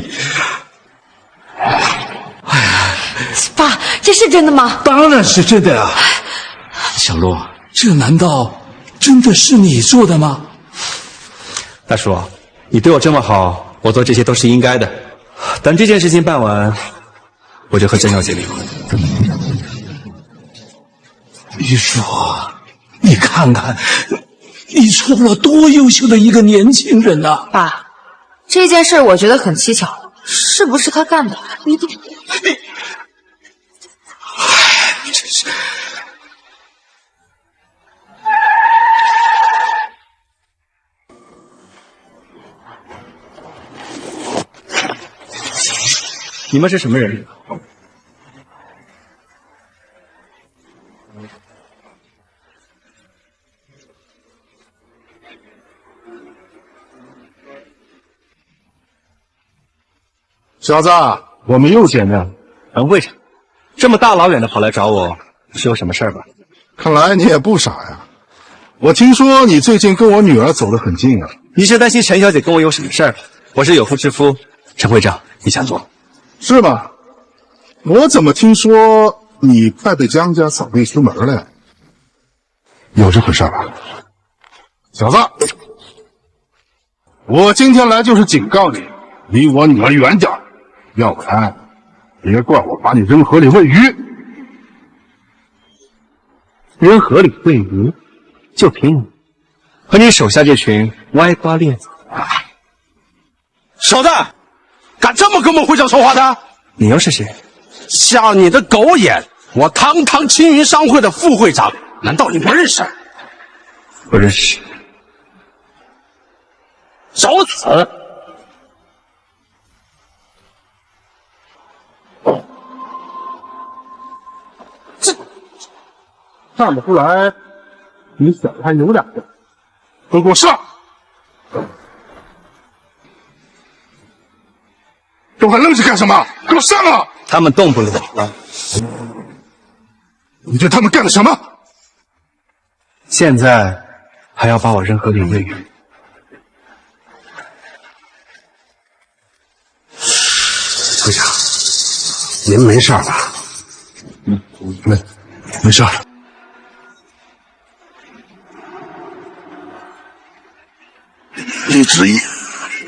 爸，这是真的吗？当然是真的呀。小罗，这难道真的是你做的吗？大叔，你对我这么好，我做这些都是应该的。等这件事情办完，我就和郑小姐离婚。玉树，你看看，你出了多优秀的一个年轻人呐！爸，这件事我觉得很蹊跷，是不是他干的？不一定。真是。你们是什么人？小子，我们又见面了。陈会长，这么大老远的跑来找我，是有什么事儿吧？看来你也不傻呀。我听说你最近跟我女儿走得很近啊。你是担心陈小姐跟我有什么事儿？我是有妇之夫。陈会长，你想做？是吗？我怎么听说你快被江家扫地出门了？有这回事吧？小子，我今天来就是警告你，离我女儿远点，要不然别怪我把你扔河里喂鱼。扔河里喂鱼，就凭你和你手下这群歪瓜裂枣，小子，敢这么跟我们会长说话的？你又是谁？瞎你的狗眼！我堂堂青云商会的副会长，难道你不认识？不认识。找死！看不出来，你小子还有两个，都给我上！都还愣着干什么？给我上啊！他们动不了了。你对他们干了什么？现在还要把我扔河里喂鱼？会长，您没事吧？没事。李志毅，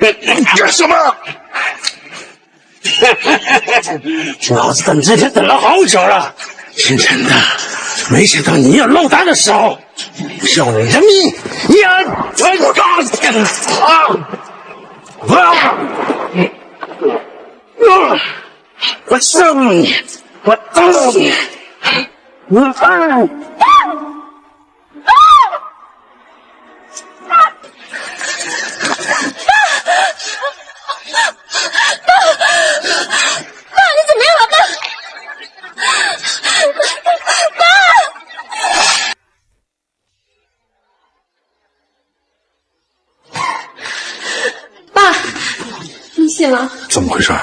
你干什么？老子等这天等了好久了，姓陈的，没想到你也落他的手，救你的命也全干我揍你，我揍你，醒了。怎么回事？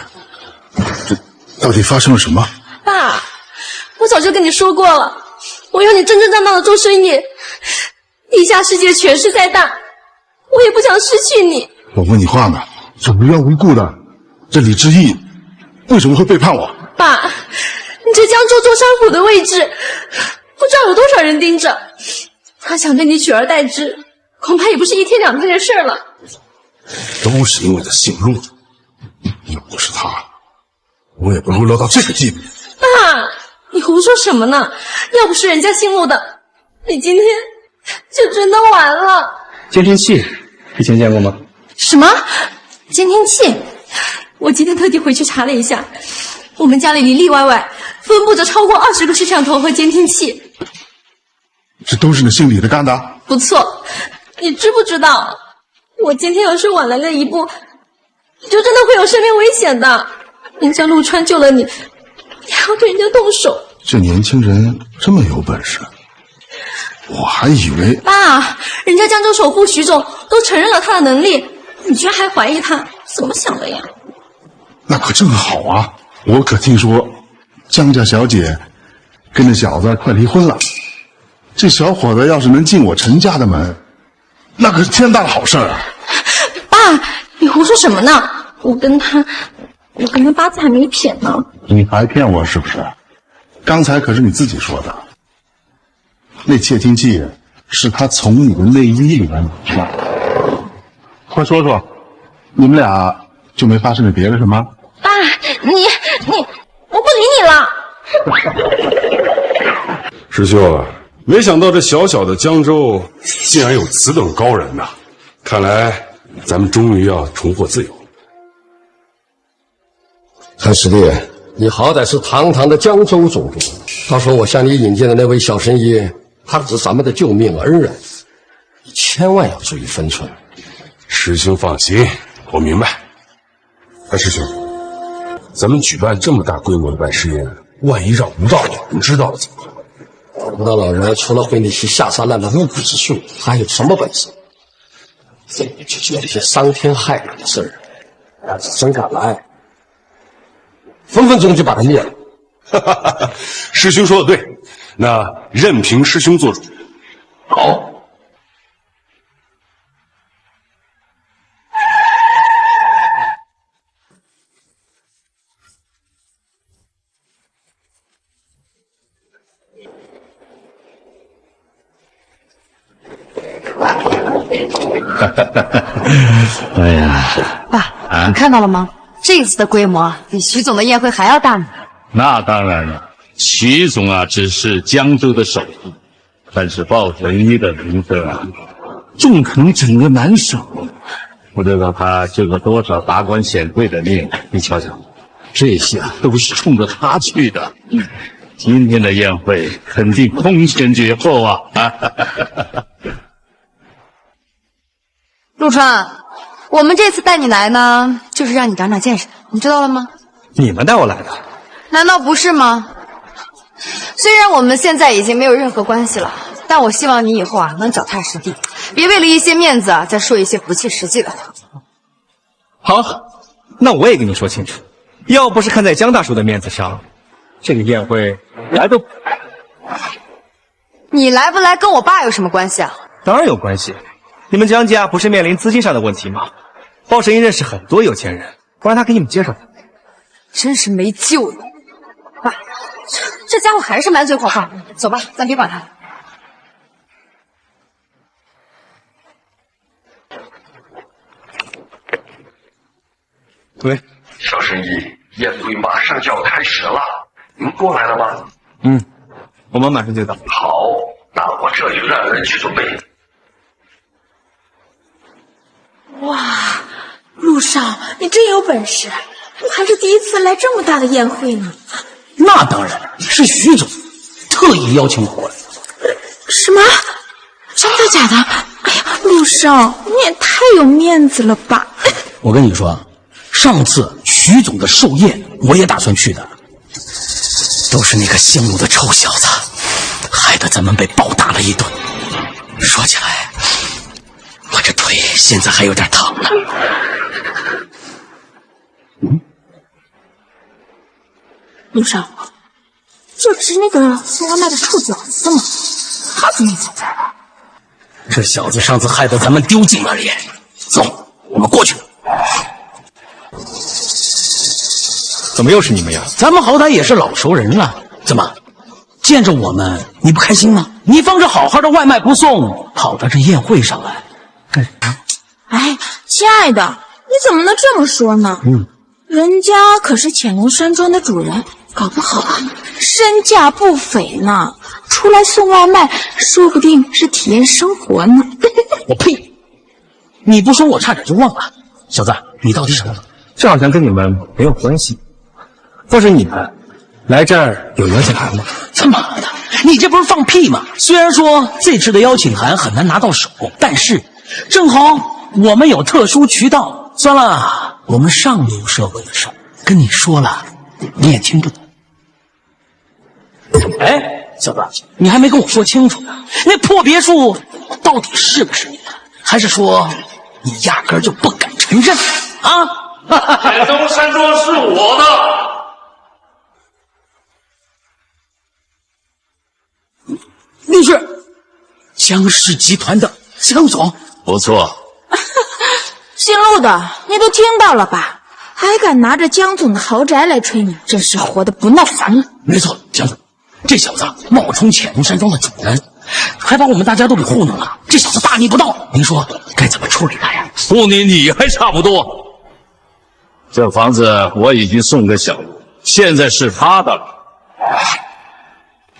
这到底发生了什么？爸，我早就跟你说过了，我要你正正当当的做生意。地下世界权势再大，我也不想失去你。我问你话呢，这无缘无故的，这李志毅为什么会背叛我？爸，你这江州做商府的位置，不知道有多少人盯着。他想对你取而代之，恐怕也不是一天两天的事了。都是因为他姓陆，要不是他，我也不会落到这个地步。爸，你胡说什么呢？要不是人家姓陆的，你今天就真的完了。监听器以前见过吗？什么监听器？我今天特地回去查了一下，我们家里里里外外分布着超过20个摄像头和监听器。这都是你姓李的干的？不错，你知不知道，我今天要是晚来了一步，你就真的会有生命危险的。人家陆川救了你，你还要对人家动手。这年轻人这么有本事，我还以为……爸，人家江州首富徐总都承认了他的能力，你居然还怀疑他，怎么想的呀？那可正好啊！我可听说江家小姐跟那小子快离婚了，这小伙子要是能进我陈家的门，那可是天大的好事啊！爸，你胡说什么呢？我跟他八字还没撇呢。你还骗我是不是？刚才可是你自己说的，那窃听器是他从你的内衣里面拿出来的。快说说，你们俩就没发生点别的什么？爸，你，我不理你了。师兄，没想到这小小的江州竟然有此等高人呐！看来咱们终于要重获自由。韩师弟，你好歹是堂堂的江州总督，到时候我向你引荐的那位小神医，他是咱们的救命恩人，你千万要注意分寸。师兄放心，我明白。师兄，咱们举办这么大规模的拜师宴，万一让吴道老人知道了怎么办？吴道老人除了会那些下三滥的巫蛊之术，他还有什么本事？非得去做那些伤天害理的事儿，要是真敢来，分分钟就把他灭了。师兄说的对，那任凭师兄做主。好。哎呀，爸，你看到了吗？这次的规模比徐总的宴会还要大呢。那当然了，徐总啊，只是江州的首富，但是鲍神医的名声啊，纵横整个南省。不知道他救过多少达官显贵的命，你瞧瞧，这些啊都是冲着他去的。今天的宴会肯定空前绝后啊！陆川，我们这次带你来呢，就是让你长长见识，你知道了吗？你们带我来的？难道不是吗？虽然我们现在已经没有任何关系了，但我希望你以后啊能脚踏实地，别为了一些面子啊再说一些不切实际的话。好，那我也跟你说清楚，要不是看在江大叔的面子上，这个宴会来都不来。你来不来跟我爸有什么关系啊？当然有关系，你们江家不是面临资金上的问题吗？鲍神医认识很多有钱人，我让他给你们介绍他。真是没救了。爸，这家伙还是满嘴谎话。走吧，咱别管他。喂，小生意，宴会马上就要开始了，您过来了吗？我们马上就到。好，那我这就让人去准备。哇，陆少，你真有本事！我还是第一次来这么大的宴会呢。那当然是徐总特意邀请我过来。什么？真的假的？哎呀，陆少，你也太有面子了吧！我跟你说，上次徐总的寿宴我也打算去的，都是那个姓陆的臭小子，害得咱们被暴打了一顿。说起来，我这腿现在还有点疼呢。陆少，这不是那个送外卖的臭屌丝吗？他怎么也在这儿了？这小子上次害得咱们丢尽了脸。走，我们过去。怎么又是你们呀？咱们好歹也是老熟人了，怎么见着我们你不开心吗？你放着好好的外卖不送，跑到这宴会上来干什么？哎，亲爱的，你怎么能这么说呢？人家可是潜龙山庄的主人，搞不好啊身价不菲呢。出来送外卖，说不定是体验生活呢。我呸！你不说我差点就忘了。小子，你到底什么？这好像跟你们没有关系。倒是你们来这儿有邀请函吗？他妈的，你这不是放屁吗？虽然说这次的邀请函很难拿到手，但是正好我们有特殊渠道。算了，我们上流社会的事儿跟你说了，你也听不懂。哎，小子，你还没跟我说清楚呢，那破别墅到底是不是你的？还是说你压根儿就不敢承认啊？海东山庄是我的。你是江氏集团的江总？不错。姓陆的，你都听到了吧？还敢拿着江总的豪宅来吹你，真是活得不耐烦了。没错，江总，这小子冒充潜龙山庄的主人，还把我们大家都给糊弄了。这小子大逆不道，您说该怎么处理他呀？不理你还差不多。这房子我已经送给小陆，现在是他的了。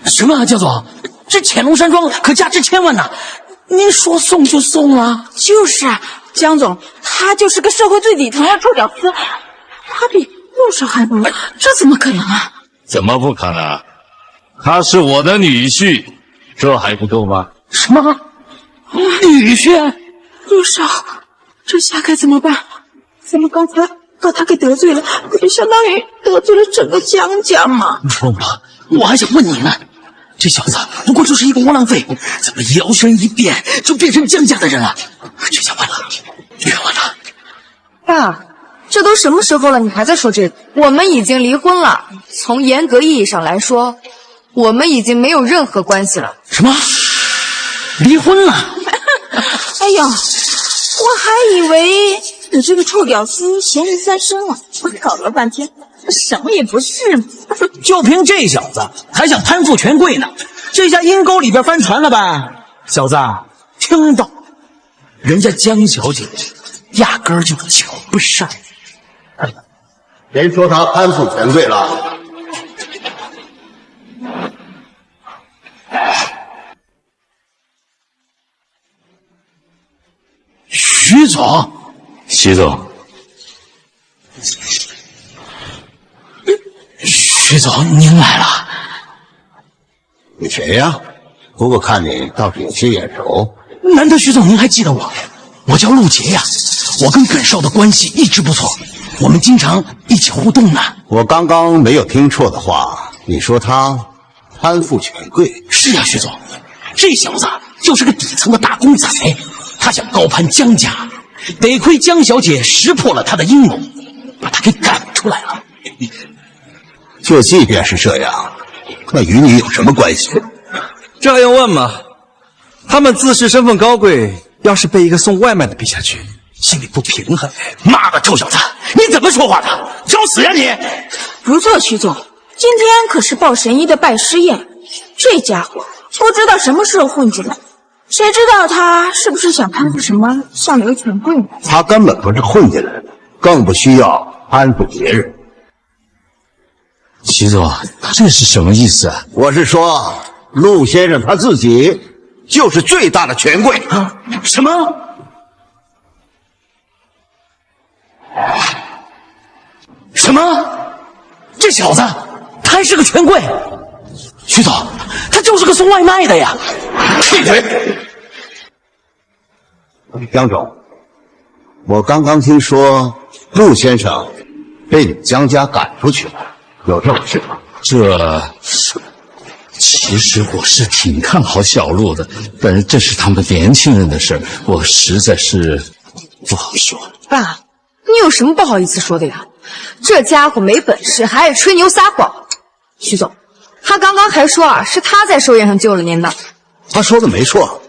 什么啊，江总？这潜龙山庄可价值千万呐！您说送就送啊？就是啊，江总，他就是个社会最底层的臭屌丝，他比陆少还不如，这怎么可能啊？怎么不可能？他是我的女婿，这还不够吗？什么？女婿？陆少，这下该怎么办？咱们刚才把他给得罪了，不就相当于得罪了整个江家吗？疯了！我还想问你呢，这小子不过就是一个窝囊废，怎么摇身一变就变成江家的人了？这下完了，冤枉了！爸，这都什么时候了，你还在说这个？我们已经离婚了，从严格意义上来说，我们已经没有任何关系了。什么？离婚了？哎呦，我还以为你这个臭屌丝嫌疑三生了，我搞了半天什么也不是嘛。就凭这小子还想攀附权贵呢，这下阴沟里边翻船了吧？小子，听到人家江小姐压根儿就瞧不上。谁说他攀附权贵了？徐总，徐总，徐总，您来了。你谁呀？不过看你倒是有些眼熟。难得徐总您还记得我？我叫陆杰呀，我跟耿少的关系一直不错，我们经常一起互动呢。我刚刚没有听错的话，你说他攀附权贵？是呀，徐总，这小子就是个底层的打工仔，他想高攀江家，得亏江小姐识破了他的阴谋，把他给赶出来了。就即便是这样，那与你有什么关系？这样问嘛，他们自视身份高贵，要是被一个送外卖的比下去，心里不平衡。妈的，臭小子，你怎么说话的？找死呀你！不错，徐总，今天可是报神医的拜师宴，这家伙不知道什么时候混进来，谁知道他是不是想攀附什么上流权贵呢？他根本不是混进来的，更不需要攀附别人。徐总，这是什么意思啊？我是说，陆先生他自己就是最大的权贵。什么？什么？这小子他还是个权贵？徐总，他就是个送外卖的呀！闭嘴！江总，我刚刚听说陆先生被你江家赶出去了，有这回事吗？其实我是挺看好小陆的，但是这是他们年轻人的事，我实在是不好说。爸，你有什么不好意思说的呀？这家伙没本事，还爱吹牛撒谎。徐总，他刚刚还说啊，是他在寿宴上救了您的。他说的没错，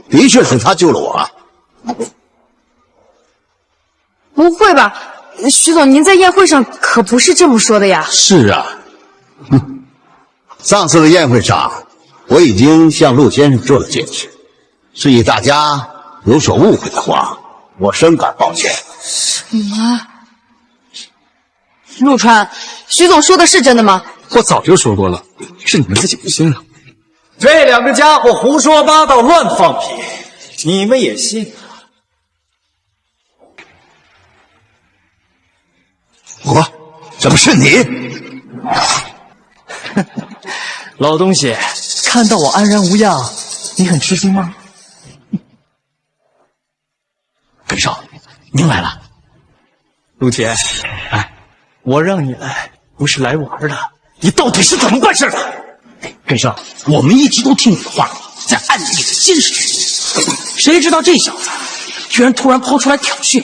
的确是他救了我。不会吧，徐总，您在宴会上可不是这么说的呀？是啊，上次的宴会上，我已经向陆先生做了解释，示意大家有所误会的话，我深感抱歉。什么？陆川，徐总说的是真的吗？我早就说过了，是你们自己不信了。这两个家伙胡说八道，乱放屁，你们也信？我？怎么是你？老东西，看到我安然无恙，你很吃惊吗？耿少，您来了。陆姐，哎，我让你来不是来玩的，你到底是怎么办事的？耿少，我们一直都听你的话，在暗地里监视着你，谁知道这小子居然突然抛出来挑衅，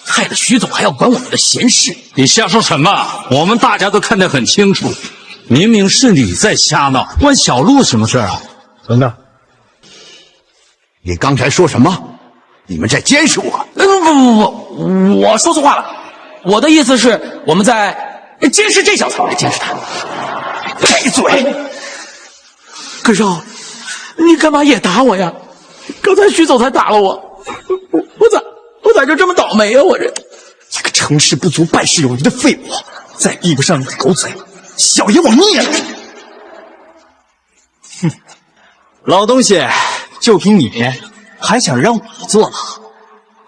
害得徐总还要管我们的闲事。你瞎说什么？我们大家都看得很清楚，明明是你在瞎闹，关小陆什么事啊？等等，你刚才说什么？你们在监视我？不，我说错话了。我的意思是，我们在监视这小子，监视他。闭嘴！耿少，你干嘛也打我呀？刚才徐总才打了我，我咋就这么倒霉啊？我这一个成事不足败事有余的废物，再闭不上你的狗嘴，小爷我灭了你！哼，老东西，就凭你还想让我坐牢？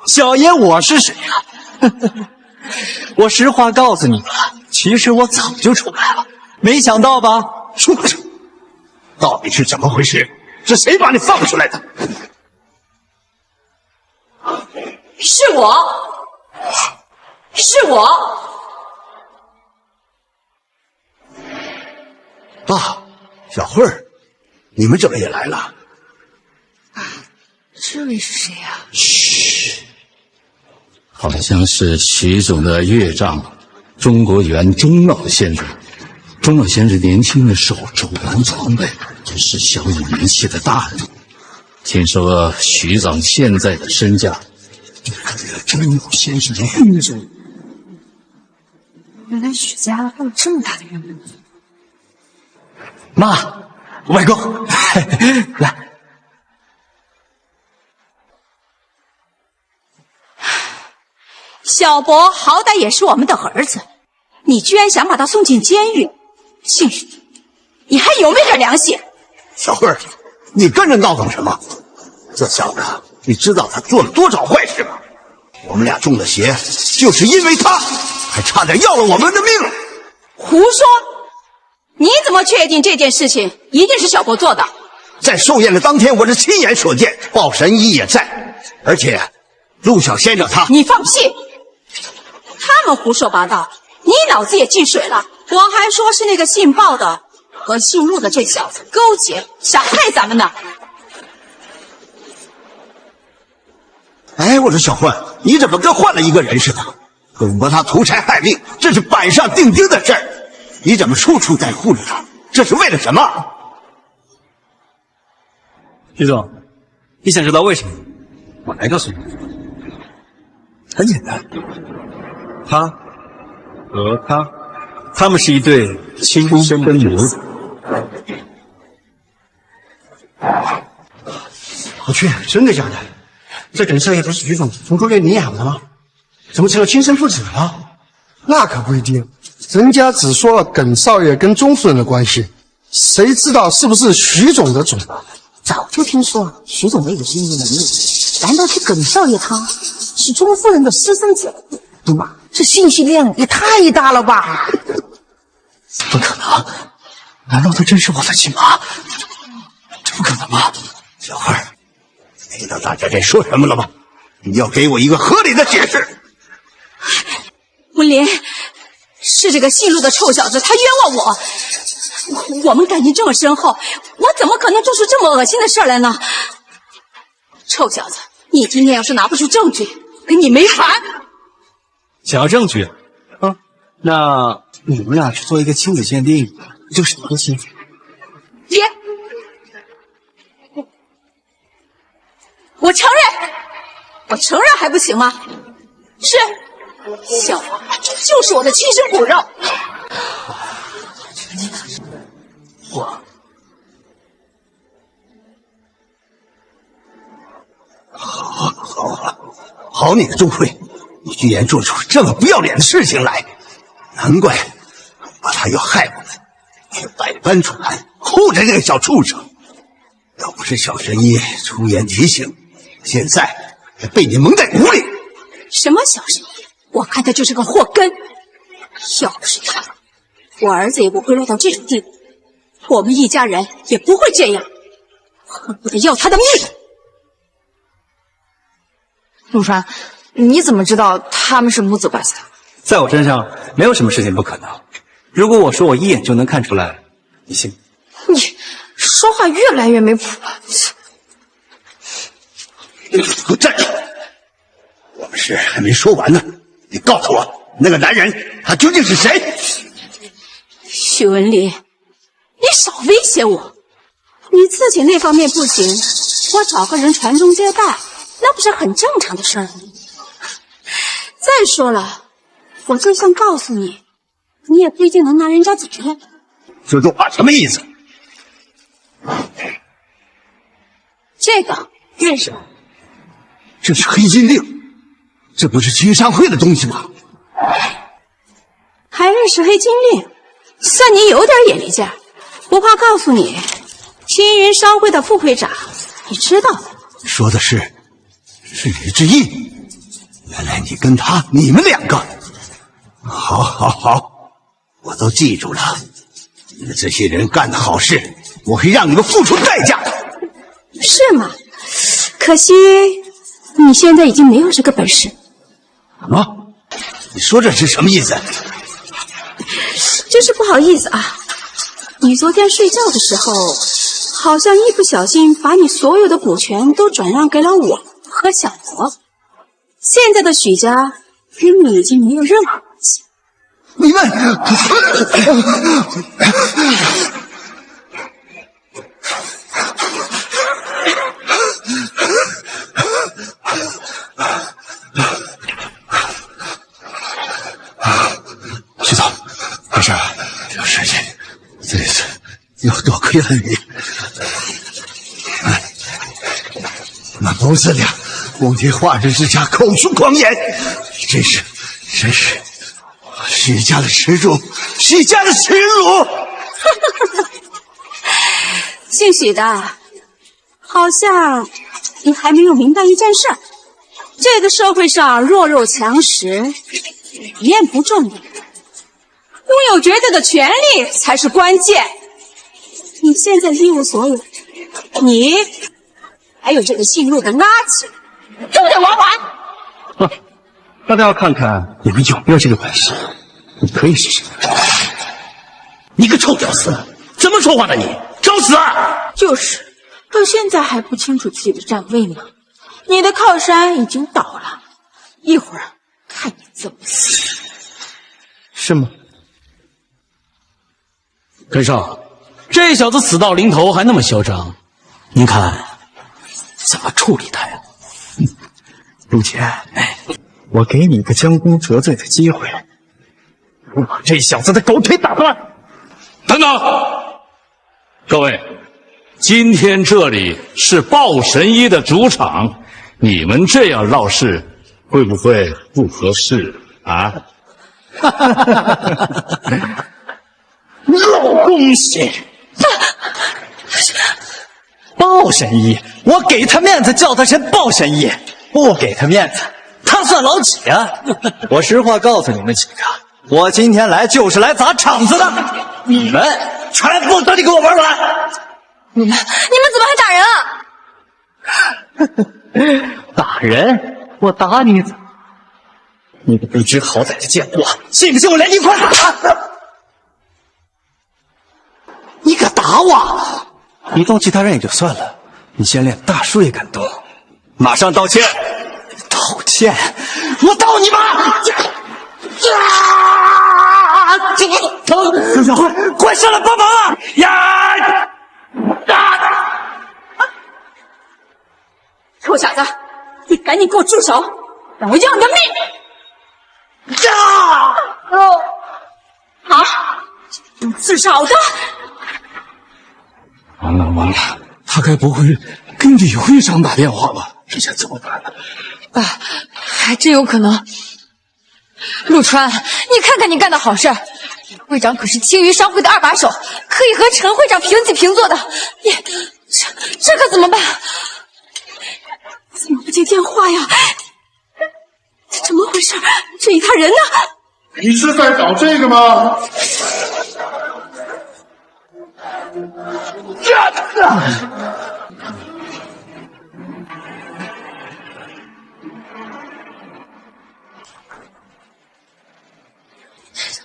小爷我是谁呀？我实话告诉你吧，其实我早就出来了，没想到吧？畜生，到底是怎么回事？是谁把你放出来的？是我，是我。爸，小慧儿，你们怎么也来了？这位是谁呀？嘘，好像是徐总的岳丈中国元钟老先生。钟老先生年轻的时候走南闯北，是小有名气的大人。听说徐总现在的身价钟老先生的御dụng。原来许家还有这么大的冤魂。妈，外公，来。小博好歹也是我们的儿子，你居然想把他送进监狱，姓许，你还有没有点良心？小慧儿，你跟着闹腾什么？这小子，你知道他做了多少坏事吗？我们俩中了邪，就是因为他，还差点要了我们的命。胡说！你怎么确定这件事情一定是小博做的？在寿宴的当天，我是亲眼所见，鲍神医也在，而且陆小先生他……你放屁！他们胡说八道，你脑子也进水了。我还说是那个姓鲍的和姓陆的这小子勾结，想害咱们呢。哎，我说小焕，你怎么跟换了一个人似的？董伯他图财害命，这是板上钉钉的事儿，你怎么处处在护着他？这是为了什么？徐总，你想知道为什么？我来告诉你。很简单，他和他们是一对亲生的母子。我去，真的假的？这等少爷不是徐总从中院领养的吗？怎么成了亲生父子了？那可不一定，人家只说了耿少爷跟钟夫人的关系，谁知道是不是徐总的种？早就听说徐总没有经营能力，难道是耿少爷他是钟夫人的私生子？妈，这信息量也太大了吧！不可能，难道她真是我的亲妈？这不可能吧？小慧儿，听到大家在说什么了吗？你要给我一个合理的解释。文林，是这个姓陆的臭小子，他冤枉我。我们感情这么深厚，我怎么可能做出这么恶心的事来呢？臭小子，你今天要是拿不出证据，跟你没完！想要证据啊？那你们俩去做一个亲子鉴定，就是一个幸福。别！我承认还不行吗？是，小王就是我的亲生骨肉。好你个钟馗，你居然做出这么不要脸的事情来，难怪把他要害我们，却百般阻拦，护着这个小畜生。要不是小神医出言提醒，现在还被你蒙在鼓里。什么小神医？我看他就是个祸根。要不是他，我儿子也不会落到这种地步，我们一家人也不会这样，恨不得要他的命。陆川，你怎么知道他们是母子关系的？在我身上没有什么事情不可能。如果我说我一眼就能看出来，你信吗？你说话越来越没谱了。给我站住！我们事还没说完呢，你告诉我，那个男人他究竟是谁？许文林，你少威胁我！你自己那方面不行，我找个人传宗接代，那不是很正常的事儿吗？再说了，我就算告诉你，你也不一定能拿人家怎么样。这句话什么意思？这个认识吗？这是黑金令，这不是青云商会的东西吗？还认识黑金令，算你有点眼力劲儿。不怕告诉你，青云商会的副会长，你知道的。说的是李志毅，原来你跟他，你们两个，好，我都记住了。你们这些人干的好事，我会让你们付出代价的。是吗？可惜你现在已经没有这个本事。什么？你说这是什么意思？真是不好意思啊！你昨天睡觉的时候，好像一不小心把你所有的股权都转让给了我和小博。现在的许家跟你已经没有任何关系。你们，徐总，没事吧？这事情这次又多亏了你。那母子俩光天化日之下口出狂言，真是真是许家的耻辱，许家的耻辱！姓许的，好像你还没有明白一件事儿：这个社会上弱肉强食理念不重要，拥有绝对的权利才是关键。你现在一无所有，你还有这个姓陆的垃圾，就得玩完。大家要看看你们有没有这个本事，你可以试试。你个臭屌丝，怎么说话的你？找死啊！就是，到现在还不清楚自己的站位吗？你的靠山已经倒了，一会儿看你怎么死。是吗？根少，这小子死到临头还那么嚣张，您看怎么处理他呀？陆谦，我给你一个将功折罪的机会，我把这小子的狗腿打断。等等，各位，今天这里是豹神医的主场，你们这样闹事会不会不合适啊？老东西！豹神医，我给他面子叫他是豹神医，不给他面子，他算老几啊？我实话告诉你们几个，我今天来就是来砸场子的，你们全部都得给我玩完！你们怎么还打人啊？打人？我打你怎么？你个不知好歹的贱货，信不信我连你一块打？你敢打我？你动其他人也就算了，你先连大叔也敢动，马上道歉！道歉？我道你妈！疼！快上来帮忙啊！呀！臭小子，你赶紧给我住手，让我要你的命！好，自找的。完了完了，他该不会跟李会长打电话吧？这下怎么办呢？还真有可能。陆川，你看看你干的好事，李会长可是青鱼商会的二把手，可以和陈会长平起平坐的。你这可怎么办？怎么不接电话呀？这怎么回事？这一摊人呢？你是在找这个吗？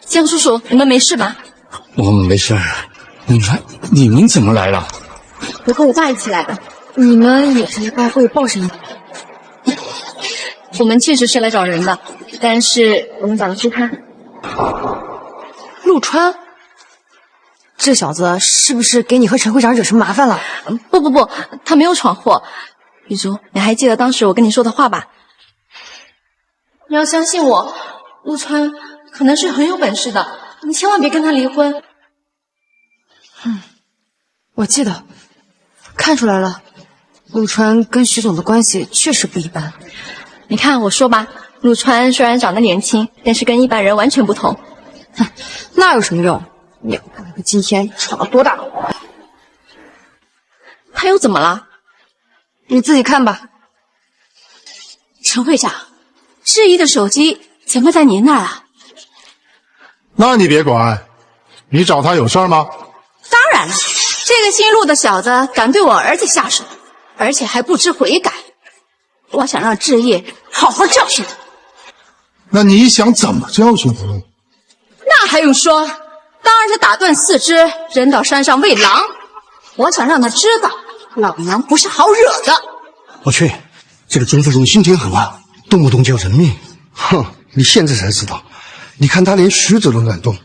江叔叔，你们没事吧？我们没事。你们怎么来了？我和我爸一起来的。你们也是来拜会豹神医？我们确实是来找人的，但是我们找了书刊。陆川，这小子是不是给你和陈会长惹什么麻烦了？不，他没有闯祸。玉竹，你还记得当时我跟你说的话吧？你要相信我，陆川可能是很有本事的，你千万别跟他离婚。我记得，看出来了，陆川跟徐总的关系确实不一般。你看我说吧，陆川虽然长得年轻，但是跟一般人完全不同。那有什么用？你看他今天闯了多大祸？他又怎么了？你自己看吧。陈会长，质疑的手机怎么在您那儿啊？那你别管，你找他有事儿吗？当然了，这个姓陆的小子敢对我儿子下手，而且还不知悔改，我想让志业好好教训他。那你想怎么教训他呢？那还用说？当然是打断四肢，扔到山上喂狼。我想让他知道，老娘不是好惹的。我去，这个钟副总心挺狠啊，动不动就要人命。哼，你现在才知道，你看他连徐子都敢动，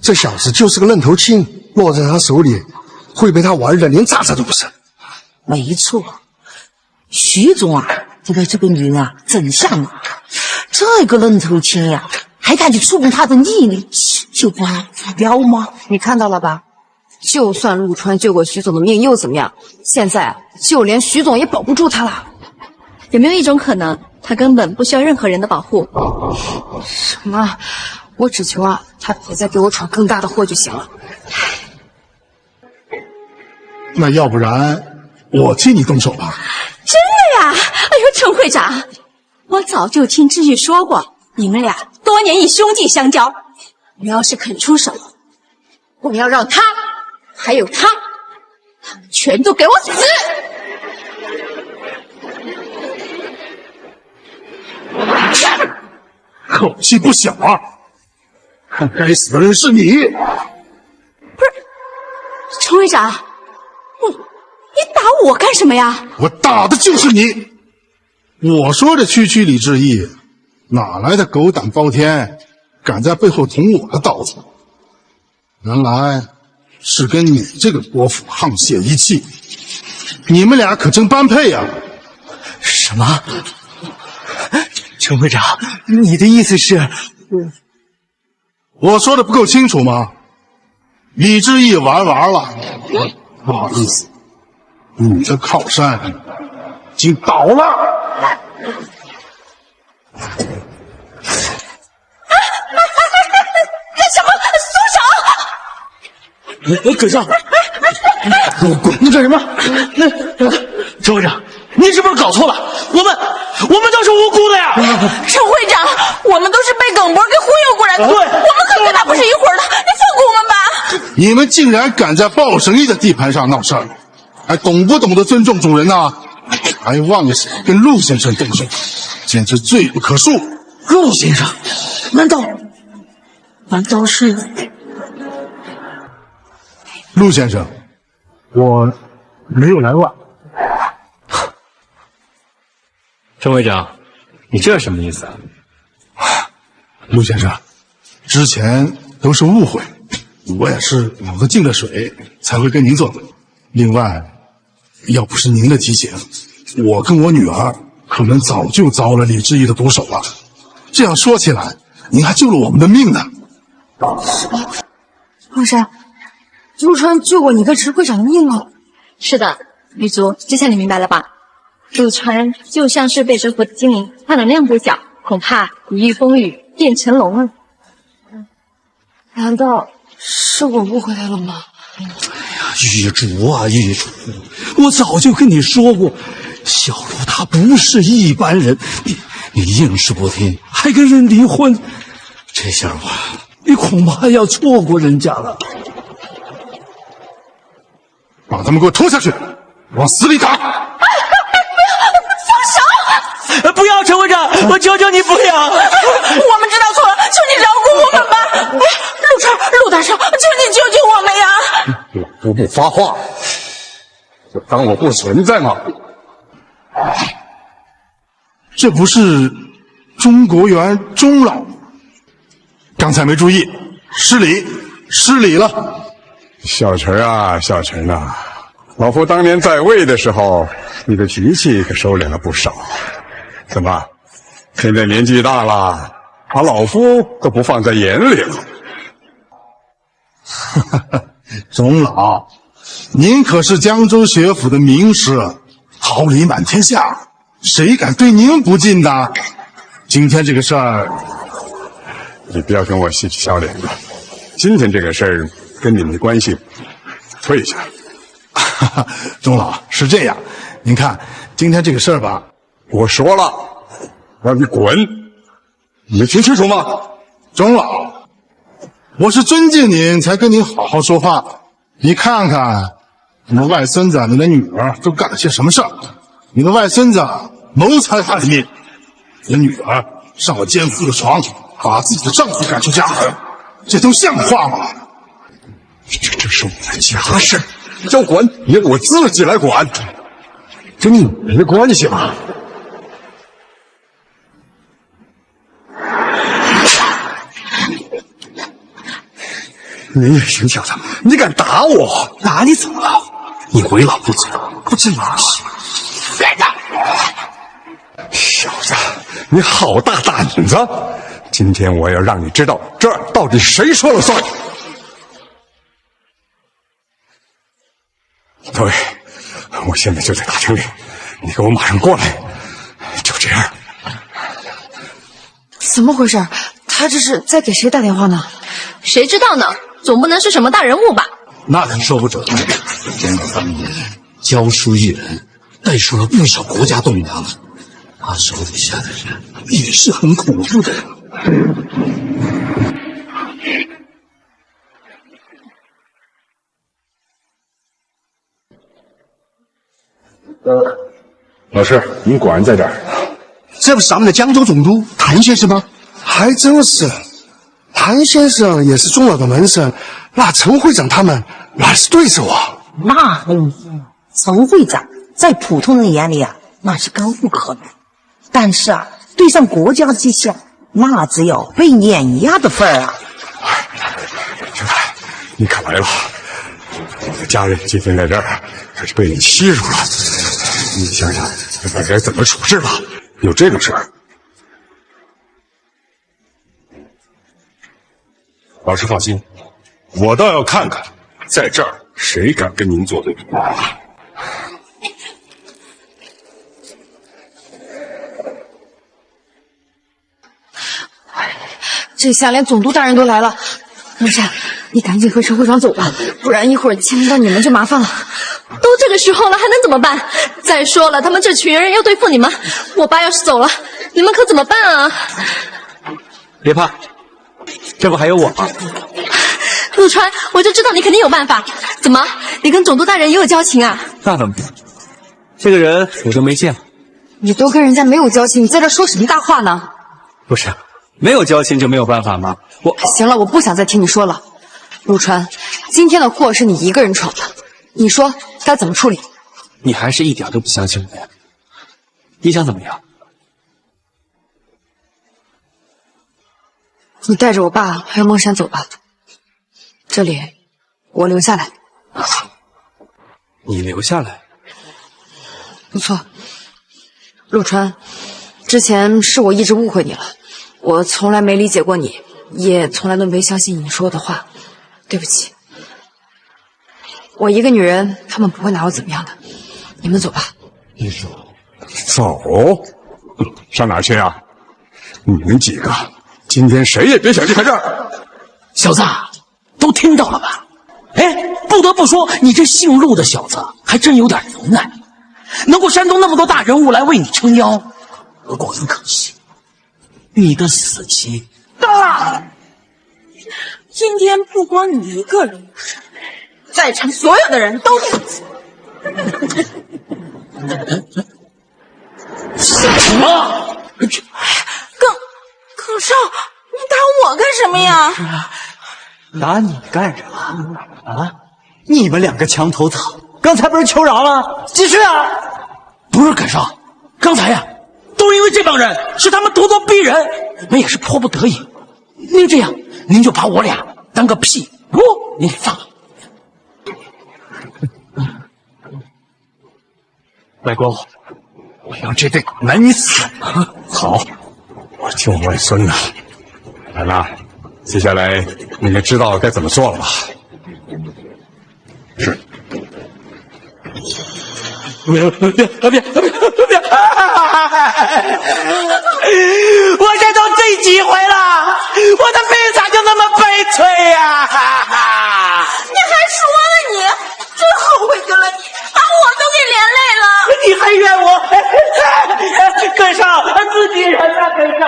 这小子就是个愣头青，落在他手里会被他玩的连渣渣都不是。没错，徐总啊，就被这个女人啊整下马，这个愣头青呀，还敢去触碰他的逆鳞，就不还发飙吗？你看到了吧？就算陆川救过徐总的命又怎么样？现在就连徐总也保不住他了。有没有一种可能，他根本不需要任何人的保护。什么？我只求啊，他别再给我闯更大的祸就行了。那要不然我替你动手吧？真的呀？哎呦，陈会长，我早就听知玉说过，你们俩多年以兄弟相交，你要是肯出手，我要让他还有他们全都给我死！口气不小啊！看该死的人是你！不是，陈会长，你打我干什么呀？我打的就是你！我说的区区李志毅，哪来的狗胆包天，敢在背后捅我的刀子？原来是跟你这个国府沆瀣一气，你们俩可真般配呀！什么？陈会长，你的意思是？我说的不够清楚吗？李志毅玩完了，不好意思，你的靠山已经倒了。干什么？松手！葛少，给我滚！你干什么？陈会长，你是不是搞错了？我们都是无辜的呀！陈会长，我们都是被耿博给忽悠过来的，对，我们可跟他不是一伙的，你放过我们吧！你们竟然敢在鲍神医的地盘上闹事儿，还懂不懂得尊重主人呐？还妄想跟陆先生动手，简直罪不可恕！陆先生，难道是？陆先生，我没有来晚。陈会长，你这什么意思啊？陆先生，之前都是误会，我也是脑子进了水才会跟您作对。另外，要不是您的提醒，我跟我女儿可能早就遭了李志毅的毒手了。这样说起来，您还救了我们的命呢。黄山，陆川救过你跟陈会长的命了。是的，女足，这下你明白了吧？陆川就像是被折服的精灵，他能量不小，恐怕一遇风雨变成龙了。难道是我误会他了吗？玉竹啊，玉竹，我早就跟你说过，小茹她不是一般人，你硬是不听，还跟人离婚，这下你恐怕要错过人家了。把他们给我拖下去，往死里打！不要，陈会长，我求求你不要！我们知道错了，求你饶过我们吧！哎，陆川、陆大少，求你救救我们呀！我不发话，就当我不存在吗？这不是中国元钟老，刚才没注意，失礼了。小陈啊，小陈啊，老夫当年在位的时候，你的脾气可收敛了不少。怎么，现在年纪大了，把老夫都不放在眼里了？钟老，您可是江州学府的名师，桃李满天下，谁敢对您不敬的？今天这个事儿，你不要跟我嬉皮笑脸的。今天这个事儿跟你没关系，退下。钟老，是这样，您看今天这个事儿吧。我说了，让你滚，你没听清楚吗？钟老，我是尊敬您，才跟您好好说话。你看看，你的外孙子、你的女儿都干了些什么事儿？你的外孙子谋财害命，你的女儿上了奸夫的床，把自己的丈夫赶出家门，这都像话吗？这是我的家事，要管也我自己来管，跟你没关系吧？你也行小子，你敢打我？打你怎么了？你为老不尊，不知廉耻。该打！小子，你好大胆子！今天我要让你知道，这儿到底谁说了算。对，我现在就在大厅里，你给我马上过来。就这样，怎么回事？他这是在给谁打电话呢？谁知道呢？总不能是什么大人物吧？那可说不准。天宝当年教书育人，带出了不少国家栋梁，他手底下的人也是很恐怖的人。老师，您果然在这儿。这不是咱们的江州总督谭先生吗？还真是，谭先生也是重要的门生，那陈会长他们哪是对手啊？那很陈会长在普通人眼里啊，那是高不可能。但是啊，对上国家机象，那只有被碾压的份儿啊！陈太，你可来了！我的家人今天在这儿，可是被你欺负了。你想想，这该怎么处置了？有这种事儿？老师放心，我倒要看看，在这儿谁敢跟您作对。这下连总督大人都来了，龙山，你赶紧和陈会长走吧，不然一会儿牵连到你们就麻烦了。都这个时候了，还能怎么办？再说了，他们这群人要对付你们，我爸要是走了，你们可怎么办啊？别怕，这不还有我吗？陆川，我就知道你肯定有办法。怎么，你跟总督大人也有交情啊？那怎么办？这个人我都没见过。你都跟人家没有交情，你在这说什么大话呢？不是，没有交情就没有办法吗？行了，我不想再听你说了。陆川，今天的祸是你一个人闯的，你说该怎么处理？你还是一点都不相信我呀？你想怎么样？你带着我爸还有孟山走吧，这里我留下来。你留下来？不错，陆川，之前是我一直误会你了，我从来没理解过你，也从来都没相信你说的话，对不起。我一个女人，他们不会拿我怎么样的。你们走吧。你走？走？上哪儿去啊？你们几个今天谁也别想离开这儿。小子，都听到了吧？哎，不得不说，你这姓陆的小子还真有点能耐，能够煽动那么多大人物来为你撑腰。不过很可惜，你的死期到了。今天不光你一个人不是，在场所有的人都是死。什么？耿少，你打我干什么呀？打你干什么啊？你们两个墙头草，刚才不是求饶了？继续啊！不是耿少，刚才呀，都因为这帮人，是他们咄咄逼人，我们也是迫不得已。您这样，您就把我俩当个屁股，您给放了。外公，我要这对狗男女死！好，我救外孙呢。兰娜，接下来你也知道该怎么做了吧？是。别！我这都第几回了，我的命咋就那么悲催呀？你还说了你，真后悔救了你，把我都给连累了。你还怨我？跟上自己人啊，跟上。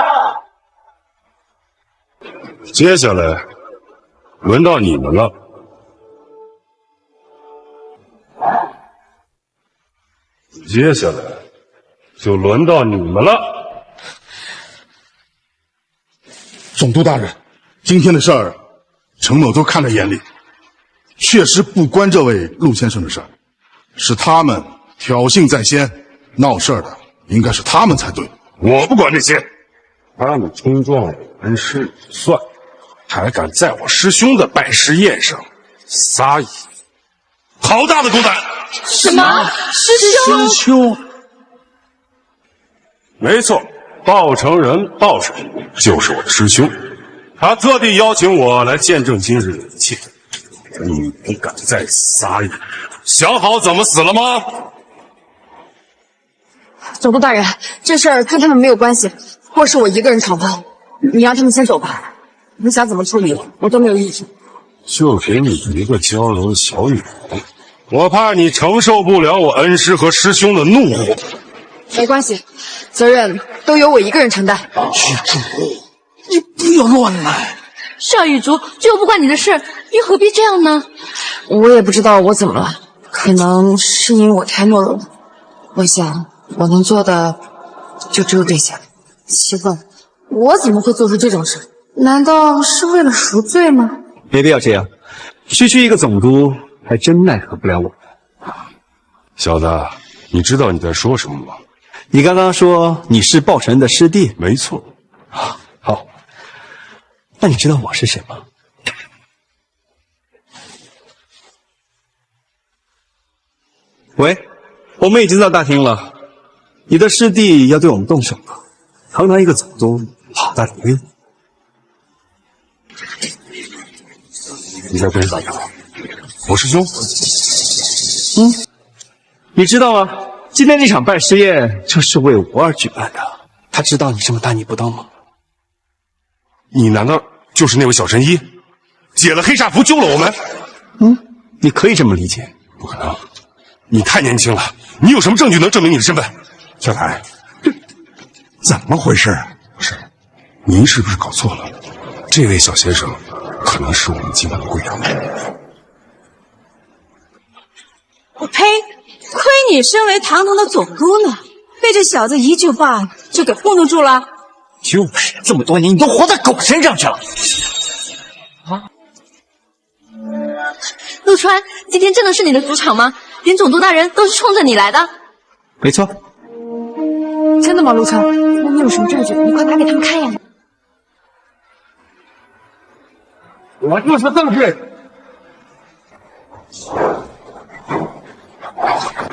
接下来轮到你们了。接下来就轮到你们了。总督大人，今天的事儿，陈某都看在眼里，确实不关这位陆先生的事儿，是他们挑衅在先，闹事儿的应该是他们才对。我不管这些，他们冲撞我恩师也算，还敢在我师兄的拜师宴上撒野，好大的狗胆！什么？师兄？没错，鲍成仁鲍师兄就是我的师兄，他特地邀请我来见证今日的一切。你们敢再撒野，想好怎么死了吗？总督大人，这事儿跟他们没有关系，祸是我一个人闯的。你让他们先走吧，你想怎么处理，我都没有意见。就给你一个娇柔的小女人，我怕你承受不了我恩师和师兄的怒火。没关系，责任都由我一个人承担。玉竹，你不要乱来。是啊，玉竹，这又不关你的事，你何必这样呢？我也不知道我怎么了，可能是因为我太懦弱了。我想我能做的就只有这些。奇怪，我怎么会做出这种事？难道是为了赎罪吗？没必要这样，区区一个总督还真奈何不了我们。小子，你知道你在说什么吗？你刚刚说你是暴臣的师弟，没错。好，那你知道我是谁吗？喂，我们已经到大厅了，你的师弟要对我们动手了。堂堂一个总督，好大的威！你在跟谁打架？我师兄。你知道吗？今天这场拜师宴就是为我而举办的。他知道你这么大逆不道吗？你难道就是那位小神医，解了黑煞符救了我们？你可以这么理解。不可能，你太年轻了。你有什么证据能证明你的身份？小台，怎么回事？不是，您是不是搞错了？这位小先生可能是我们今晚的贵阳。我呸！亏你身为堂堂的总督呢，被这小子一句话就给糊弄住了。就是，这么多年你都活到狗身上去了。陆川，今天真的是你的主场吗？连总督大人都是冲着你来的。没错。真的吗，陆川？那你有什么证据？你快拿给他们看呀！我就是证据。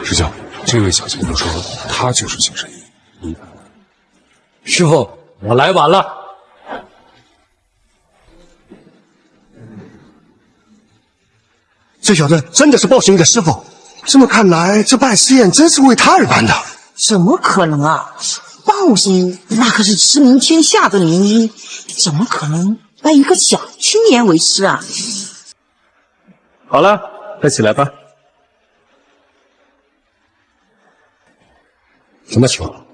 师兄，这位小先生说他就是小神医。师傅，我来晚了。这小子真的是暴神医的师傅，这么看来，这拜师宴真是为他而办的。怎么可能啊？暴神那可是驰名天下的名医，怎么可能拜一个小青年为师啊？好了，快起来吧。什么情况？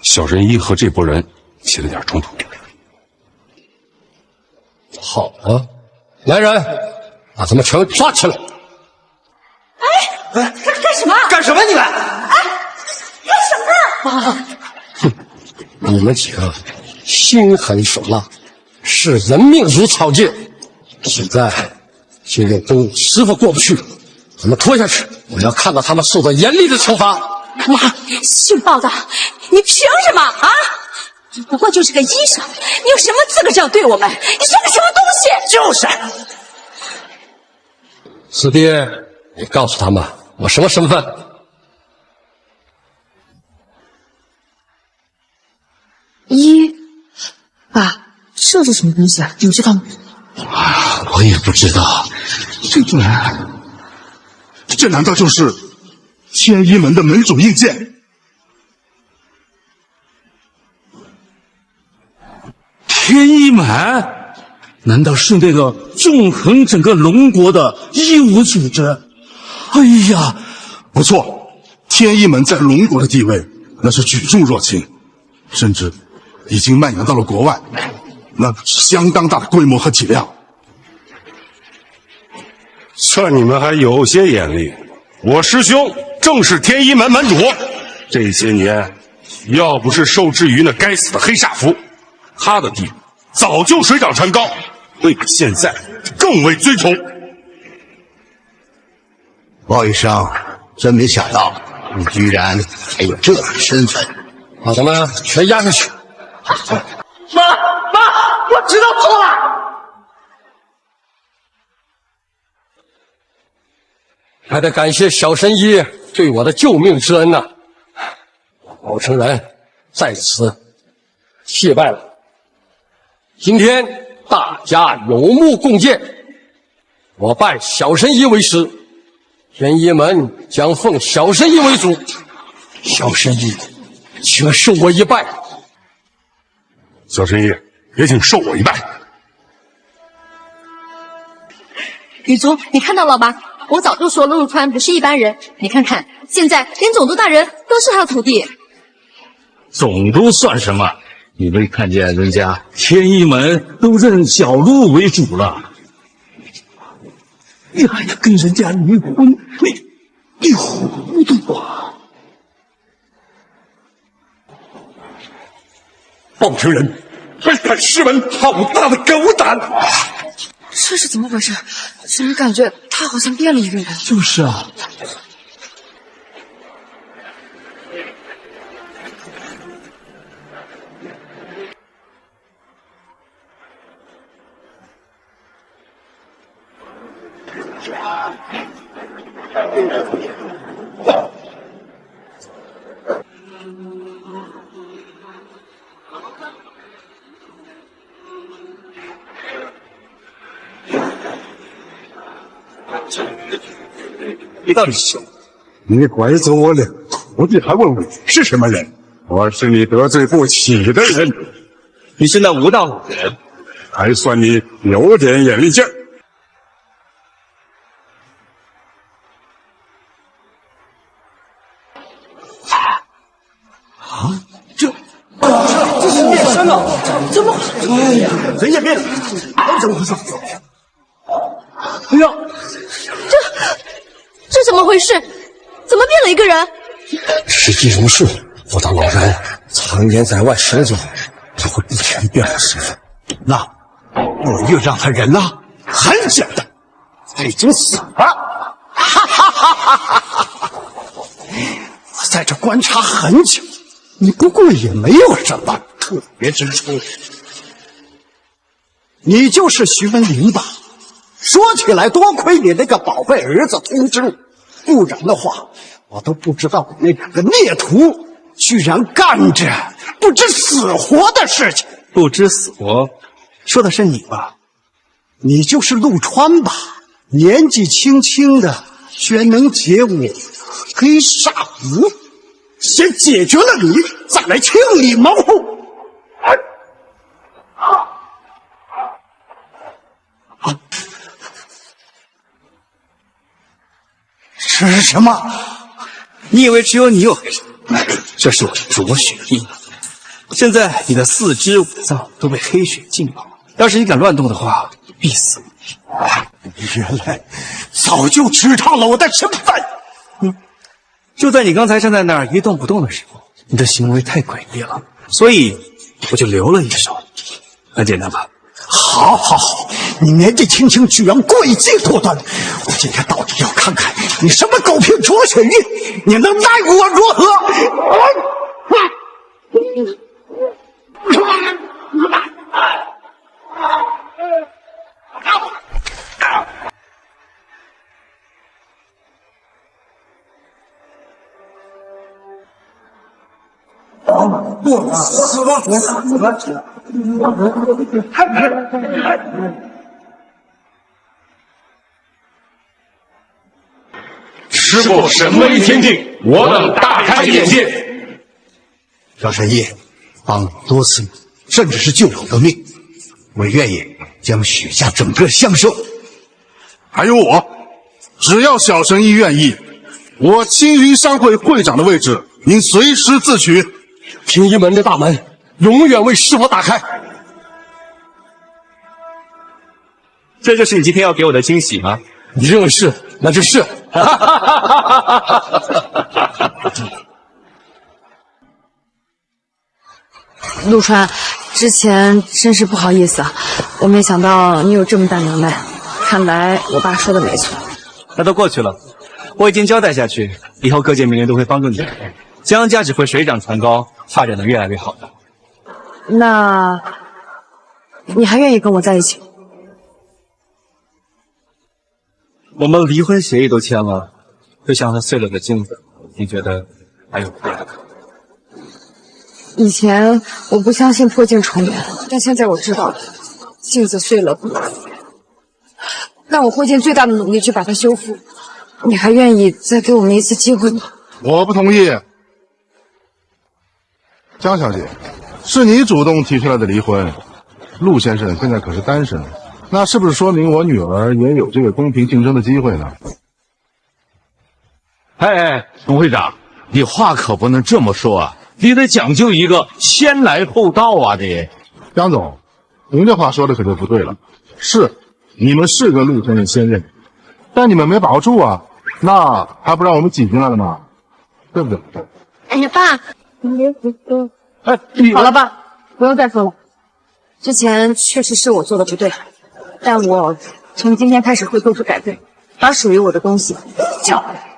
小神医和这拨人起了点冲突。好啊，来人，把他们全抓起来！干什么？干什么你们？干什么？你们几个心狠手辣，视人命如草芥。现在今日跟师傅过不去，咱们拖下去，我要看到他们受到严厉的惩罚。妈，姓鲍的，你凭什么啊？你不过就是个医生，你有什么资格这样对我们？你是个什么东西？就是。师弟，你告诉他们我什么身份？爸，这是什么东西啊？你知道吗？我也不知道。这难道就是天一门的门主印鉴？天一门？难道是那个纵横整个龙国的医武组织？哎呀，不错，天一门在龙国的地位那是举重若轻，甚至已经蔓延到了国外，那是相当大的规模和体量。算你们还有些眼力。我师兄正是天一门门主，这些年要不是受制于那该死的黑煞符，他的地位早就水涨船高，会比现在更为尊崇。鲍医生，真没想到你居然还有这种身份，把他们全押下去。妈，我知道错了。还得感谢小神医对我的救命之恩呐！包成人在此谢拜了。今天大家有目共鉴，我拜小神医为师，天一门将奉小神医为主。小神医，请受我一拜。小神医，也请受我一拜。李总，你看到了吧？我早就说陆川不是一般人，你看看，现在连总督大人都是他的徒弟。总督算什么？你没看见人家天一门都认小陆为主了？你还要跟人家离婚？你糊涂啊！报仇人背叛师门，好大的狗胆！这是怎么回事？怎么感觉他好像变了一个人？就是啊。你到底是谁？你拐走我两个徒弟，还问我是什么人？我是你得罪不起的人。你是那无道老人，还算你有点眼力劲儿。这是变身了，怎么？哎呀，人也变了，怎么回事？哎呀，这怎么回事？怎么变了一个人？实际如是，我当老人常年在外行走，他会不全变了身份。那我又让他人呢？很简单，他已经死了。哈哈哈哈哈！我在这观察很久，你不过也没有什么特别之处。你就是徐文林吧？说起来，多亏你那个宝贝儿子通知，不然的话，我都不知道那个孽徒居然干着不知死活的事情。不知死活，说的是你吧？你就是陆川吧？年纪轻轻的，居然能解我黑煞符，先解决了你，再来清理门户。这是什么？你以为只有你有黑煞？这是我的浊血印。现在你的四肢五脏都被黑血浸泡，要是你敢乱动的话，必死无疑。原来早就知道了我的身份。就在你刚才站在那儿一动不动的时候，你的行为太诡异了，所以我就留了一手。很简单吧？好，好，好！你年纪轻轻居然诡计多端，我今天到底要看看你什么狗屁浊血运，你能奈我如何？不死了！师父神威天境，我等大开眼界。小神医帮了多次，甚至是救我的命，我愿意将许下整个相授。还有我，只要小神医愿意，我青云商会会长的位置，您随时自取。天一门的大门永远为师傅打开。这就是你今天要给我的惊喜吗？你认为是，那就是。陆川，之前真是不好意思啊，我没想到你有这么大能耐。看来我爸说的没错。那都过去了，我已经交代下去，以后各界名人都会帮助你，江家只会水涨船高，发展的越来越好的。那你还愿意跟我在一起？我们离婚协议都签了，就像是碎了的镜子，你觉得还有破的可能？以前我不相信破镜重圆，但现在我知道了，镜子碎了不能复原。那我会尽最大的努力去把它修复。你还愿意再给我们一次机会吗？我不同意。江小姐，是你主动提出来的离婚，陆先生现在可是单身，那是不是说明我女儿也有这个公平竞争的机会呢？哎，董会长，你话可不能这么说啊！你得讲究一个先来后到啊！得，江总，您这话说的可就不对了。是，你们是个陆先生先任，但你们没把握住啊，那还不让我们挤进来了吗？对不对？哎呀，爸，好了吧，不用再说了。之前确实是我做的不对，但我从今天开始会做出改变，把属于我的东西交回来。